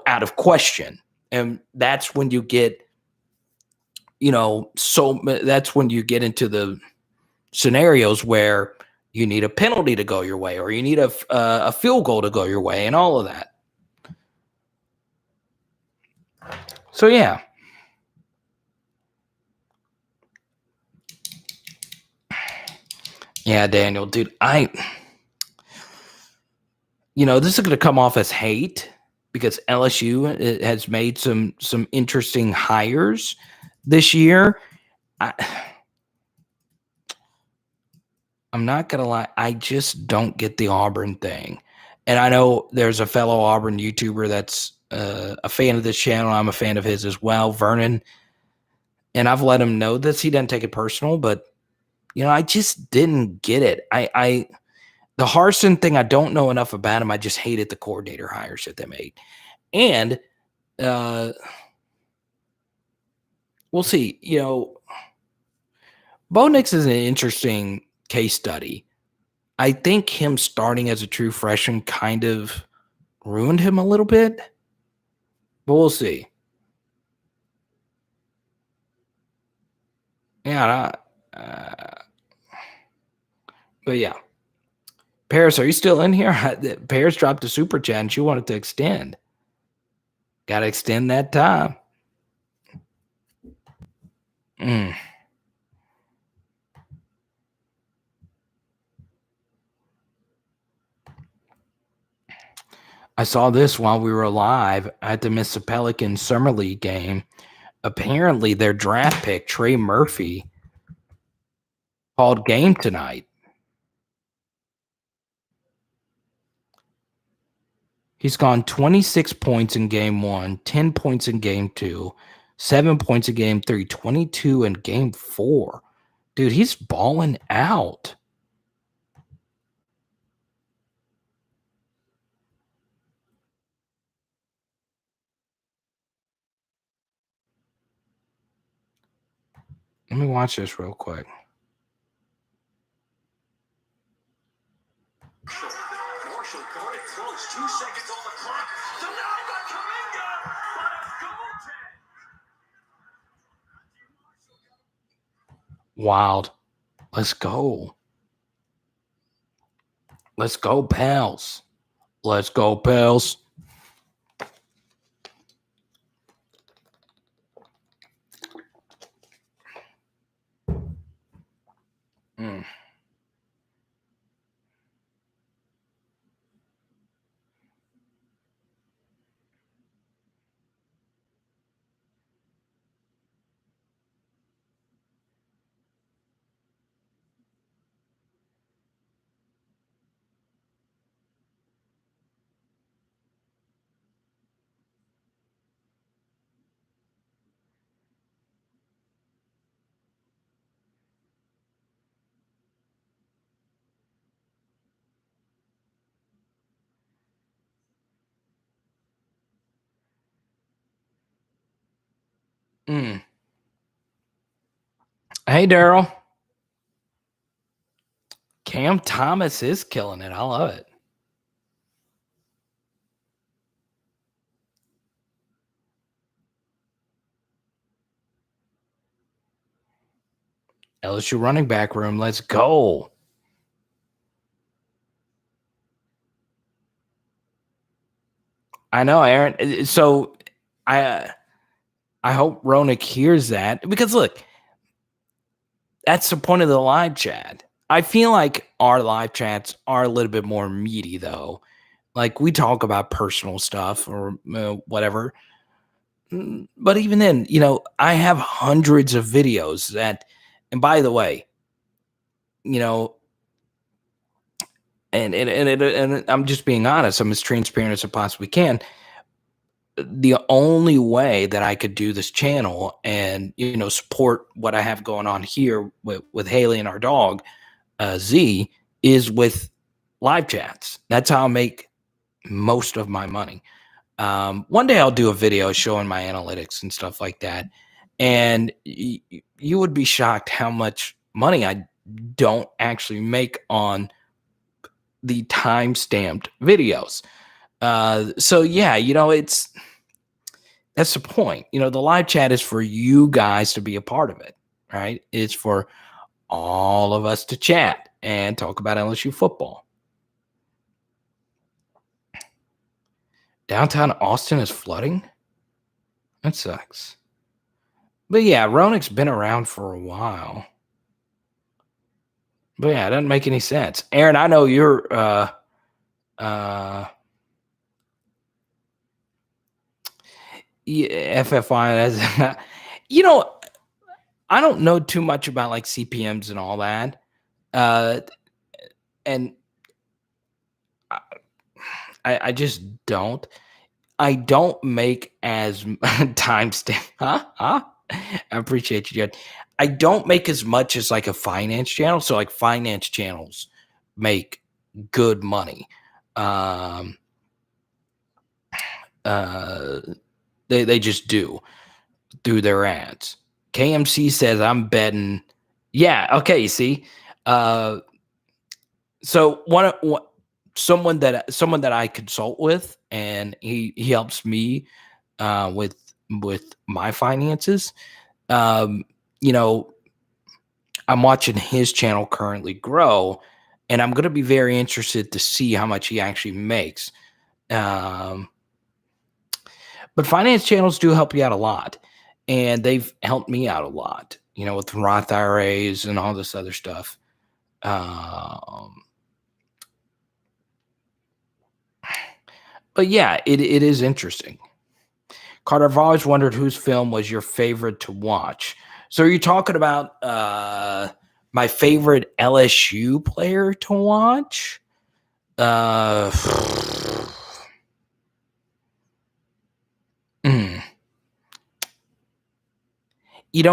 out of question. And that's when you get, that's when you get into the scenarios where you need a penalty to go your way, or you need a field goal to go your way, and all of that. So, yeah. Yeah, Daniel, dude, this is going to come off as hate because LSU has made some interesting hires this year. I'm not going to lie. I just don't get the Auburn thing. And I know there's a fellow Auburn YouTuber that's a fan of this channel. I'm a fan of his as well, Vernon. And I've let him know this. He doesn't take it personal, but, I just didn't get it. The Harsin thing, I don't know enough about him. I just hated the coordinator hires that they made. And we'll see. Bo Nix is an interesting case study. I think him starting as a true freshman kind of ruined him a little bit, but we'll see. Yeah. But yeah. Paris, are you still in here? Paris dropped a super chat and she wanted to extend. Got to extend that time. I saw this while we were live. I had to miss a Pelicans Summer League game. Apparently, their draft pick, Trey Murphy, called game tonight. He's gone 26 points in game 1, 10 points in game 2, 7 points in game 3, 22 in game 4. Dude, he's balling out. Let me watch this real quick. Marshall got it close. 2 seconds on the clock. Denied by Kaminga, but a goal. Wild. Let's go. Let's go, pals. Let's go, pals. Mm. Mm. Hey, Daryl. Cam Thomas is killing it. I love it. LSU running back room. Let's go. I know, Aaron. So I hope Ronick hears that, because look, that's the point of the live chat. I feel like our live chats are a little bit more meaty, though. Like, we talk about personal stuff or whatever. But even then, I have hundreds of videos that, and by the way, and I'm just being honest. I'm as transparent as I possibly can. The only way that I could do this channel and support what I have going on here with Haley and our dog Z is with live chats. That's how I make most of my money. One day I'll do a video showing my analytics and stuff like that, and you would be shocked how much money I don't actually make on the time-stamped videos. So yeah, that's the point. The live chat is for you guys to be a part of it, right? It's for all of us to chat and talk about LSU football. Downtown Austin is flooding? That sucks. But yeah, Ronick's been around for a while. But yeah, it doesn't make any sense. Aaron, I know you're FFI. I don't know too much about like CPMs and all that. And I just don't. I don't make as timestamp. I appreciate you, Jed. I don't make as much as like a finance channel. So like finance channels make good money. They just do through their ads. KMC says I'm betting. Yeah. Okay. You see. So someone that I consult with, and he helps me with my finances. I'm watching his channel currently grow, and I'm going to be very interested to see how much he actually makes. But finance channels do help you out a lot, and they've helped me out a lot, with Roth IRAs and all this other stuff. But yeah, it is interesting. Carter, I've always wondered whose film was your favorite to watch. So are you talking about my favorite LSU player to watch?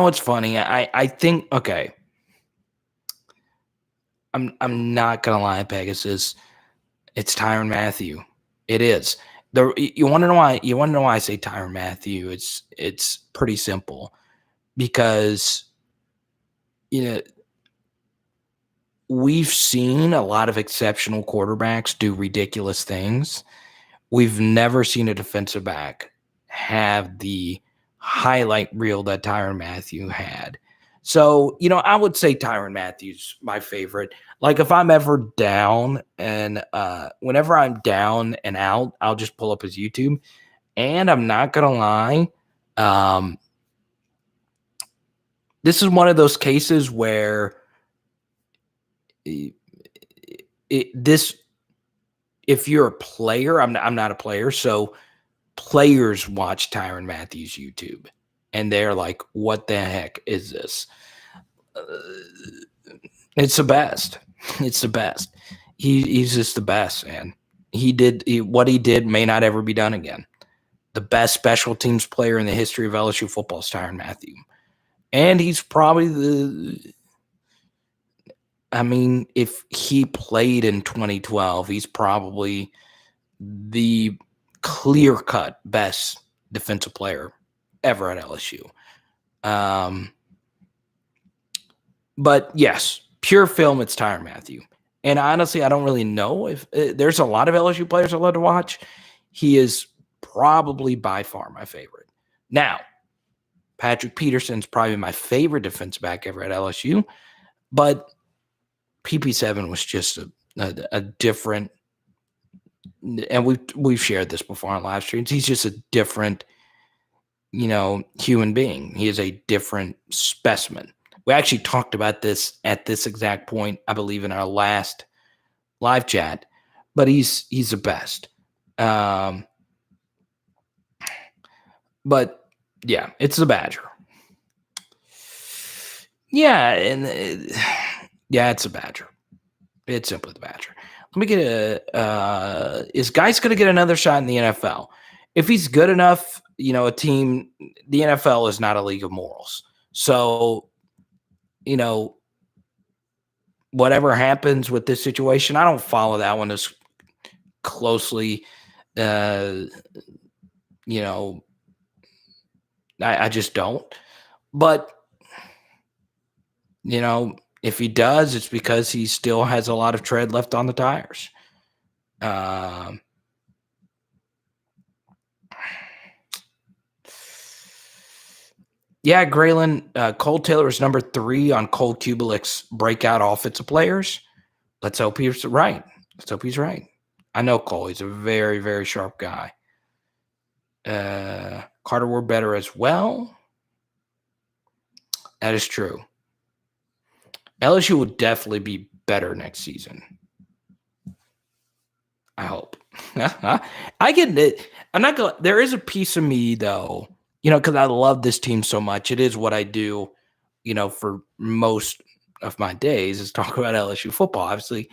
It's funny. I think, okay. I'm not gonna lie, Pegasus. It's Tyrann Mathieu. It is. You want to know why? You want to know why I say Tyrann Mathieu? It's pretty simple, because you know, we've seen a lot of exceptional quarterbacks do ridiculous things. We've never seen a defensive back have the highlight reel that Tyrann Mathieu had. So, I would say Tyrann Mathieu's my favorite. Like if I'm ever down and whenever I'm down and out, I'll just pull up his YouTube. And I'm not going to lie, this is one of those cases where if you're a player, I'm not a player, so players watch Tyrann Mathieu's YouTube, and they're like, "What the heck is this?" It's the best. It's the best. He's just the best, man. What he did may not ever be done again. The best special teams player in the history of LSU football is Tyrann Mathieu, and he's probably if he played in 2012, he's probably the clear-cut best defensive player ever at LSU. But yes, pure film, it's Tyrann Mathieu. And honestly, I don't really know if there's a lot of LSU players I love to watch. He is probably by far my favorite. Now, Patrick Peterson's probably my favorite defensive back ever at LSU, but PP7 was just a different, and we've shared this before on live streams. He's just a different, human being. He is a different specimen. We actually talked about this at this exact point, I believe, in our last live chat. But he's the best. But yeah, it's the Badger. Yeah, and it's a Badger. It's simply the Badger. Let me get is Geis going to get another shot in the NFL? If he's good enough, a team, the NFL is not a league of morals. So, whatever happens with this situation, I don't follow that one as closely. I just don't. But, if he does, it's because he still has a lot of tread left on the tires. Yeah, Graylin, Cole Taylor is number 3 on Cole Kubelik's breakout offensive players. Let's hope he's right. I know Cole. He's a very, very sharp guy. Carter were better as well. That is true. LSU will definitely be better next season. I hope. I get it. I'm not going. There is a piece of me though, because I love this team so much. It is what I do, for most of my days is talk about LSU football. Obviously,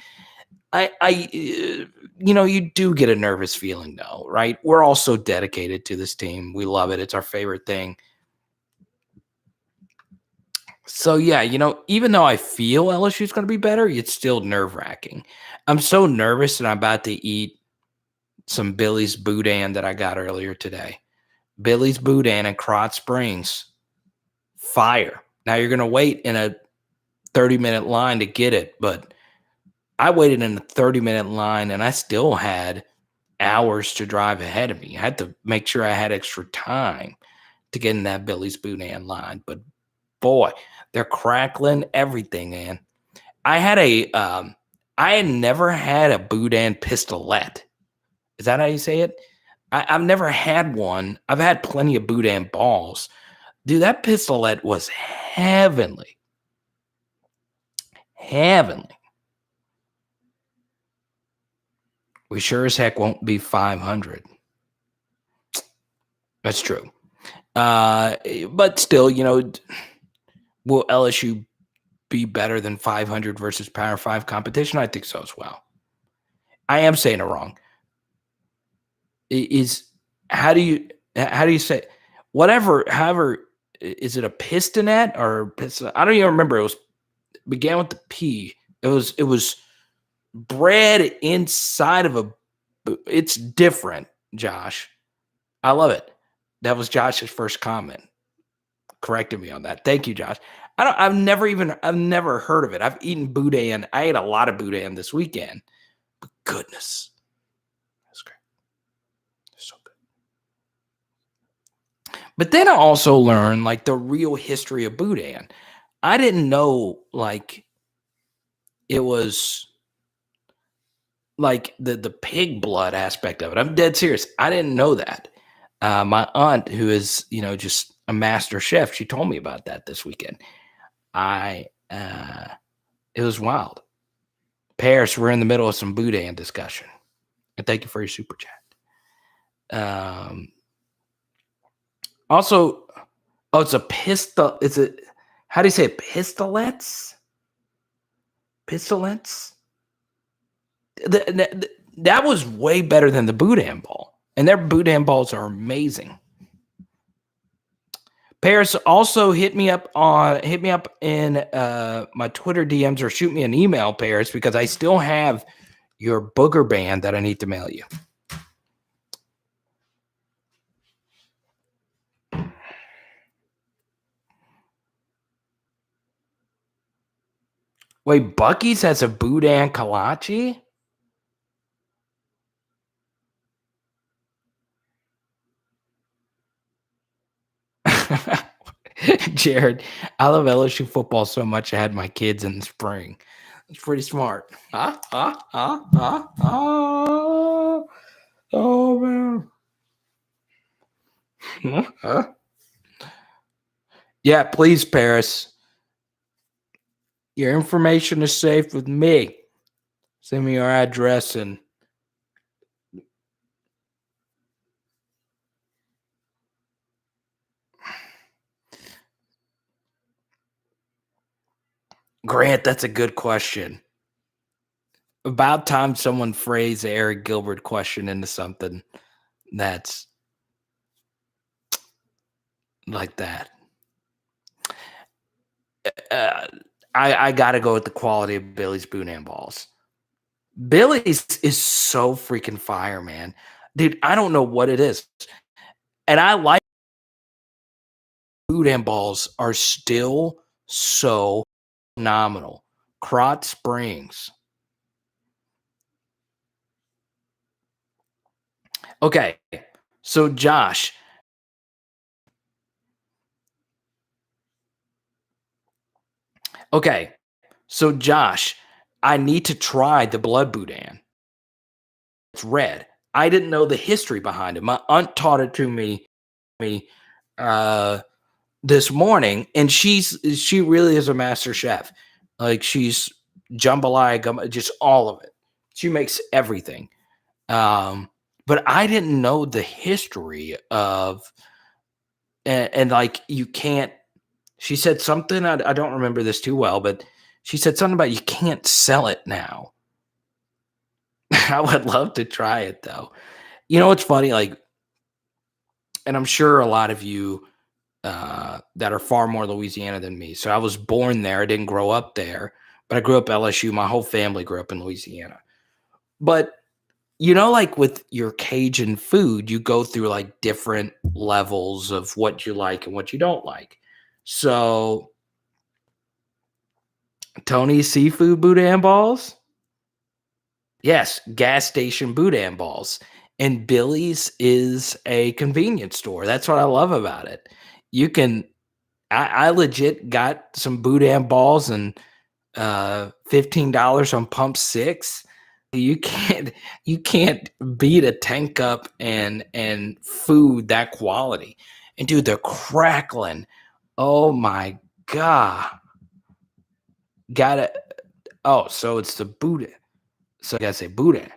you do get a nervous feeling though, right? We're all so dedicated to this team. We love it. It's our favorite thing. So, yeah, even though I feel LSU is going to be better, it's still nerve-wracking. I'm so nervous that I'm about to eat some Billy's Boudin that I got earlier today. Billy's Boudin in Krotz Springs. Fire. Now you're going to wait in a 30-minute line to get it, but I waited in a 30-minute line, and I still had hours to drive ahead of me. I had to make sure I had extra time to get in that Billy's Boudin line, but boy, they're crackling everything, man. I had never had a Boudin pistolet. Is that how you say it? I've never had one. I've had plenty of Boudin balls. Dude, that pistolet was heavenly. Heavenly. We sure as heck won't be 500. That's true. But still, will LSU be better than 500 versus Power 5 competition? I think so as well. I am saying it wrong. How do you say whatever? However, is it a pistonette or piston? I don't even remember. It began with the P. It was bread inside of a. It's different, Josh. I love it. That was Josh's first comment. Corrected me on that. Thank you, Josh. I've never heard of it. I've eaten boudin. I ate a lot of boudin this weekend. But goodness, that's great. It's so good. But then I also learned like the real history of boudin. I didn't know like it was like the pig blood aspect of it. I'm dead serious. I didn't know that. My aunt, who is just a master chef, she told me about that this weekend. It was wild. Paris, we're in the middle of some boudin discussion. And thank you for your super chat. Also, it's a pistol. How do you say it? Pistolets? Pistolets? That was way better than the boudin ball. And their boudin balls are amazing. Paris, also hit me up in my Twitter DMs or shoot me an email, Paris, because I still have your booger band that I need to mail you. Wait, Buc-ee's has a boudin kolache? Jared, I love LSU football so much I had my kids in the spring. It's pretty smart. Oh, man. Yeah, please, Paris. Your information is safe with me. Send me your address and Grant, that's a good question. About time someone phrased the Eric Gilbert question into something that's like that. I got to go with the quality of Billy's boudin balls. Billy's is so freaking fire, man. Dude, I don't know what it is. And I like boudin balls are still so phenomenal. Krotz Springs. Okay, so Josh. Okay, so Josh, I need to try the blood boudin. It's red. I didn't know the history behind it. My aunt taught it to me this morning, and she really is a master chef. Like she's jambalaya, just all of it. She makes everything. But I didn't know the history of and like you can't. She said something. I don't remember this too well, but she said something about you can't sell it now. I would love to try it though. You know what's funny? Like, and I'm sure a lot of you that are far more Louisiana than me. So I was born there. I didn't grow up there, but I grew up LSU. My whole family grew up in Louisiana. But like with your Cajun food, you go through like different levels of what you like and what you don't like. So Tony's seafood boudin balls. Yes, gas station boudin balls. And Billy's is a convenience store. That's what I love about it. You can, I legit got some boudin balls and $15 on pump 6. You can't beat a tank up and food that quality. And dude, they're crackling. Oh my God. Got it. Oh, so it's the boudin. So you gotta say boudin.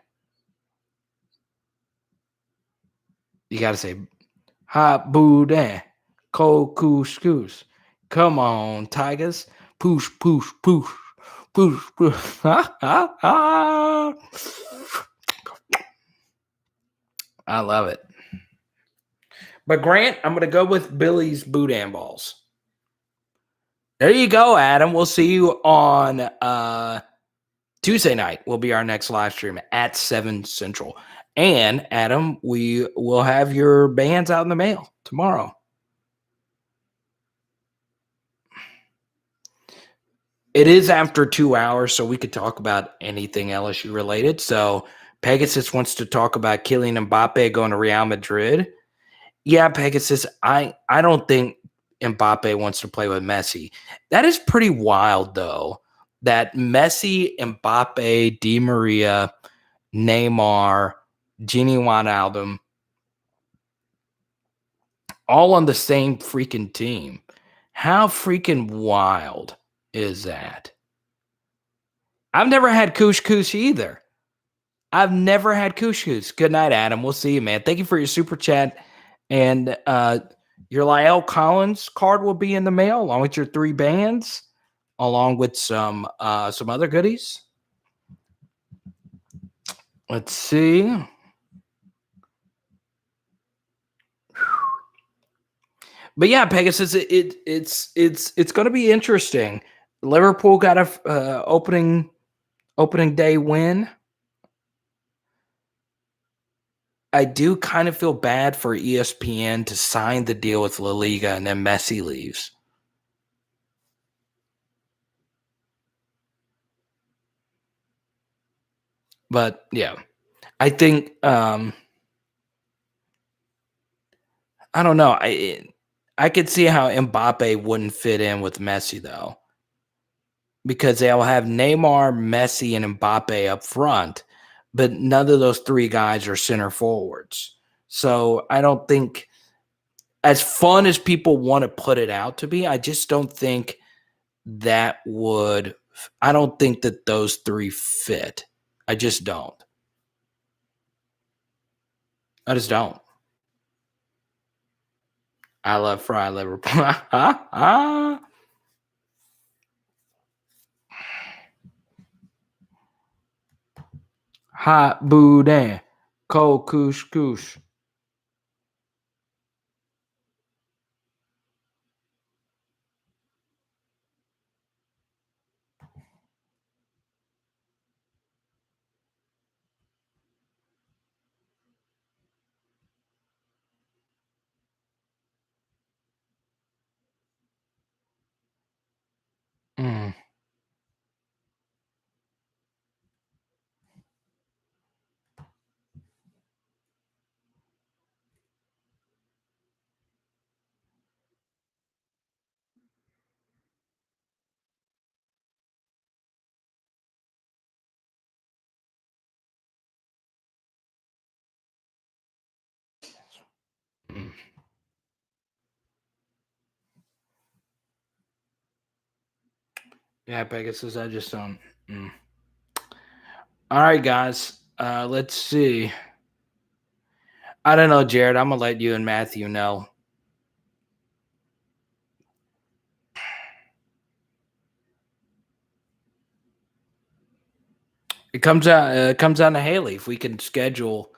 You gotta say hot boudin, cold couscous. Come on, tigers. Poosh, poosh, poosh, poosh, poosh. Ha, ha, ha. I love it. But Grant, I'm gonna go with Billy's boudin balls. There you go, Adam. We'll see you on Tuesday night. Will be our next live stream at 7 Central. And Adam, we will have your bands out in the mail tomorrow. It is after 2 hours, so we could talk about anything LSU related. So Pegasus wants to talk about Kylian Mbappe going to Real Madrid. Yeah, Pegasus, I don't think Mbappe wants to play with Messi. That is pretty wild, though, that Messi, Mbappe, Di Maria, Neymar, Gini Wijnaldum, all on the same freaking team. How freaking wild is that? I've never had couscous either. I've never had couscous. Good night, Adam. We'll see you, man. Thank you for your super chat. And your Lyle Collins card will be in the mail along with your 3 bands, along with some other goodies. Let's see. But yeah, Pegasus, it's going to be interesting. Liverpool got a opening day win. I do kind of feel bad for ESPN to sign the deal with La Liga and then Messi leaves. But yeah, I think I don't know. I could see how Mbappe wouldn't fit in with Messi though, because they'll have Neymar, Messi, and Mbappe up front, but none of those 3 guys are center forwards. So I don't think, as fun as people want to put it out to be, I just don't think that would. I don't think that those 3 fit. I just don't. I just don't. I love fried Liverpool. Hot boudin, cold couscous. Mm. Mm. Yeah, Pegasus, I just don't. Mm. All right, guys. Let's see. I don't know, Jared. I'm gonna let you and Matthew know. It comes out. It comes down to Haley. If we can schedule,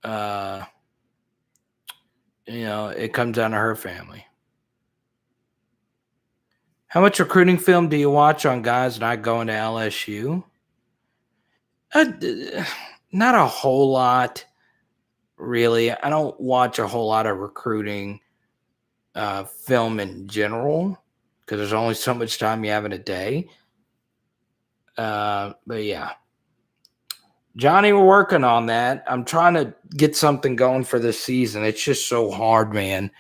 it comes down to her family. How much recruiting film do you watch on guys not going to LSU? Not a whole lot, really. I don't watch a whole lot of recruiting film in general because there's only so much time you have in a day. But yeah, Johnny, we're working on that. I'm trying to get something going for this season. It's just so hard, man.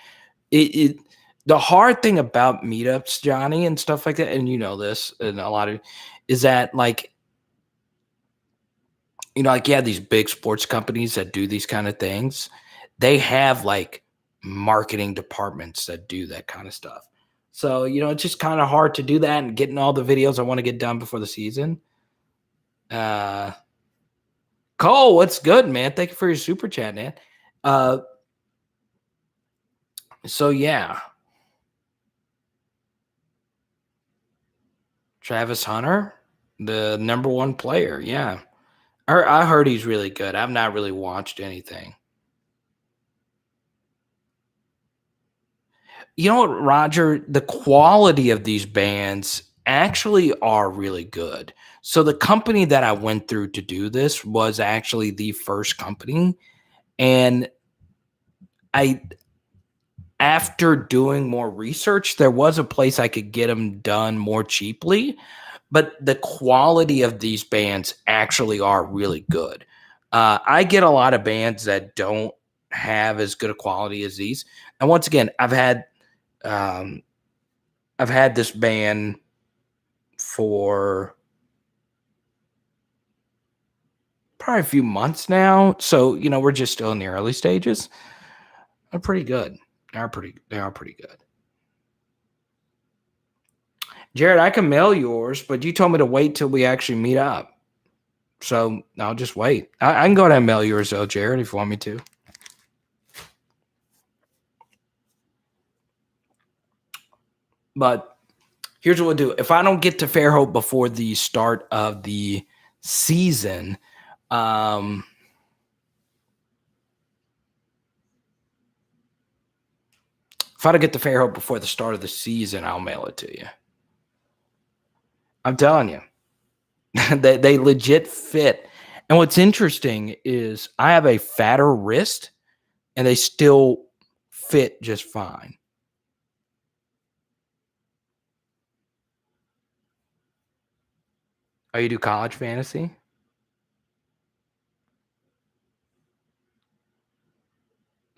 The hard thing about meetups, Johnny, and stuff like that, and you know this, and a lot of, is that like these big sports companies that do these kind of things, they have like marketing departments that do that kind of stuff. So, it's just kind of hard to do that and getting all the videos I want to get done before the season. Cole, what's good, man? Thank you for your super chat, man. So yeah. Travis Hunter, the number 1 player. Yeah. I heard he's really good. I've not really watched anything. You know what, Roger? The quality of these bands actually are really good. So the company that I went through to do this was actually the first company. And I after doing more research, there was a place I could get them done more cheaply, but the quality of these bands actually are really good. I get a lot of bands that don't have as good a quality as these. And once again, I've had this band for probably a few months now. So, we're just still in the early stages. They're pretty good. They are pretty good. Jared, I can mail yours, but you told me to wait till we actually meet up. So I'll just wait. I can go ahead and mail yours though, Jared, if you want me to. But here's what we'll do. If I don't get to Fairhope before the start of the season, if I don't get to Fairhope before the start of the season, I'll mail it to you. I'm telling you. they legit fit. And what's interesting is I have a fatter wrist and they still fit just fine. Oh, you do college fantasy?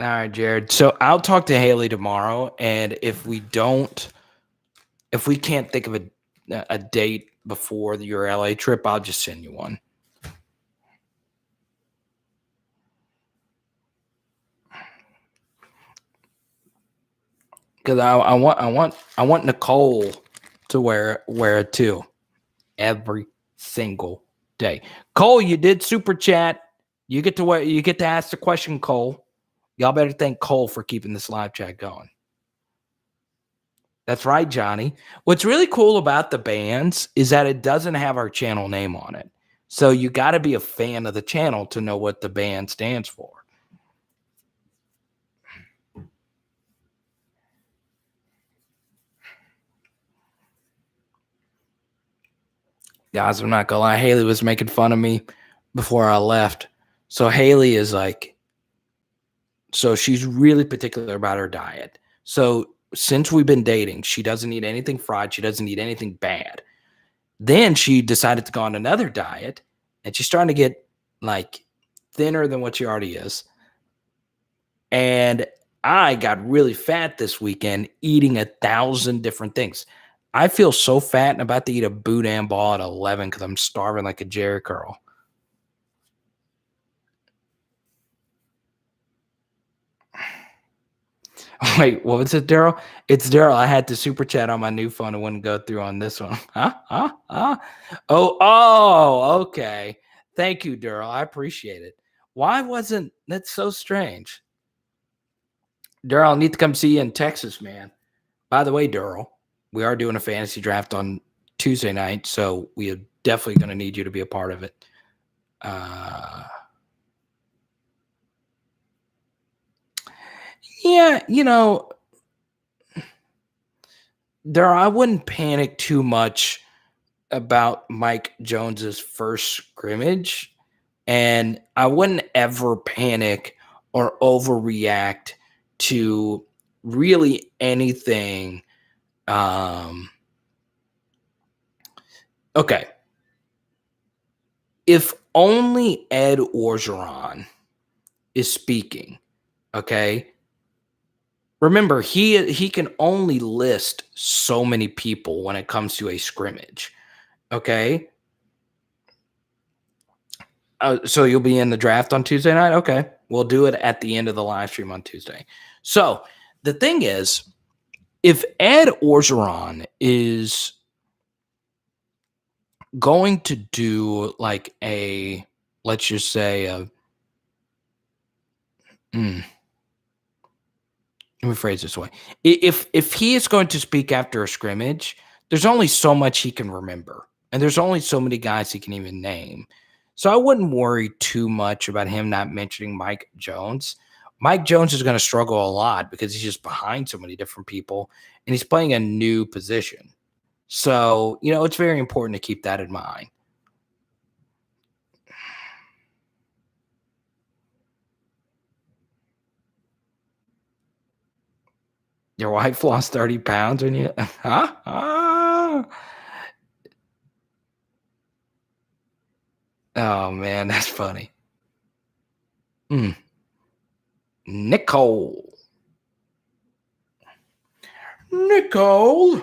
All right, Jared. So I'll talk to Haley tomorrow, and if we can't think of a date before your LA trip, I'll just send you one. Because I want Nicole to wear it too, every single day. Cole, you did super chat. You get to ask the question, Cole. Y'all better thank Cole for keeping this live chat going. That's right, Johnny. What's really cool about the bands is that it doesn't have our channel name on it. So you got to be a fan of the channel to know what the band stands for. Guys, I'm not going to lie. Haley was making fun of me before I left. So Haley is she's really particular about her diet. So since we've been dating, she doesn't eat anything fried. She doesn't eat anything bad. Then she decided to go on another diet, and she's starting to get thinner than what she already is. And I got really fat this weekend eating 1,000 different things. I feel so fat and about to eat a boudin ball at 11 because I'm starving like a Jerry curl. Wait, what was it, Daryl? It's Daryl. I had to super chat on my new phone. It wouldn't go through on this one. Oh, okay. Thank you, Daryl. I appreciate it. Why wasn't that's so strange? Daryl, I need to come see you in Texas, man. By the way, Daryl, we are doing a fantasy draft on Tuesday night, so we are definitely going to need you to be a part of it. Yeah, Daryl, I wouldn't panic too much about Mike Jones's first scrimmage, and I wouldn't ever panic or overreact to really anything. Okay. If only Ed Orgeron is speaking, okay? Remember, he can only list so many people when it comes to a scrimmage, okay? So you'll be in the draft on Tuesday night? Okay. We'll do it at the end of the live stream on Tuesday. So the thing is, if Ed Orgeron is going to do let's just say, let me phrase this way. If he is going to speak after a scrimmage, there's only so much he can remember. And there's only so many guys he can even name. So I wouldn't worry too much about him not mentioning Mike Jones. Mike Jones is going to struggle a lot because he's just behind so many different people and he's playing a new position. So, it's very important to keep that in mind. Your wife lost 30 pounds when you, huh? Oh, man, that's funny. Nicole. Nicole.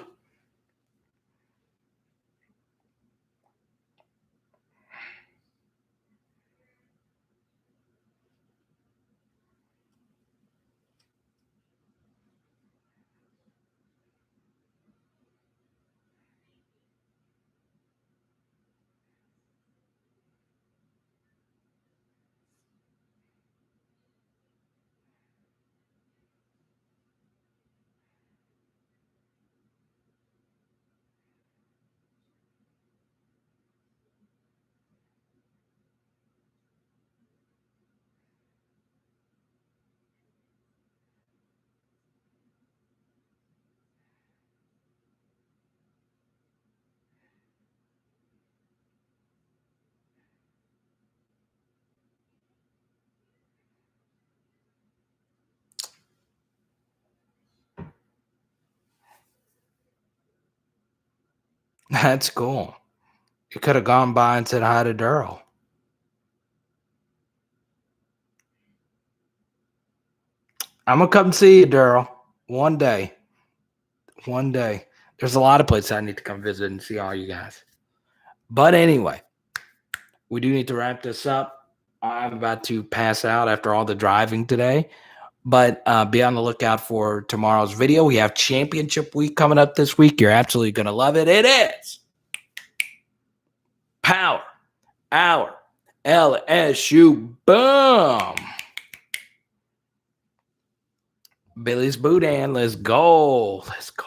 That's cool. You could have gone by and said hi to Daryl. I'm going to come see you, Daryl, one day. One day. There's a lot of places I need to come visit and see all you guys. But anyway, we do need to wrap this up. I'm about to pass out after all the driving today. But be on the lookout for tomorrow's video. We have championship week coming up this week. You're absolutely going to love it. It is Power Hour LSU. Boom. Billy's Boudin. Let's go. Let's go.